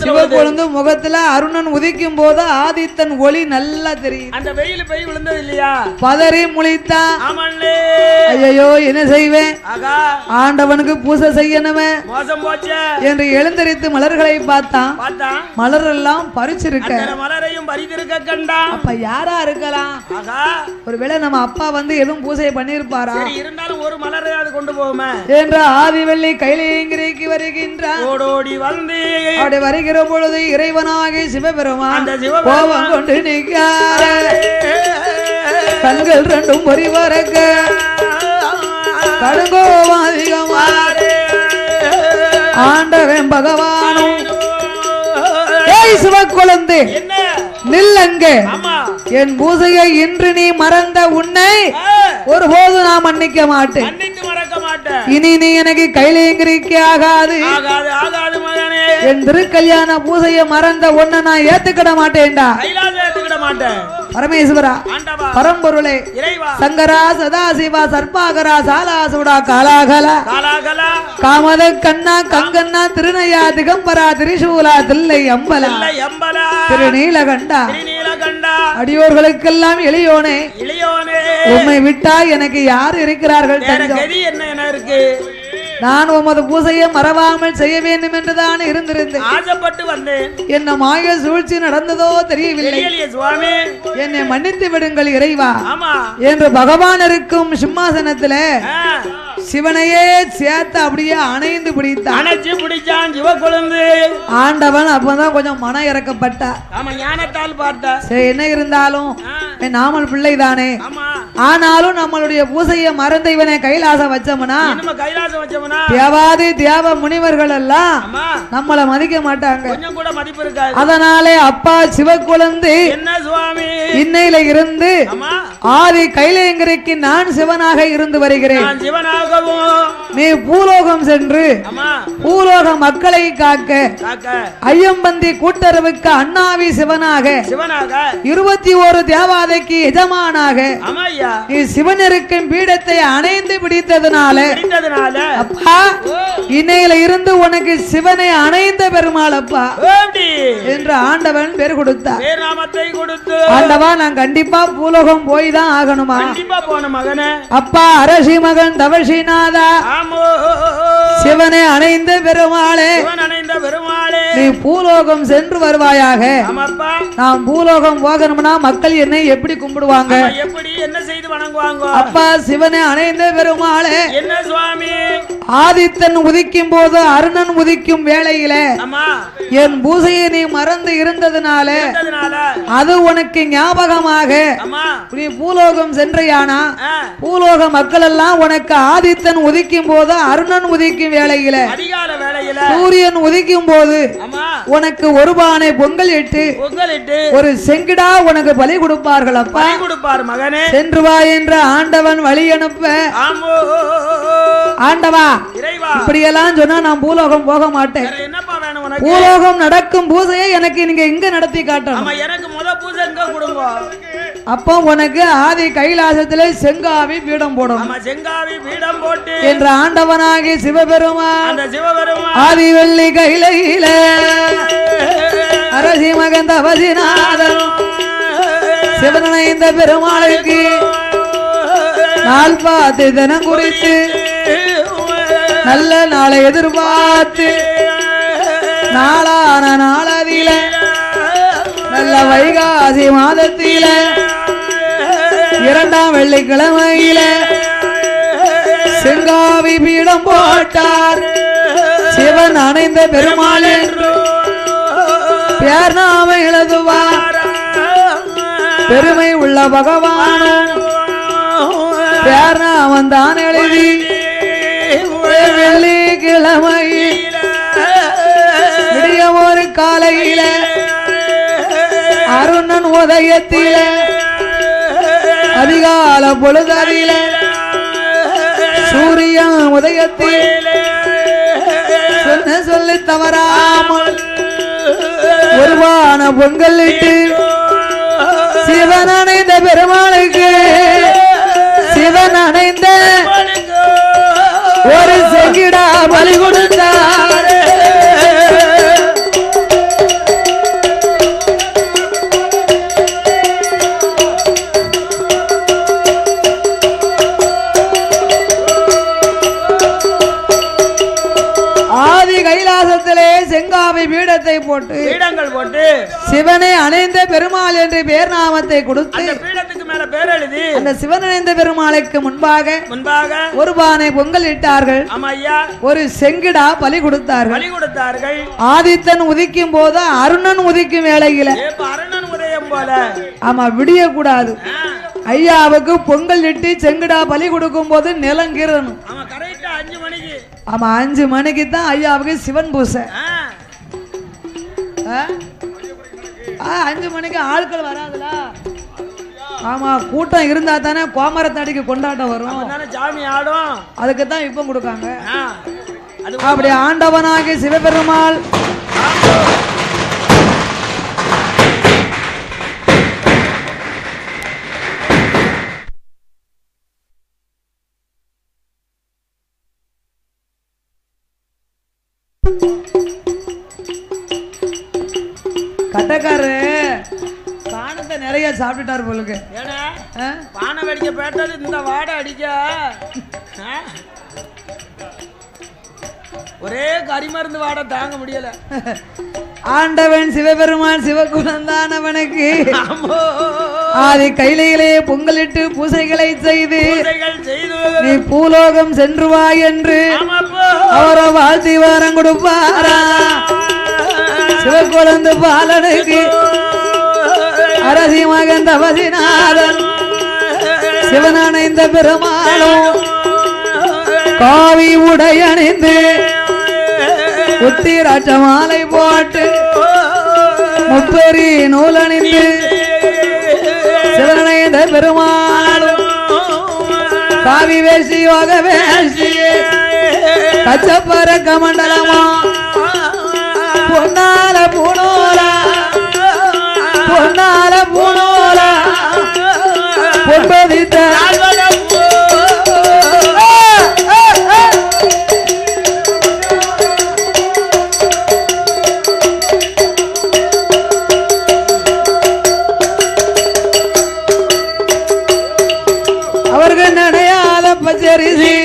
சிவக்குழந்தை முகத்துல அருணன் உதிக்கும் போது ஆதித்தன் ஒளி நல்லா தெரியும். அந்த வெயில் போய் விழுந்தது இல்லையா? பதறி முழித்தான். ஐயோ என்ன செய்வேன், ஆண்டவனுக்கு பூசை செய்யணுமே என்று எழுந்தரித்து மலர்களை பார்த்தான். மலர் எல்லாம் பறிச்சிருக்க, மலரையும் பறித்திருக்க கண்டான். அப்ப யாரா இருக்கலாம்? ஒருவேளை நம்ம அப்பா வந்து எதுவும் பூசை பண்ணிருப்பாரா? இருந்தாலும் ஒரு மலரையாவது கொண்டு போவோமே என்ற ஆதிவள்ளி கைலியங்கிரிக்கு வருகின்றான். ஓடோடி வந்து அப்படி வருகிற பொழுது இறைவனாகி சிவபெருமான் கோபம் கொண்டு நிற்கார, கண்கள் ரெண்டும் பொறி வரக்க கடுங்கோபம் அதிகமாக ஆண்டவன் பகவானும் சிவக்குழந்தை நில்லங்க, என் பூசையை இன்று நீ மறந்த உன்னை ஒருபோது நான் மன்னிக்க மாட்டேன். இனி நீ எனக்கு கைலியங்கிரிக்கு ஆகாது. என் திருக்கல்யாண பூசையை மறந்த உன்னை நான் ஏத்துக்கிட மாட்டேன்டா. பரமேஸ்வரா பரம்பொருளே சங்கரா சதாசிவா சர்பாகரா சாலாசுடா காலாகலா காமத கண்ணா கங்கண்ணா திருநயா திகம்பரா திரிசூலா தில்லை அம்பலா திருநீலகண்டா அடியோர்களுக்கெல்லாம் எளியோனே உம்மை விட்டா எனக்கு யார் இருக்கிறார்கள்? நான் உமது பூசையை மறவாமல் செய்ய வேண்டும் என்றுதான் இருந்திருந்தேன், ஆசைப்பட்டு வந்தேன். என்ன மாய சூழ்ச்சி நடந்ததோ தெரியவில்லை, என்னை மன்னித்து விடுங்கள் இறைவா என்று பகவான் இருக்கும் சிம்மாசனத்துல சிவனையே சேர்த்து அப்படியே அணைந்து பிடித்தான். ஆண்டவன் அப்பதான் கொஞ்சம் மன இறக்கப்பட்டார். சரி என்ன இருந்தாலும் நாமல் பிள்ளை தானே, ஆனாலும் நம்மளுடைய பூசையை மறந்த இவனை கைலாசம் வச்சோம்னா தேவாதி தேவ முனிவர்கள் எல்லாம் நம்மளை மதிக்க மாட்டாங்க. அதனாலே அப்பா சிவக்குழந்தை இன்னையில இருந்து ஆதி கைலேயங்கிரிக்கு நான் சிவனாக இருந்து வருகிறேன். நீ பூலோகம் சென்று பூலோக மக்களை காக்க ஐயம்பந்தி கூட்டுறவுக்கு அண்ணாவி சிவனாக 21 தேவாதைக்கு எஜமானாக நீ சிவன் இருக்கும் பீடத்தை அணைந்து பிடித்ததுனால அப்பா இன்னையில இருந்து உனக்கு சிவனை அணைந்த பெருமாள் அப்பா என்று ஆண்டவன் பேர் கொடுத்தார். ஆண்டவா நான் கண்டிப்பா பூலோகம் போய் தான் ஆகணுமா? அப்பா அரசி மகன் தவசிநாதா சிவனை அணைந்த பெருமாளே நீ பூலோகம் சென்று வருவாயாக. நாம் பூலோகம் போகணும்னா மக்கள் என்னை எப்படி கும்பிடுவாங்க? அப்பா சிவனை அணைந்த பெருமாளே ஆதித்தன் உதிக்கும் போது அருணன் உதிக்கும் வேளையில என் பூசையை நீ மறந்து இருந்ததுனால அது உனக்கு ஞாபகமாக நீ பூலோகம் சென்றையானா பூலோக மக்கள் எல்லாம் உனக்கு ஆதித்தன் உதிக்கும் போது அருணன் உதிக்கும் வேளையில சூரியன் உதிக்கும் போது உனக்கு ஒரு பானை பொங்கல் இட்டு ஒரு செங்கிடா உனக்கு பலி கொடுப்பார்கள். அப்பா சென்று வா என்ற ஆண்டவன் வழி அனுப்ப ஆண்டவா இப்படியெல்லாம் சொன்னா நான் பூலோகம் போக மாட்டேன். பூலோகம் நடக்கும் பூசையை எனக்கு நீங்க இங்க நடத்தி காட்டணும். அப்போ உனக்கு ஆதி கைலாசத்திலே செங்காவி பீடம் போடும். ஆமா, செங்காவி பீடம் போட்டு என்ற ஆண்டவனாகி சிவபெருமான் அந்த சிவபெருமான் ஆதி வெள்ளி கையில அரசி மகன் தவசிநாதன் சிவனை இந்த பெருமாளுக்கு நாள் பார்த்து தினம் குறித்து நல்ல நாளை எதிர்பார்த்து நாளான நாளதில நல்ல வைகாசி மாதத்தில இரண்டாம் வெள்ளிக்கிழமையில செங்காவி பீடம் போட்டார். சிவன் அணைந்த பெருமாள் என்று பேர் நாம எழுதுவார். பெருமை உள்ள பகவானும் பேர் நாமம் தான் எழுதி வெள்ளிக்கிழமை விடிய ஒரு காலையில அருணன் உதயத்தில அதிகால பொழுதறில சூரியன் உதயத்தில் சொன்ன சொல்லி தவறாமல் ஒருவான பொங்கல் இட்டு சிவன் அணைந்த பெருமாளுக்கு சிவன் அணைந்த ஒரு செங்கிடா பலி கொடுத்தார். ஆதி கைலாசத்திலே செங்காவி பீடத்தை போட்டு பீடங்கள் போட்டு சிவனை அணைந்த பெருமாள் என்று பேர் நாமத்தை கொடுத்து அந்த பீடத்துக்கு மேல பேர் எழுதி அந்த சிவன் அணைந்த பெருமாளுக்கு முன்பாக ஒரு பானை பொங்கல் இட்டார்கள். ஆமா ஐயா, ஒரு செங்கிடா பலி கொடுத்தார்கள். பலி கொடுத்தார்கள். ஆதித்தன் உதிக்கும் போது அருணன் உதிக்கும் வேளையில அருணன் உதயம் போல ஆமா விடிய கூடாது. ஐயாவுக்கு பொங்கல் இட்டு செங்கிடா பலி கொடுக்கும் போது நிலங்கிறணும். ஆமா, கரெக்டா 5 மணிக்கு. ஆமா 5 மணிக்கு தான் ஐயாவுக்கு சிவன் பூசை. 5 மணிக்கு ஆட்கள் வராதுல. ஆமா, கூட்டம் இருந்தா தானே கோமரத்தடிக்கு கொண்டாட்டம் வரும். ஜாமி ஆடும். அதுக்கு தான் இப்ப கொடுக்காங்க. அப்படி ஆண்டவனாகி சிவபெருமாள் கட்டக்காரு பானத்தை நிறைய சாப்பிட்டுட்டாரு போலுக்கு. பானை வெடிக்க பேட்டது இந்த வாடை அடிக்க ஒரே கரிமருந்து வாடை தாங்க முடியல. ஆண்டவன் சிவபெருமான் சிவகுலந்தான் அவனுக்கு ஆதி கையிலே பொங்கலிட்டு பூசைகளை செய்து நீ பூலோகம் சென்று வா என்று அவரை வாழ்த்தி வாரம் கொடுப்பாரா. சிவகுலந்து பாலனுக்கு அரசி மகன் தவசிநாதன் சிவன் அணைந்த பெருமாளும் காவி உடை அணிந்து உத்திராட்ச மாலை போட்டு முப்பெரி நூல் அணிந்து சிவன் அணைந்த பெருமாளும் காவி வேசி யோக வேசி கச்சப்பர கமண்டலமா பொன்னால பூணோலா பொன்னால பூணோலா பொன்பதித்த அவர்கள் நினையாத பச்சரிசி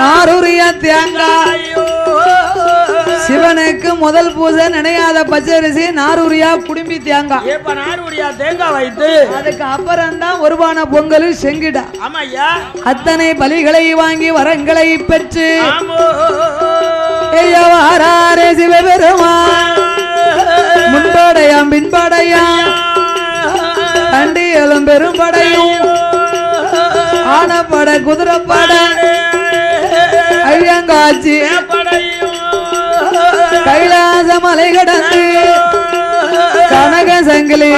நாரூரிய தேங்காய் சிவனுக்கு முதல் பூஜை நினையாத பச்சரிசி நாரூரியா குடும்பி தேங்காய். நாரூரியா தேங்காய் வைத்து அதுக்கு அப்புறம் தான் ஒருபான பொங்கல் செங்கிடா. ஆமாய்யா, அத்தனை பலிகளை வாங்கி வரங்களை பெற்று வாராரே சிவபெருமான் முன்படையாம் பின்படையாம் கண்டியலும் பெரும்படையும் ஆனப்பட குதிரைப்பட ஐயங்காட்சி கைலாச மலை கடந்து கனக சங்கிலி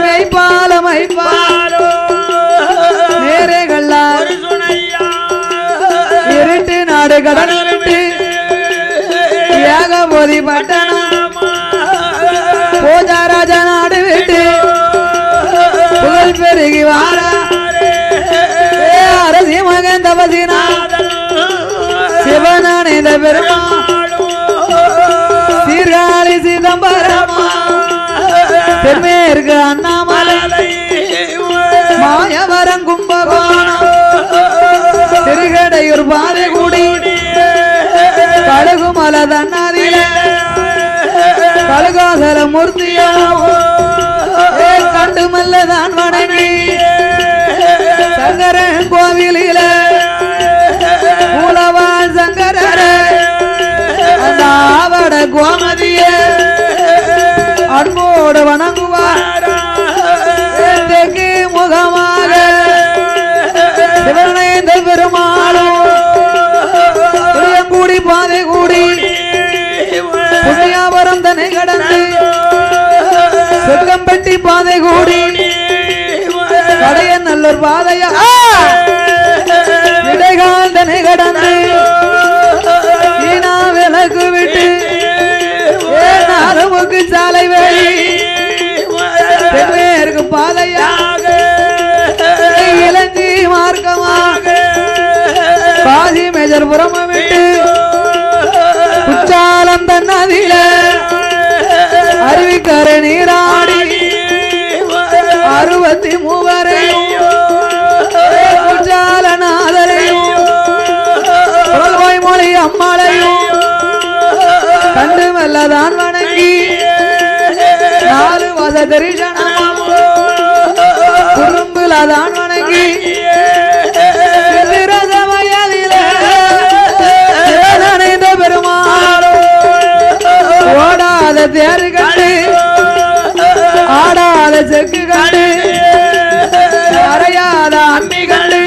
மைப்பால மைப்பாலோ நேரேகள்ளா இருட்டு நாடு கடலிட்டு ஏகபோதி பட்டணம் பூஜாராஜ நாடு பால் பெருகி வாரா அரசி மகன் தபசினாதல் சிவனானந்த பெருமாள் சீர்காழி சிதம்பரமா தென்மேற்கு அண்ணாமலை மாயவரம் கும்பகோணம் திருகடையூர் பாதைகுடி கழுகுமல தன்னாதில கழுகாசல மூர்த்தியோ கண்டுமல்லதான் வணங்கி சங்கரன் கோவிலில மூலவான் சங்கரர அந்த ஆவட கோமதிய அன்போடு வணங்குவார் தெற்கு முகமாக சிவனேந்த பெருமாளும் புளியங்கூடி பாதை கூடி புண்ணியாபுரம் தன்னை கடந்து சொர்க்கம்பட்டி பாதை கூடி கடைய நல்லூர் பாதையா இடைகால் தன்னை கடந்து ஈனா விளக்கு விட்டு அரவுக்கு சாலை வேலி தென்மேற்கு பாதையாக இலங்கை மார்க்கமாக காசி மேஜர்புரம் விட்டு குற்றாலம் தன்னதில அருவிக்கரை நீராடி 63 குற்றாலநாதரையும் புலவாய் மொழி அம்மாளையும் கண்டு மெல்லதான் வணங்கி 4 வச தரிசனம் குறும்புலதான் வணங்கி நனைந்த பெருமாள் ஓடாத தேரு கண்டு ஆடாத செக்கு கண்டு அறையாத அம்மி கண்டு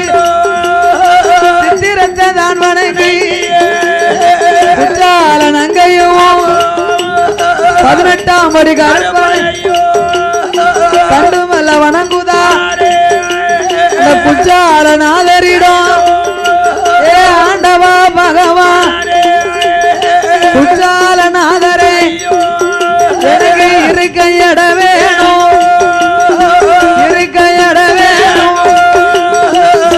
சித்திரத்தை தான் வணங்கி குற்றால நங்கையும் 18ஆம் படி கண்டுமல்ல வணங்குதா குற்றால நாதரிடம் ஏ ஆண்டவா பகவான் குற்றால நாதரே எனக்கு இருக்க இட வேணும் இருக்க இட வேணும்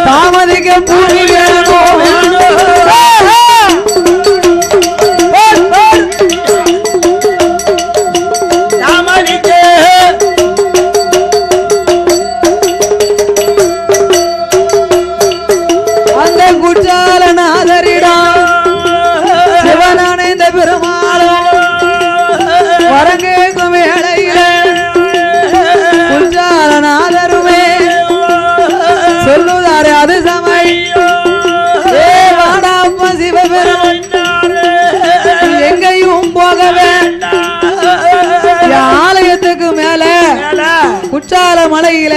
தாமதிக்க பூமி வேணும் அந்த குற்றால நாதரிடம் சிவனானந்த பெருமாளும் வரங்கேக்கும் வேளையில குற்றாலநாதருமே சொல்லுதாரு அது சமை ஏ வாடாப்ப சிவபெருமான் எங்கேயும் போக வேண்டாம் ஆலயத்துக்கு மேல குற்றால மலையில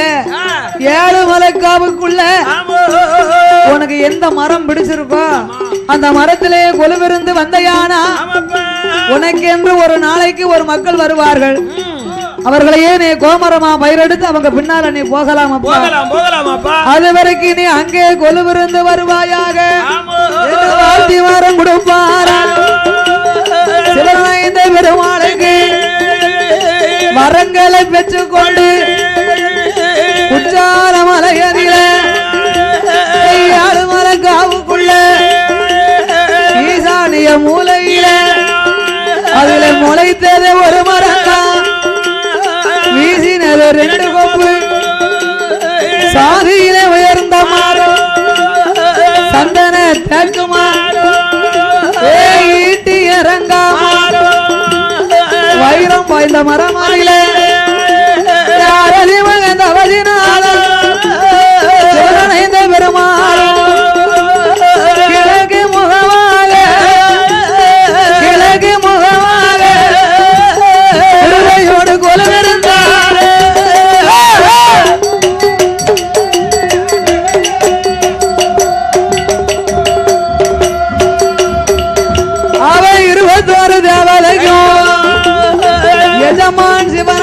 7 மலைக்காவுக்குள்ள உனக்கு எந்த மரம் பிடிச்சிருக்கோ அந்த மரத்திலே கொலுவிருந்து வந்தையானா உனக்கு என்று ஒரு நாளைக்கு ஒரு மக்கள் வருவார்கள் அவர்களையே நீ கோமரமா பயிரெடுத்து அவங்க பின்னால நீ போகலாமா அது வரைக்கும் நீ அங்கே கொலுவிருந்து வருவாயாக வாழ்த்தி மரம் கொடுப்பாரா சிவனைந்த பெருமாளுக்கு வரங்களை பெற்றுக்கொண்டு குற்றால மலையதில 7 மலைக்காவுக்குள்ள ஈசானிய மூலையில அதுல முளைத்தது ஒரு மரம் வீசினது 2 கொப்பு சாதியில உயர்ந்த மரம் சந்தன தேக்கு மரம் ஈட்டி இறங்கா வைரம் வாய்ந்த மரம் அருகில சிவனைந்த பெருமாள் கிழக்கு முகமாக திருவையோடு கொலவிருந்தார் அவை 21 தேவதையும் எஜமான் சிவன்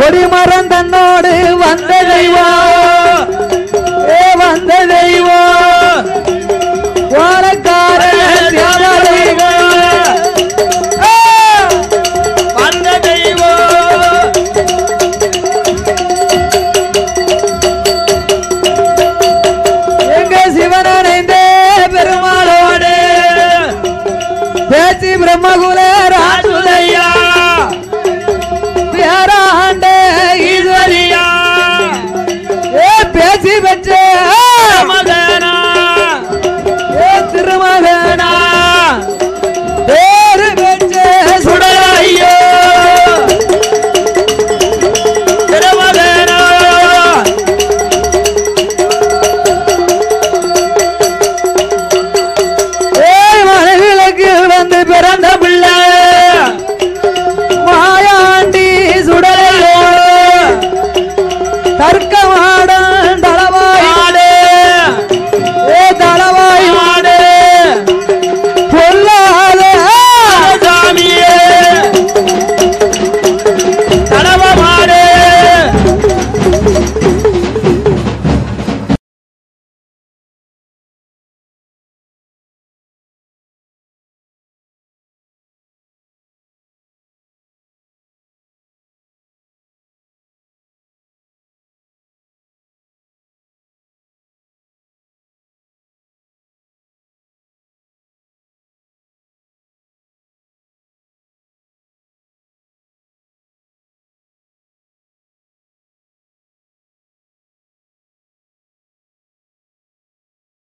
கொடிமர